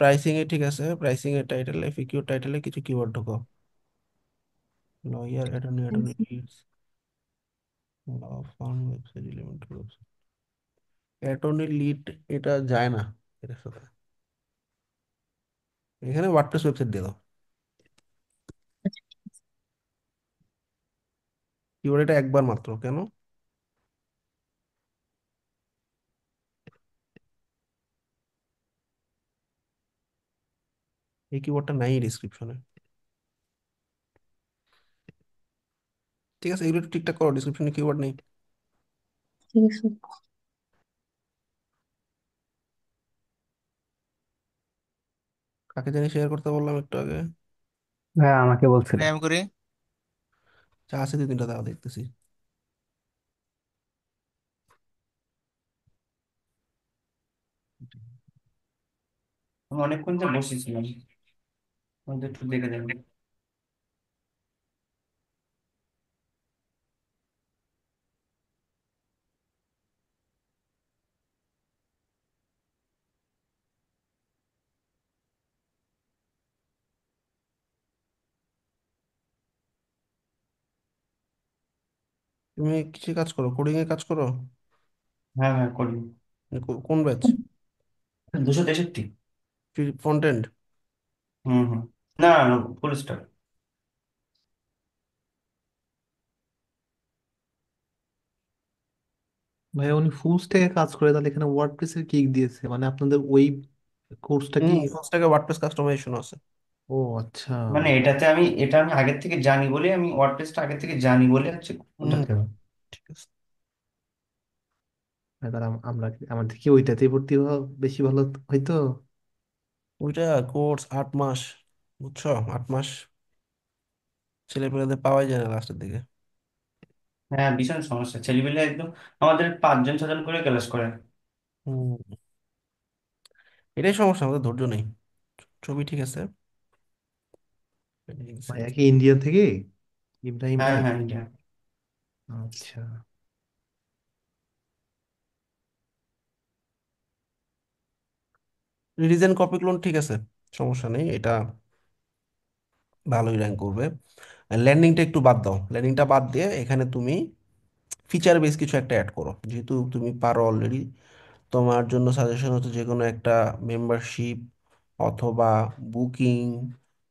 প্রাইসিং এ ঠিক আছে, প্রাইসিং এর টাইটেল, এফএকিউ টাইটেলে কিছু কিওয়ার্ড ঢোকাও। Lawyer, attorney, attorney leads, law firm, website element, attorney lead, এটা যায় না এটার সাথে। এখানে ওয়ার্ডপ্রেস ওয়েবসাইট দিয়ে দাও। কিওয়ার্ড এটা একবার মাত্র কেন? এই কিওয়ার্ডটা নাই ডিসক্রিপশনে। ঠিক আছে, এগুলো একটু ঠিকঠাক করো, ডিসক্রিপশনে কিওয়ার্ড নেই। ঠিক আছে। কাকে জানি শেয়ার করতে বললাম একটু আগে? ভাই আমাকে বলছিল। ভাই আমি করি। চা আছে 2 3টা, দাও দেখতেছি। আমি অনেকক্ষণ যে বসেছিলাম, আমাদের একটু দেখে যাবেন। তুমি কিসে কাজ করো, কোডিং এ কাজ করো? হ্যাঁ হ্যাঁ করি। কোন ব্যাচ? 263। Front end? হুম হুম। না না, ফুল স্ট্যাক। ভাই উনি ফুল স্ট্যাকে কাজ করে, তাহলে এখানে ওয়ার্ডপ্রেস এর কিক দিয়েছে, মানে আপনাদের ওই কোর্সটা কি? ফুল স্ট্যাকে ওয়ার্ডপ্রেস কাস্টমাইজেশন আছে। ও আচ্ছা। মানে এটা আমি আগের থেকে জানি বলে, আমি ওয়ার্ডপ্রেসটা আগে থেকে জানি বলে হচ্ছে হুম, ওটাতে। ঠিক আছে। তাহলে আমরা আমাদের কি ওইটাতেই ভর্তি হওয়া বেশি ভালো হয়তো। ওইটা কোর্স 8 মাস, বুঝছো? 8 মাস ছেলে পেলেদের পাওয়াই যায় না লাস্টের দিকে। হ্যাঁ ভীষণ সমস্যা, ছেলেপিলে একদম আমাদের 5 জন 6 জন করে ক্লাস করে। হুম, এটাই সমস্যা, আমাদের ধৈর্য নেই। ছবি ঠিক আছে। ভাইয়া কি ইন্ডিয়া থেকে, ইব্রাহিম হ্যাঁ ভাই? হ্যাঁ ইন্ডিয়া। আচ্ছা। রিজেন কপি ক্লোন ঠিক আছে, সমস্যা নেই, এটা ভালোই র্যাঙ্ক করবে। ল্যান্ডিংটা একটু বাদ দাও, ল্যান্ডিংটা বাদ দিয়ে এখানে তুমি ফিচার বেস কিছু একটা অ্যাড করো, যেহেতু তুমি পারো অলরেডি। তোমার জন্য সাজেশন হচ্ছে যে কোনো একটা মেম্বারশিপ অথবা বুকিং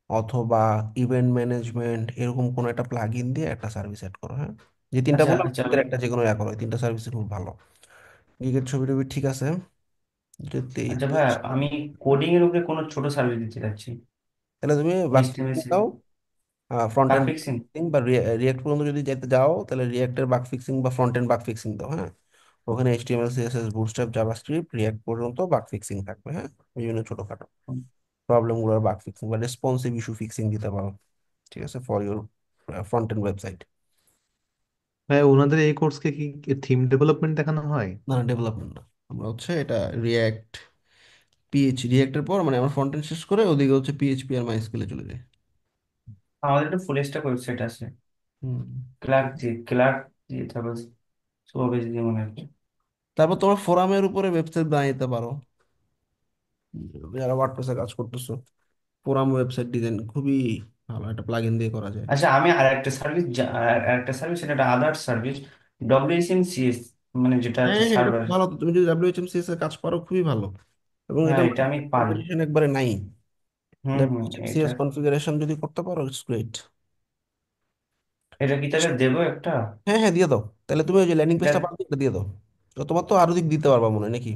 অথবা ইভেন্ট ম্যানেজমেন্ট, এরকম কোনো একটা প্লাগ ইন দিয়ে একটা সার্ভিস অ্যাড করো, হ্যাঁ। যে তিনটা আচ্ছা বললাম আচ্ছা এদের একটা যে কোনো ইয়া করো, এই তিনটা সার্ভিস খুব ভালো। গিগের ছবি টবি ঠিক আছে, যদি আচ্ছা ভাইয়া, আমি কোডিং এর উপরে কোনো ছোট সার্ভিস দিতে চাচ্ছি। তাহলে তুমি বাগ এইচটিএমএল দাও, front bug end fixing. Fixing বা রিয়েক্ট পর্যন্ত যদি যেতে যাও তাহলে রিয়েক্টের বাগ ফিক্সিং বা ফ্রন্ট এন্ড বাগ ফিক্সিং দাও, হ্যাঁ। ওখানে HTML CSS Bootstrap JavaScript React পর্যন্ত বাগ ফিক্সিং থাকবে, হ্যাঁ। বিভিন্ন ছোটখাটো প্রবলেম গুলোর বাগ ফিক্সিং বা রেসপন্সিভ ইস্যু ফিক্সিং দিতে পারো, ঠিক আছে, for your front end website. ভাই ওনাদের এই কোর্সকে কি থিম ডেভেলপমেন্ট দেখানো হয়? না না, ডেভেলপমেন্ট না, আমরা হচ্ছে এটা রিয়েক্ট রিয়েক্টের পর মানে আমরা ফ্রন্ট এন্ড শেষ করে ওদিকে হচ্ছে পিএইচপি আর মাইস্কুলে চলে যাই। আমাদের একটা ফুল স্ট্যাক ওয়েবসাইট আছে, হুম। ক্লার্ক জি তারপর সুপারভাইজ দিয়ে মনে হয়। তারপর তোমরা ফোরামের উপরে ওয়েবসাইট বানিয়ে দিতে পারো, যারা ওয়ার্ডপ্রেসে কাজ করতেছো। ফোরাম ওয়েবসাইট ডিজাইন খুবই ভালো, একটা প্লাগইন দিয়ে করা যায়। আচ্ছা আমি আরেকটা সার্ভিস, এটা একটা আদার সার্ভিস, ডব্লিউএসএমসিএস, মানে যেটা হ্যাঁ আছে হ্যাঁ, এটা সার্ভার। খুব ভালো তো, তুমি যদি ডাব্লিউএইচএমসিএস এর কাজ পারো খুবই ভালো, এবং হ্যাঁ এটা এটা আমি পারি। কম্পিটিশন একবারে নাই। হুম হুম। এটা ডাব্লিউএইচএমসিএস কনফিগারেশন যদি করতে পারো ইটস গ্রেট। এটা কি তাহলে দেবো একটা? হ্যাঁ হ্যাঁ, দিয়ে দাও। তাহলে তুমি ওই যে ল্যান্ডিং এটা পেজটা পারবে, এটা দিয়ে দাও। তো তোমার তো আরো দিক দিতে পারবা মনে হয় নাকি?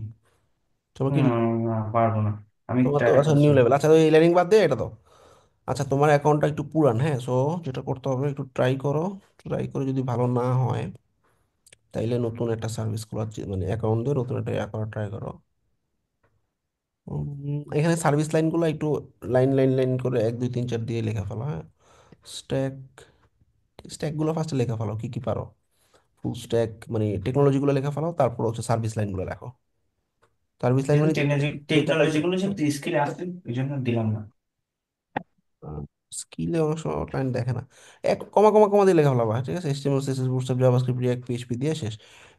তোমার কি, না পারবো না, আমি তোমার তো ট্রাই আচ্ছা করছি। নিউ লেভেল, আচ্ছা ওই ল্যান্ডিং বাদ দিয়ে এটা দাও। আচ্ছা তোমার অ্যাকাউন্টটা একটু পুরান, হ্যাঁ, সো যেটা করতে হবে একটু ট্রাই করো। ট্রাই করে যদি ভালো না হয় তাইলে নতুন একটা সার্ভিস খোলার মানে অ্যাকাউন্ট দিয়ে নতুন একটা ইয়া করার ট্রাই করো। এখানে সার্ভিস লাইনগুলো একটু লাইন লাইন লাইন করে 1 2 3 4 দিয়ে লেখা ফেলো, হ্যাঁ। স্ট্যাক স্ট্যাকগুলো ফার্স্টে লেখা ফেলো, কি কি পারো। ফুল স্ট্যাক মানে টেকনোলজিগুলো লেখা ফেলো, তারপর হচ্ছে সার্ভিস লাইনগুলো লেখো। সার্ভিস লাইন যেহেতু মানে যে চারটা টেকনোলজি গুলো যেহেতু স্কিল আছে, এই জন্য দিলাম না। স্কিলে অনেক সময় ক্লায়েন্ট দেখে না। এক কমা কমা কমা দিয়ে লেখা ফেলো, ঠিক আছে, HTML CSS Bootstrap JavaScript react PHP দিয়ে শেষ।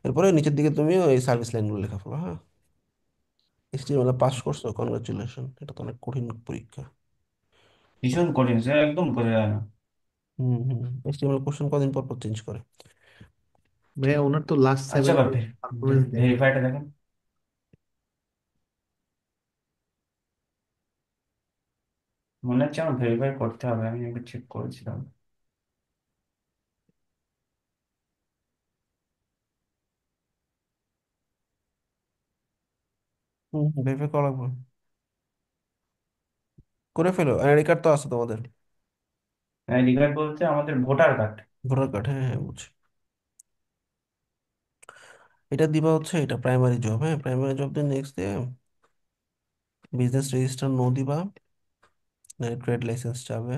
এরপরে নিচের দিকে তুমি ওই সার্ভিস লাইনগুলো লেখা ফেলো, হ্যাঁ। এইচটিএমএল পাস করছো, কনগ্রাচুলেশন, এটা তো অনেক কঠিন পরীক্ষা। ভীষণ কঠিন স্যার, একদম বোঝা যায় না। হুম হুম। এইচটিএমএল কোশ্চেন কদিন পর পর চেঞ্জ করে। ভাইয়া ওনার তো লাস্ট আচ্ছা 7 ডেজ পারফরমেন্স দেখেন। ভেরিফাইটা দেখেন, মনে হচ্ছে আমার ভেরিফাই করতে হবে, আমি একবার চেক করেছিলাম। হুম, ভেরিফাই করা লাগবে। করে ফেলো, এনআইডি কার্ড তো আছে তোমাদের? আইডি কার্ড বলতে আমাদের ভোটার কার্ড। ভোটার কার্ড, হ্যাঁ হ্যাঁ, বুঝছি। এটা দিবা হচ্ছে, এটা প্রাইমারি জব, হ্যাঁ, প্রাইমারি জব দিয়ে নেক্সট দিয়ে বিজনেস রেজিস্টার নো দিবা, ট্রেড লাইসেন্স চাবে।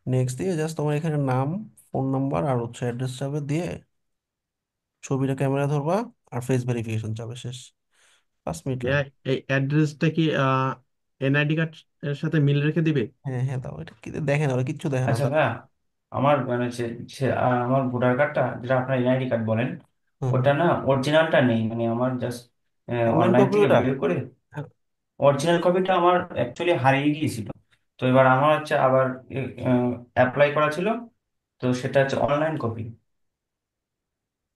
নেক্সট দিয়ে জাস্ট তোমার এখানে নাম, ফোন নাম্বার আর হচ্ছে অ্যাড্রেস চাবে, দিয়ে ছবিটা ক্যামেরা ধরবা আর ফেস ভেরিফিকেশন চাবে, শেষ। 5 মিনিট লাগে। এই অ্যাড্রেসটা কি এনআইডি কার্ড এর সাথে মিল রেখে দিবে? হ্যাঁ হ্যাঁ, দাও, এটা কি দেখে না, ওরা কিচ্ছু দেখে না আচ্ছা ভাইয়া, আমার মানে আমার ভোটার কার্ডটা, যেটা আপনার এনআইডি কার্ড বলেন, হুম, ওটা না অরিজিনালটা নেই, মানে আমার জাস্ট অনলাইন অনলাইন কপি থেকে ওটা। ভিডিও করে হ্যাঁ, অরিজিনাল কপিটা আমার অ্যাকচুয়ালি হারিয়ে গিয়েছিল। তো এবার আমার হচ্ছে আবার অ্যাপ্লাই করা ছিল, তো সেটা হচ্ছে অনলাইন কপি।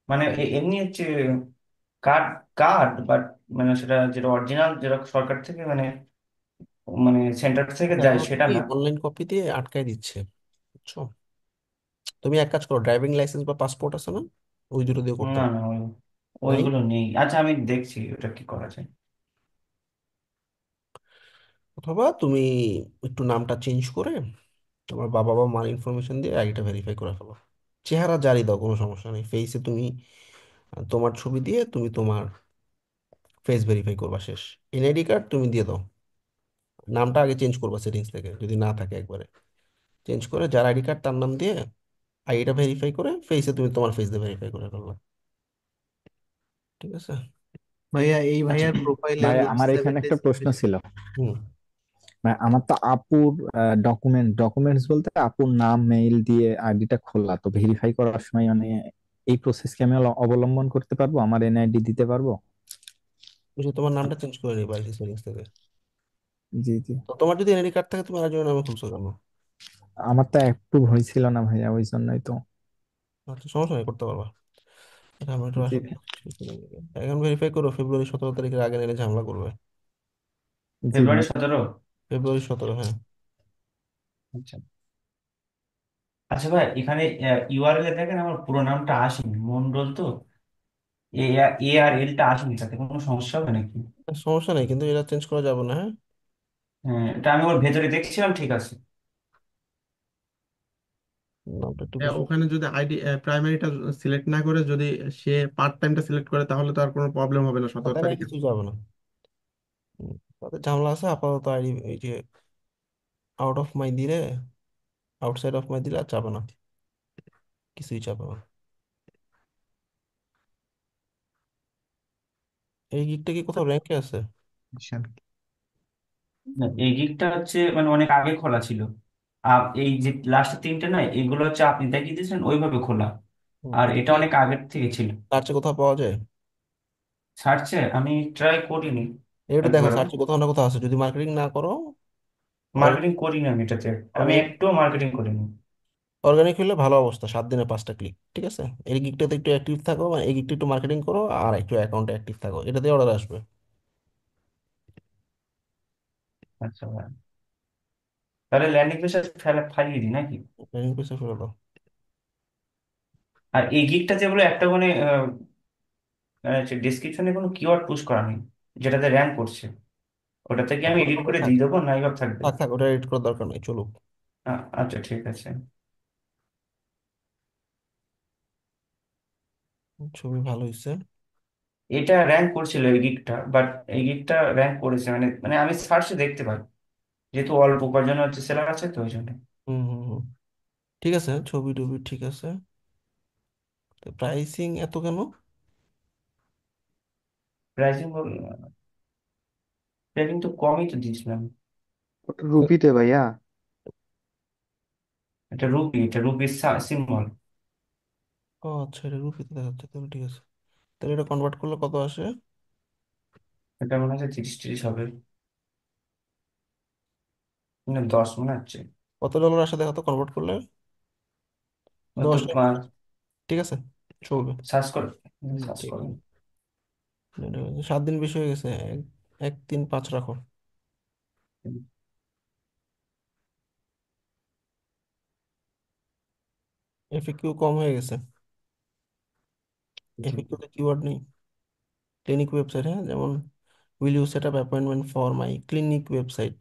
মানে এমনি হচ্ছে কার্ড কার্ড বাট মানে সেটা যেটা অরিজিনাল যেটা সরকার থেকে মানে মানে সেন্টার থেকে ওটা দেয় এখন সেটা কি না। অনলাইন কপি দিয়ে আটকায় দিচ্ছে, বুঝছো? তুমি এক কাজ করো, ড্রাইভিং লাইসেন্স বা পাসপোর্ট আছে না, ওই দুটো দিয়ে করতে না পারো। না নাই? ওইগুলো নেই। আচ্ছা আমি দেখছি ওটা কি করা যায়। অথবা তুমি একটু নামটা চেঞ্জ করে তোমার বাবা বা মার ইনফরমেশন দিয়ে আইডিটা ভেরিফাই করে ফেলো। চেহারা জারি দাও, কোনো সমস্যা নেই। ফেসে তুমি তোমার ছবি দিয়ে তুমি তোমার ফেস ভেরিফাই করবা, শেষ। এনআইডি কার্ড তুমি দিয়ে দাও, নামটা আগে চেঞ্জ করবা সেটিংস থেকে, যদি না থাকে একবারে চেঞ্জ করে যার আইডি কার্ড তার নাম দিয়ে আইডিটা ভেরিফাই করে ফেসে তুমি তোমার ফেস দিয়ে ভেরিফাই করে ফেলবা। ঠিক আছে? ভাইয়া এই আচ্ছা ভাইয়ার প্রোফাইলে ভাই লাস্ট আমার সেভেন এখানে ডেজ একটা প্রশ্ন ছিল। হুম। মানে আমার তো আপুর ডকুমেন্টস বলতে আপুর নাম মেইল দিয়ে আইডিটা খোলা, তো ভেরিফাই করার সময় মানে এই প্রসেস কি আমি অবলম্বন করতে পারবো? আমার এনআইডি দিতে পারবো? বুঝছো, তোমার নামটা চেঞ্জ করে নিবা আইডি সেটিংস থেকে। জি জি। তো তোমার যদি এনআইডি কার্ড থাকে তুমি আরেকজনের নামে খুলছো কেন? আমার তো অ্যাপ্রুভ হয়েছিল না ভাইয়া, ওই জন্যই তো। আচ্ছা, সমস্যা নেই, করতে পারবা। এটা আমি একটু জি আসলে এখন ভেরিফাই করো, ফেব্রুয়ারি 17 তারিখের আগে নিলে ঝামেলা করবে। জি ভাই। ফেব্রুয়ারি 17। ফেব্রুয়ারি 17, হ্যাঁ। আচ্ছা আচ্ছা ভাই এখানে ইউআরএল এ দেখেন আমার পুরো নামটা আসেনি, মন্ডল তো, এ এ আর এলটা আসেনি, তাতে কোনো সমস্যা হবে নাকি? সমস্যা নেই, কিন্তু এটা চেঞ্জ করা যাবে না, হ্যাঁ। হ্যাঁ এটা আমি ওর ভেতরে দেখছিলাম, ঠিক আছে। নামটা একটু বেশি। ওখানে যদি আইডি প্রাইমারিটা সিলেক্ট না করে যদি সে পার্ট টাইমটা সিলেক্ট করে তাহলে তো আর কোনো প্রবলেম হবে না সতেরো তাদের আর তারিখে কিছু যাবে না। তাদের ঝামেলা আছে আপাতত। আইডি এই যে আউট অফ মাই দিলে, আউটসাইড অফ মাই দিলে আর যাবে না, কিছুই যাবে না। এই গিকটা কি কোথাও র্যাঙ্কে আছে? না, এই গিগটা হচ্ছে মানে অনেক আগে খোলা ছিল। আর এই যে লাস্টের তিনটে না, এগুলো হচ্ছে আপনি দেখিয়ে দিয়েছেন ওইভাবে খোলা, আর এটা এটা কি অনেক আগের থেকে ছিল। সার্চে কোথাও পাওয়া যায়? সার্চে আমি ট্রাই করিনি এটা দেখো, একবারও। সার্চে কোথাও না কোথাও আছে, যদি মার্কেটিং না করো। মার্কেটিং করিনি আমি এটাতে, আমি অর্গানিক, একটু মার্কেটিং করিনি। অর্গানিক হলে ভালো অবস্থা, 7 দিনে 5টা ক্লিক, ঠিক আছে। এই গিকটাতে একটু অ্যাক্টিভ থাকো, মানে এই গিকটা একটু মার্কেটিং করো, আর একটু অ্যাকাউন্টে অ্যাক্টিভ থাকো, এটাতে অর্ডার আসবে। আচ্ছা ভাই, তাহলে ল্যান্ডিং পেজে ফাইলিয়ে দিই নাকি? ট্রেনিং পেছে ফেলে দাও। আর এই গিগটা যেগুলো একটা মানে ডিসক্রিপশনে কোনো কিওয়ার্ড পুশ করা নেই যেটাতে র্যাঙ্ক করছে, ওটাতে কি আমি এডিট করে থাক দিয়ে দেবো না এইভাবে থাকবে? থাক থাক, ওটা এডিট করার দরকার নেই, চলুক। আচ্ছা ঠিক আছে। ছবি ভালো হয়েছে। এটা র্যাঙ্ক করছিল এই গিগটা, বাট এই গিগটা র্যাঙ্ক করেছে মানে মানে আমি সার্চে দেখতে পাই, যেহেতু অল্প কয়েকজন হচ্ছে সেলার আছে তো ওই জন্য। হুম হুম হুম, ঠিক আছে, ছবি টবি ঠিক আছে। প্রাইসিং এত কেন? প্রাইসিং প্রাইসিং তো কমই তো দিয়েছিলাম। ওটা রুপিতে ভাইয়া। এটা রুপি সিম্বল। ও আচ্ছা, এটা রুপিতে দেখাচ্ছে, তাহলে ঠিক আছে। তাহলে এটা কনভার্ট করলে কত আসে? এটা মনে হচ্ছে 30-30 হবে, মানে 10 মনে হচ্ছে। কত ডলার আসে দেখো তো কনভার্ট করলে। ও তো 10 লাখ। ঠিক আছে, চলবে। সার্চ করে, সার্চ ঠিক করে। আছে। 7 দিন বেশি হয়ে গেছে, 1, 1, 3, 5 রাখো। এফএকিউ কম হয়ে গেছে। জি। এফএকিউতে কিওয়ার্ড নেই। ক্লিনিক ওয়েবসাইট, হ্যাঁ, যেমন will you set up appointment for my clinic website,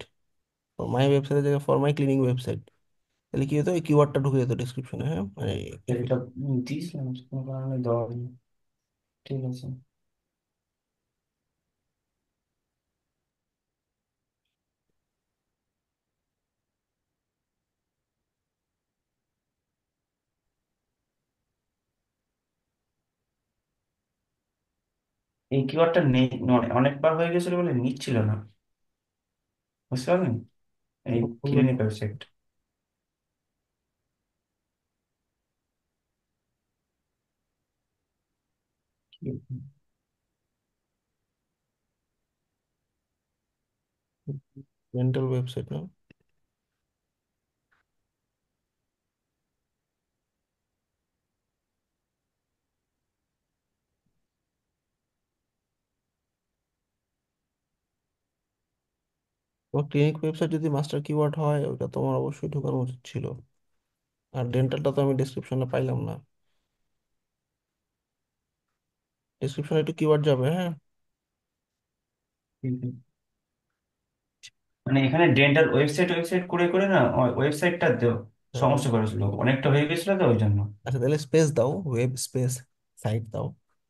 my ওয়েবসাইটের জায়গায় ফর মাই ক্লিনিক ওয়েবসাইট। তাহলে কি হতো, এই কিওয়ার্ডটা ঢুকে যেত ডিসক্রিপশনে, হ্যাঁ, মানে এটা দিয়েছিলাম কোনো কারণে দেওয়া হয়নি। ঠিক আছে। এই কিওয়ার্ডটা নেই, অনেকবার হয়ে গেছিল বলে নিচ্ছিল না, বুঝতে পারলেন, এই ক্লিনিক ওয়েবসাইট। মেন্টাল ওয়েবসাইট না? তোমার ক্লিনিক ওয়েবসাইট যদি মাস্টার কিওয়ার্ড হয় ওটা তোমার অবশ্যই ঢোকানো উচিত ছিল। আর ডেন্টালটা তো আমি ডেসক্রিপশনে পাইলাম না। ডেসক্রিপশনে একটু কিওয়ার্ড যাবে, হ্যাঁ। মানে এখানে ডেন্টাল ওয়েবসাইট ওয়েবসাইট করে করে না ওয়েবসাইটটা হ্যাঁ, সমস্যা করেছিল, অনেকটা হয়ে গেছিল তো ওই জন্য। আচ্ছা তাহলে স্পেস দাও, ওয়েব স্পেস সাইট দাও,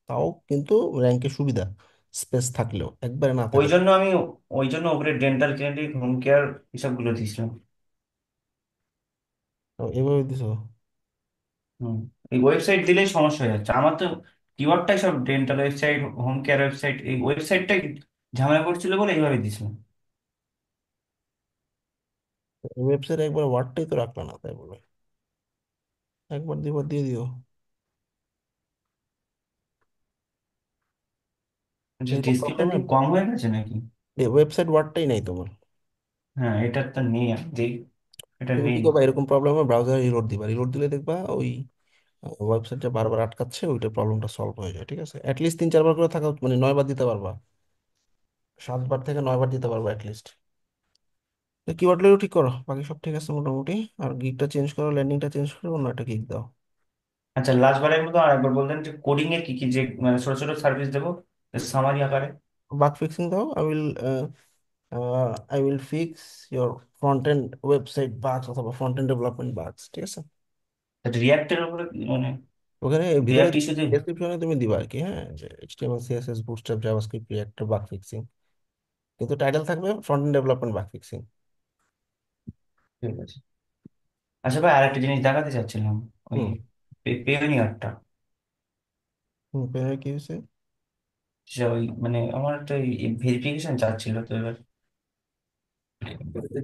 তাও কিন্তু র্যাঙ্কে সুবিধা স্পেস থাকলেও, একবারে না ওই থাকলে। জন্য আমি ওই জন্য ওপরে ডেন্টাল ক্লিনিক, হোম কেয়ার এসবগুলো দিয়েছিলাম। এভাবে দিছো? হুম। এই ওয়েবসাইট দিলেই সমস্যা হয়ে যাচ্ছে আমার তো। কিওয়ার্ডটাই সব dental website, home care website, এই ওয়েবসাইটটাই ঝামেলা করছিল বলে এইভাবে দিয়েছিলাম। ওয়েবসাইটে একবার ওয়ার্ডটাই তো রাখলা না, তাই বলে একবার দুইবার দিয়ে দিও। এরকম ডিসপ্লেটা প্রবলেমে কি কম হয়ে গেছে নাকি? ওয়েবসাইট ওয়ার্ডটাই নাই তোমার। হ্যাঁ, এটা তো নেই, যেই এটা তুমি কি নেই। করবা, এরকম প্রবলেমে ব্রাউজারে রিলোড দিবা, রিলোড দিলে দেখবা ওই ওয়েবসাইটটা বারবার আটকাচ্ছে, ওইটা প্রবলেমটা সলভ হয়ে যায়। ঠিক আছে, অ্যাটলিস্ট 3-4 বার করে থাকা মানে 9 বার দিতে পারবা, 7 বার থেকে 9 বার দিতে পারবা অ্যাটলিস্ট। কিওয়ার্ড গুলো ঠিক করো, বাকি সব ঠিক আছে মোটামুটি। আর গিগটা চেঞ্জ করো, ল্যান্ডিংটা চেঞ্জ করো, অন্য একটা গিগ দাও। আচ্ছা, লাস্ট বারের মতো আরেকবার বলতেন যে কোডিং এর কি কি যে মানে ছোট ছোট সার্ভিস দেবো সামারি আকারে। বাগ ফিক্সিং দাও। I will fix your front end website বাগস অথবা ফ্রন্ট এন্ড ডেভেলপমেন্ট বাগস। ঠিক আছে, রিয়াক্টের উপরে মানে ওখানে ভিতরে রিয়াক্ট ইস্যু দিন। ডেসক্রিপশনে তুমি দিবা আর কি, হ্যাঁ, যে এইচটিএমএল সিএসএস বুটস্ট্র্যাপ জাভাস্ক্রিপ্ট রিঅ্যাক্টর বাগ ফিক্সিং, কিন্তু টাইটেল থাকবে front end development bug fixing. ঠিক আছে। আচ্ছা ভাই, আরেকটা জিনিস দেখাতে চাচ্ছিলাম, ওই হুম। পেওনিয়ারটা। হুম, পেনের কি হয়েছে? সে ওই মানে আমার একটা ভেরিফিকেশন চাচ্ছিল তো এবার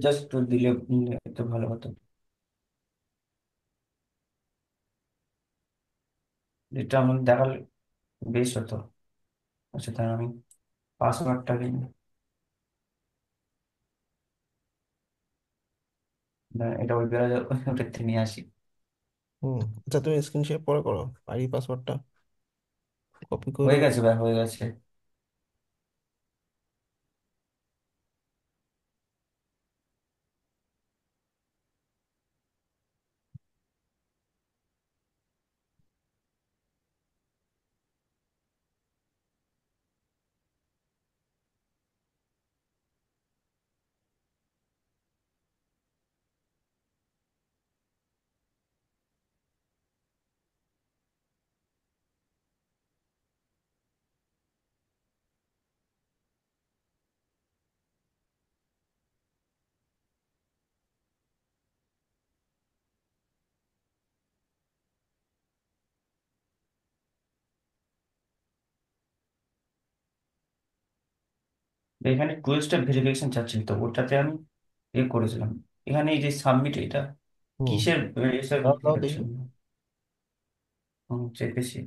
জাস্ট দিলে একটু ভালো হতো, যেটা আমার দেখালে বেশ হতো। আচ্ছা তাহলে আমি পাসওয়ার্ডটা দিন, এটা ওই বেড়া ওটা থেকে নিয়ে আসি। হুম, আচ্ছা তুমি স্ক্রিন শেয়ার পরে করো, আইডি পাসওয়ার্ডটা কপি করো। হয়ে গেছে ভাই, হয়ে গেছে। এখানে টু স্টেপ ভেরিফিকেশন চাচ্ছিল তো ওটাতে আমি করেছিলাম। এখানে এই যে সাবমিট, এটা হুম, কিসের এসব দাও দাও দেখি। দেখাচ্ছিল? চেপেছি।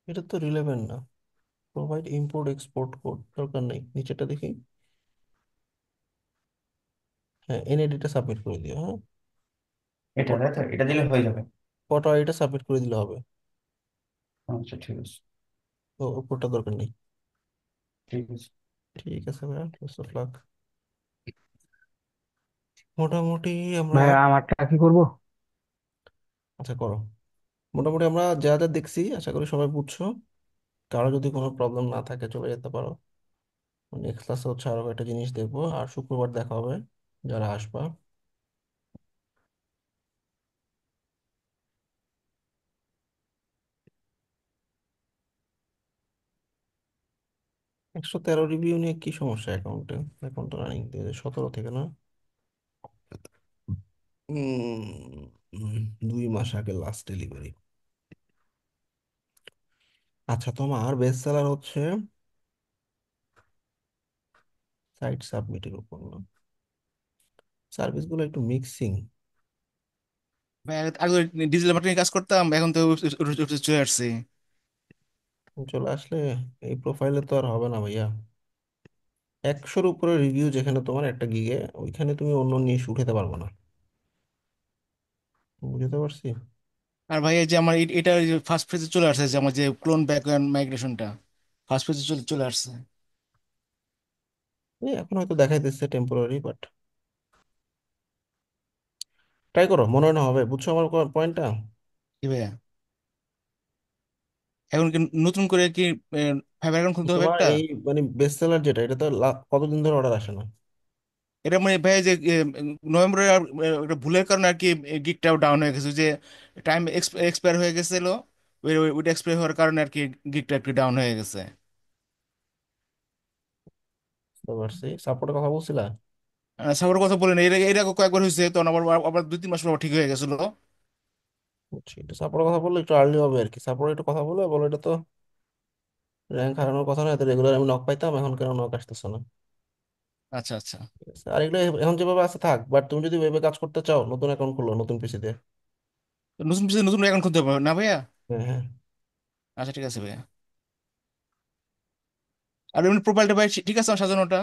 এটা তো রিলেভেন্ট না। প্রোভাইড ইম্পোর্ট এক্সপোর্ট কোড দরকার নেই, নিচেটা দেখি। হ্যাঁ, এনএডিটা সাবমিট করে দিও, হ্যাঁ। এটা তাই তো, এটা দিলে হয়ে যাবে। ফটো আইডিটা সাবমিট করে দিলে হবে। আচ্ছা ঠিক আছে। তো উপরটা দরকার নেই। ঠিক আছে। ঠিক আছে ভাইয়া, বেস্ট অফ লাক। মোটামুটি আমরা, ভাইয়া আমারটা কি করব? আচ্ছা করো। মোটামুটি আমরা যা যা দেখছি আশা করি সবাই বুঝছো। কারো যদি কোনো প্রবলেম না থাকে চলে যেতে পারো। নেক্সট ক্লাসে হচ্ছে আরো একটা জিনিস দেখবো, আর শুক্রবার দেখা হবে যারা আসবা। 113 রিভিউ নিয়ে কি সমস্যা অ্যাকাউন্টে? অ্যাকাউন্ট রানিং 2017 থেকে না? উম, 2 মাস আগে লাস্ট ডেলিভারি। আচ্ছা, তোমার বেস্ট সেলার হচ্ছে সাইট সাবমিটের উপর না? সার্ভিসগুলো একটু মিক্সিং। ভাই আগে আগে ডিজিটাল মার্কেটিং কাজ করতাম, এখন তো চলে আসছে। চলে আসলে এই প্রোফাইলে তো আর হবে না ভাইয়া। 100-র উপরে রিভিউ যেখানে তোমার একটা গিগে, ওইখানে তুমি অন্য নিয়ে উঠাতে পারবে না। বুঝতে পারছি। আর ভাই এই যে আমার এটা ফার্স্ট পেজে চলে আসছে, যে আমার যে ক্লোন ব্যাকগ্রাউন্ড মাইগ্রেশনটা ফার্স্ট পেজে চলে চলে আসছে। এই এখন হয়তো দেখাইতেছে টেম্পোরারি, বাট ট্রাই করো, মনে হয় না হবে। বুঝছো আমার পয়েন্টটা? কি ভাইয়া, এখন কি নতুন করে কি ফাইবার অ্যাকাউন্ট খুলতে হবে তোমার একটা? এই মানে বেস্ট সেলার যেটা, এটা তো কতদিন ধরে অর্ডার আসে না? এটা মানে ভাইয়া যে নভেম্বরের একটা ভুলের কারণে আর কি গিকটাও ডাউন হয়ে গেছে, যে টাইম এক্সপায়ার হয়ে গেছিল, ওইটা এক্সপায়ার হওয়ার কারণে আর কি গিকটা একটু ডাউন হয়ে গেছে। বুঝতে পারছি। সাপোর্টের কথা বলছিলা? সাপোর্ট কথা বলেন, এর এর আগে কয়েকবার হয়েছে, তখন আবার আবার 2-3 মাস পর ঠিক হয়ে গেছিল। বুঝছি, একটু সাপোর্টের কথা বললে একটু আর্লি হবে আর কি। সাপোর্ট একটু কথা বলে বলো এটা তো র্যাঙ্ক হারানোর কথা না, এত রেগুলার আমি নক পাইতাম, এখন কেন নক আসতেছে না। আচ্ছা আচ্ছা। ঠিক আছে, আর এগুলো এখন যেভাবে আছে থাক, বাট তুমি যদি ওয়েবে কাজ করতে চাও নতুন অ্যাকাউন্ট খুলো, নতুন পিসি দিয়ে। তো নতুন পিছিয়ে নতুন অ্যাকাউন্ট খুলতে হবে না ভাইয়া? হ্যাঁ হ্যাঁ। আচ্ছা ঠিক আছে ভাইয়া। আর এমনি প্রোফাইলটা ভাই ঠিক আছে আমার সাজানোটা?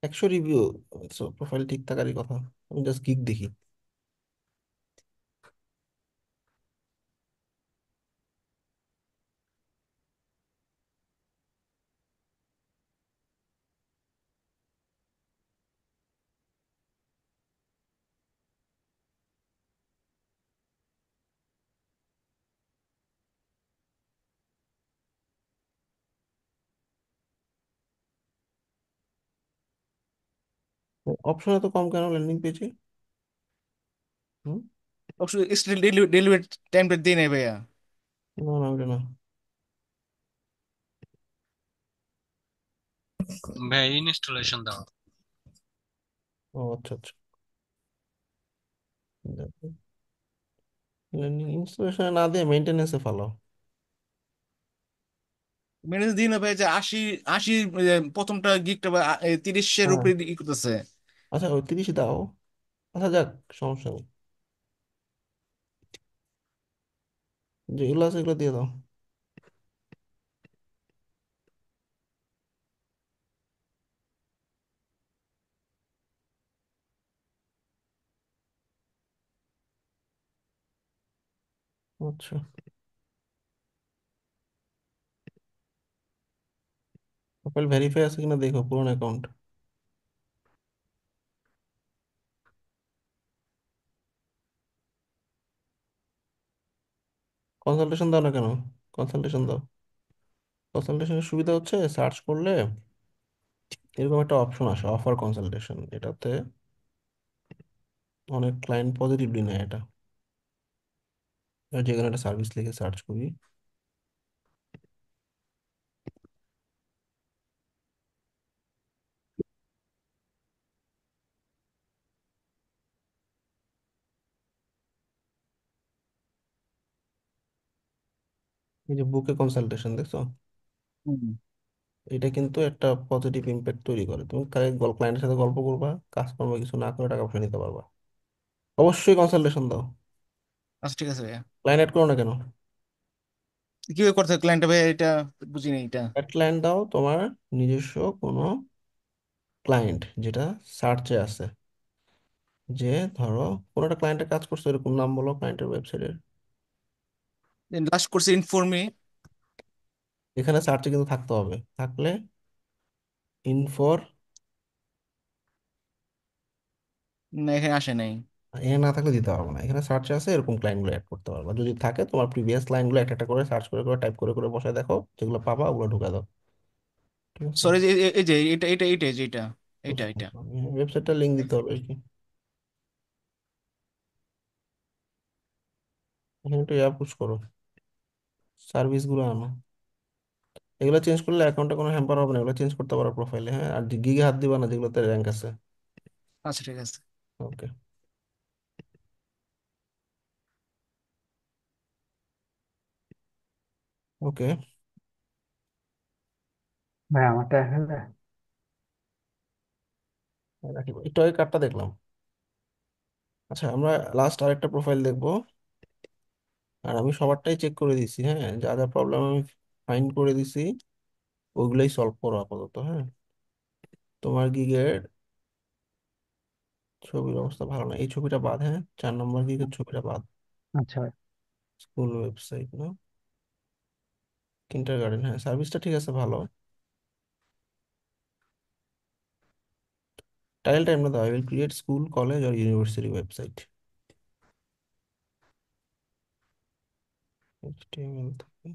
100 রিভিউ, প্রোফাইল ঠিক থাকারই কথা। আমি জাস্ট গিগ দেখি। অপশন এত কম কেন ল্যান্ডিং পেজে? হুম। অবশ্যই ডেলিভারি টাইমটা দিয়ে নেই ভাইয়া। না না, ওটা না। ভাই ইনস্টলেশন দাও। ও আচ্ছা আচ্ছা। ল্যান্ডিং ইনস্টলেশনে না দিয়ে মেনটেনেন্সে ফেলো। মেনে দিন না ভাই, যে 80 80 প্রথমটা গিগটা 30-এর হ্যাঁ, উপরে ই করতেছে। আচ্ছা ওই 30 দাও। আচ্ছা যাক, সমস্যা নেই। যেগুলো আছে এগুলো দিয়ে দাও। আচ্ছা, প্রোফাইল ভেরিফাই আছে কিনা দেখো, পুরনো অ্যাকাউন্ট। কনসালটেশন দাও না কেন? কনসালটেশন দাও। কনসালটেশনের সুবিধা হচ্ছে সার্চ করলে এরকম একটা অপশন আসে, অফার কনসালটেশন। এটাতে অনেক ক্লায়েন্ট পজিটিভলি নেয় এটা। আর যেখানে একটা সার্ভিস লিখে সার্চ করি, এই যে বুকে কনসালটেশন দেখছো, হুম। এটা কিন্তু একটা পজিটিভ ইম্প্যাক্ট তৈরি করে। তুমি ক্লায়েন্টের সাথে গল্প করবা, কাজকর্ম কিছু না করে টাকা পয়সা নিতে পারবা। অবশ্যই কনসালটেশন দাও। আচ্ছা ঠিক আছে ভাইয়া। ক্লায়েন্ট অ্যাড করো না কেন? কিভাবে করতে হবে ক্লায়েন্টটা ভাইয়া, এটা বুঝিনি এটা। অ্যাড ক্লায়েন্ট দাও তোমার নিজস্ব কোনো ক্লায়েন্ট যেটা সার্চে আছে। যে ধরো কোনো একটা ক্লায়েন্টের কাজ করছো, এরকম নাম বলো ক্লায়েন্টের ওয়েবসাইটের। লাস্ট করছে ইনফর্মি। এখানে সার্চে কিন্তু থাকতে হবে, থাকলে ইনফর। না এখানে আসে নাই। এখানে না থাকলে দিতে পারবো না। এখানে সার্চে আছে, এরকম ক্লায়েন্টগুলো অ্যাড করতে পারবা। যদি থাকে তোমার প্রিভিয়াস ক্লায়েন্টগুলো একটা একটা করে সার্চ করে করে টাইপ করে করে বসায় দেখো, যেগুলো পাবা ওগুলো ঢুকে দাও। ঠিক আছে। সরি, এই যে এটা এটা এটা যে এটা এটা এটা। ওয়েবসাইটটা লিঙ্ক দিতে হবে আর কি। এখানে একটু পুশ করো, সার্ভিসগুলো আনো। এগুলো চেঞ্জ করলে অ্যাকাউন্টে কোনো হ্যাম্পার হবে না, এগুলো চেঞ্জ করতে পারো প্রোফাইলে। হ্যাঁ, আর গিগে হাত দিবা না যেগুলোতে র্যাঙ্ক আছে। আচ্ছা ঠিক আছে। ওকে। ওকে, ভাই আমারটা আসলে রাখি। একটু আগে কার্ডটা দেখলাম। আচ্ছা, আমরা লাস্ট আরেকটা প্রোফাইল দেখবো। আর আমি সবারটাই চেক করে দিছি, হ্যাঁ, যা যা প্রবলেম আমি ফাইন্ড করে দিছি ওইগুলোই সলভ করো আপাতত। হ্যাঁ, তোমার গিগের ছবির অবস্থা ভালো না, এই ছবিটা বাদ। হ্যাঁ, 4 নম্বর গিগের ছবিটা বাদ। আচ্ছা ভাই। স্কুল ওয়েবসাইট না, কিন্ডার গার্ডেন, হ্যাঁ সার্ভিসটা ঠিক আছে, ভালো। টাইটেল টাইম না দাও, I will create school college আর ইউনিভার্সিটি ওয়েবসাইট। HTML থেকে,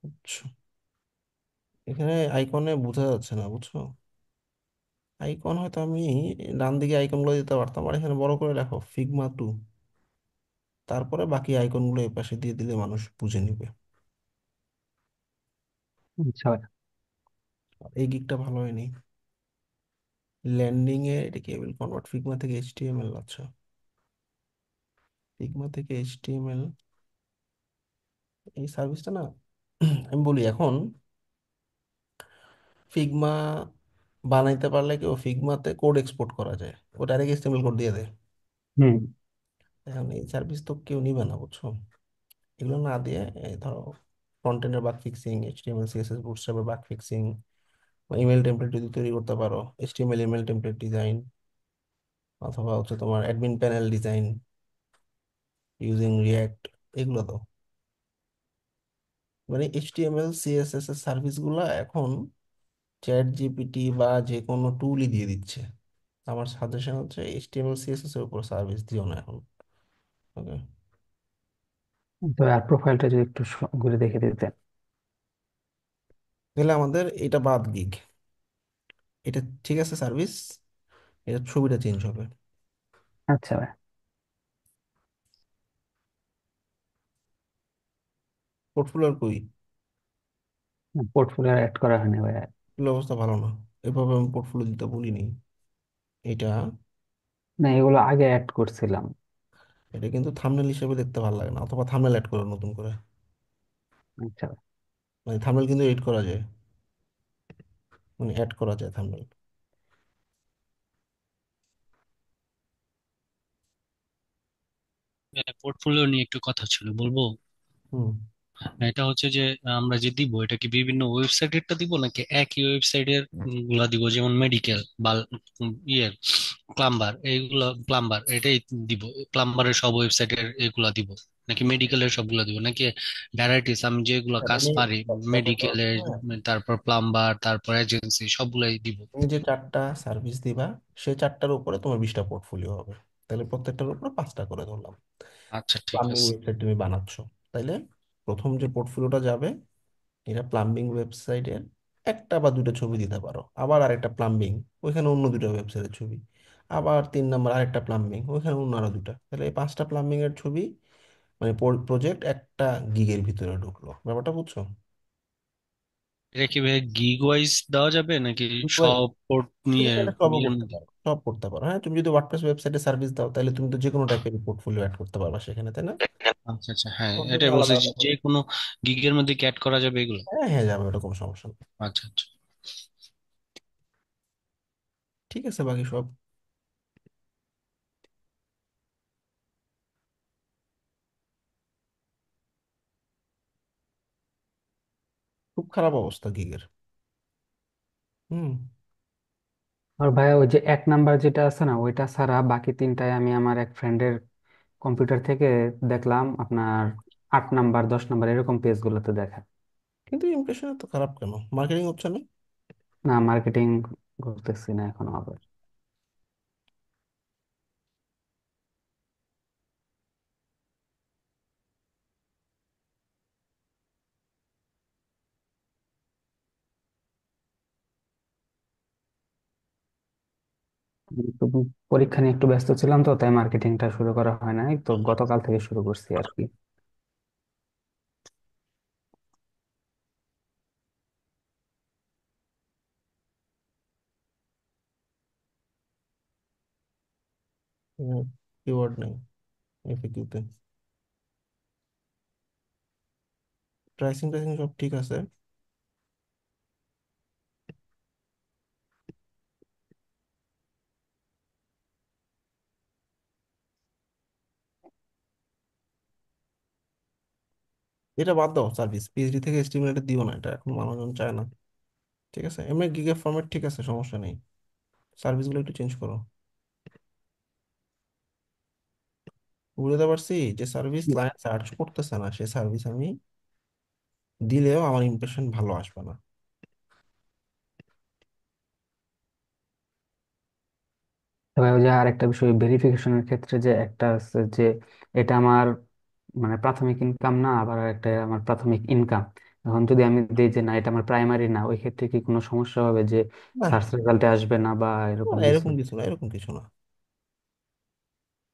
আচ্ছা। এখানে আইকনে বোঝা যাচ্ছে না, বুঝছো? আইকন হয়তো আমি ডান দিকে আইকনগুলো দিতে পারতাম, আর এখানে বড় করে লেখো ফিগমা 2, তারপরে বাকি আইকনগুলো এই পাশে দিয়ে দিলে মানুষ বুঝে নিবে। আচ্ছা ভাই। এই গিকটা ভালো হয়নি। ল্যান্ডিং এ এটা কেবল কনভার্ট ফিগমা থেকে এইচটিএমএল। আচ্ছা, ফিগমা থেকে এইচটিএমএল, এই সার্ভিসটা না আমি বলি এখন, ফিগমা বানাইতে পারলে কেউ ফিগমাতে কোড এক্সপোর্ট করা যায়, ও ডাইরেক্ট এইচটিএমএল কোড দিয়ে দেয়। হুম। এখন এই সার্ভিস তো কেউ নিবে না, বুঝছো? এগুলো না দিয়ে এই ধরো ফ্রন্ট এন্ডের বাগ ফিক্সিং, এইচটিএমএল সিএসএস বুটস্ট্র্যাপের বাগ ফিক্সিং, ইমেল টেমপ্লেট যদি তৈরি করতে পারো, এইচটিএমএল ইমেল টেমপ্লেট ডিজাইন, অথবা হচ্ছে তোমার admin panel design using react, এগুলো তো মানে এইচটিএমএল সিএসএস এর সার্ভিসগুলো এখন চ্যাট জিপিটি বা যে কোনো টুলই দিয়ে দিচ্ছে। আমার সাজেশন হচ্ছে এইচটিএমএল সিএসএস এর উপর সার্ভিস দিও না এখন। ওকে, তো আর প্রোফাইলটা যদি একটু ঘুরে দেখে দিতেন। তাহলে আমাদের এটা বাদ গিগ, এটা ঠিক আছে সার্ভিস, এটা ছবিটা চেঞ্জ হবে। আচ্ছা ভাই। পোর্টফোলিওর কই? পোর্টফোলিও অ্যাড করা হয়নি ভাই। এগুলো অবস্থা ভালো না, এভাবে আমি পোর্টফোলিও দিতে বলিনি। এটা না, এগুলো আগে অ্যাড করছিলাম। এটা কিন্তু থাম্বনেল হিসেবে দেখতে ভালো লাগে না, অথবা থাম্বনেল অ্যাড করো নতুন করে। আচ্ছা ভাই। মানে থাম্বনেল কিন্তু এডিট করা যায়, মানে অ্যাড করা যায় থাম্বনেল। পোর্টফোলিও নিয়ে একটু কথা ছিল, বলবো? হুম। এটা হচ্ছে যে আমরা যে দিব, এটা কি বিভিন্ন ওয়েবসাইটেরটা দিব নাকি একই ওয়েবসাইটের গুলা দিব, যেমন মেডিকেল বা ইয়ে প্লাম্বার, এইগুলা প্লাম্বার এটাই দিব, প্লাম্বারের সব ওয়েবসাইটের এগুলা দিব, নাকি মেডিকেলের সবগুলা দিব, নাকি ভ্যারাইটিস আমি যেগুলা কাজ তুমি পারি দেখো তো, মেডিকেলের, হ্যাঁ, তারপর প্লাম্বার, তারপর এজেন্সি সবগুলাই দিব? তুমি যে 4টা সার্ভিস দিবা, সেই 4টার উপরে তোমার 20টা পোর্টফোলিও হবে। তাহলে প্রত্যেকটার উপরে 5টা করে ধরলাম। আচ্ছা, ঠিক প্লাম্বিং আছে। ওয়েবসাইট তুমি বানাচ্ছো, তাইলে প্রথম যে পোর্টফোলিওটা যাবে, এটা প্লাম্বিং ওয়েবসাইটের একটা বা দুটো ছবি দিতে পারো, আবার আরেকটা প্লাম্বিং, ওইখানে অন্য দুটো ওয়েবসাইটের ছবি, আবার 3 নম্বর আরেকটা প্লাম্বিং, ওইখানে অন্য আরো দুটা, তাহলে এই 5টা প্লাম্বিং এর ছবি, মানে প্রজেক্ট একটা গিগের ভিতরে ঢুকলো। ব্যাপারটা বুঝছো? এটা কি ভাই গিগ ওয়াইজ দেওয়া যাবে নাকি Gigabyte, সব পোর্ট তুমি নিয়ে চাইলে সবও ইয়ের করতে মধ্যে? পারো, সব করতে পারো। হ্যাঁ, তুমি যদি ওয়ার্ডপ্রেস ওয়েবসাইটে সার্ভিস দাও, তাহলে তুমি তো যে কোনো টাইপের পোর্টফোলিও অ্যাড করতে পারবা সেখানে, তাই না? আচ্ছা আচ্ছা, হ্যাঁ ওর জন্য এটাই বলছি, আলাদা যে আলাদা যে করে। কোনো গিগের মধ্যে কি অ্যাড করা যাবে এগুলো? হ্যাঁ হ্যাঁ, যাবে, ওটা কোনো সমস্যা নেই। আচ্ছা আচ্ছা। ঠিক আছে, বাকি সব খুব খারাপ অবস্থা গিগের। হুম। আর ভাইয়া ওই যে 1 নাম্বার যেটা আছে না, ওইটা ছাড়া বাকি তিনটায় আমি আমার এক ফ্রেন্ডের কম্পিউটার থেকে দেখলাম আপনার 8 নাম্বার 10 নাম্বার এরকম পেজ গুলোতে দেখা। কিন্তু ইমপ্রেশন এত খারাপ কেন? মার্কেটিং হচ্ছে না? না, মার্কেটিং করতেছি না এখনো আবার। একটু পরীক্ষা নিয়ে একটু ব্যস্ত ছিলাম, তো তাই মার্কেটিংটা শুরু করা হয় নাই, তো গতকাল থেকে শুরু করছি আর কি। কিওয়ার্ড নেই এফএকিউতে। প্রাইসিং টাইসিং সব ঠিক আছে। এটা বাদ দাও, সার্ভিস পিএইচডি থেকে এস্টিমেট দিও না, এটা এখন মানুষজন চায় না। ঠিক আছে, এমনি গিগের ফরম্যাট ঠিক আছে, সমস্যা নেই, সার্ভিসগুলো একটু চেঞ্জ করো। বুঝতে পারছি যে সার্ভিস ক্লায়েন্ট সার্চ করতেছে না, সে সার্ভিস আমি দিলেও আমার ইমপ্রেশন ভালো আসবে না। তবে ওই যে আরেকটা বিষয় ভেরিফিকেশনের ক্ষেত্রে যে একটা আছে যে এটা আমার মানে প্রাথমিক ইনকাম না, আবার একটা আমার প্রাথমিক ইনকাম। এখন যদি আমি দিই যে না এটা আমার প্রাইমারি না, ওই ক্ষেত্রে কি কোনো সমস্যা হবে যে না সার্চ রেজাল্টে আসবে না বা না, এরকম কিছু? এরকম কিছু না, এরকম কিছু না।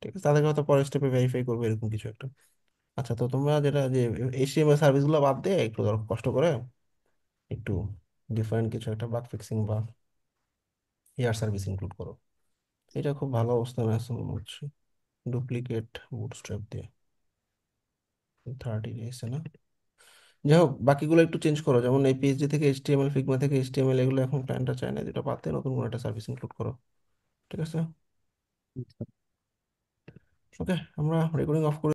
ঠিক আছে, তাদেরকে হয়তো পরের স্টেপে ভেরিফাই করবে এরকম কিছু একটা। আচ্ছা, তো তোমরা যেটা যে এইচটিএমএল সার্ভিসগুলো বাদ দিয়ে একটু ধরো কষ্ট করে একটু ডিফারেন্ট কিছু একটা বাগ ফিক্সিং বা এয়ার সার্ভিস ইনক্লুড করো। এটা খুব ভালো অবস্থানে আছে মনে হচ্ছে। ডুপ্লিকেট বুটস্ট্র্যাপ দিয়ে 30 ডেজ না। যাই হোক, বাকিগুলো একটু চেঞ্জ করো, যেমন এই পিএইচডি থেকে এইচটিএমএল, ফিগমা থেকে এইচটিএমএল, এগুলো এখন ক্লায়েন্টরা চায় না, দুটো বাদ দিয়ে নতুন কোনো একটা সার্ভিস ইনক্লুড করো। ঠিক আছে, ওকে, আমরা রেকর্ডিং অফ করে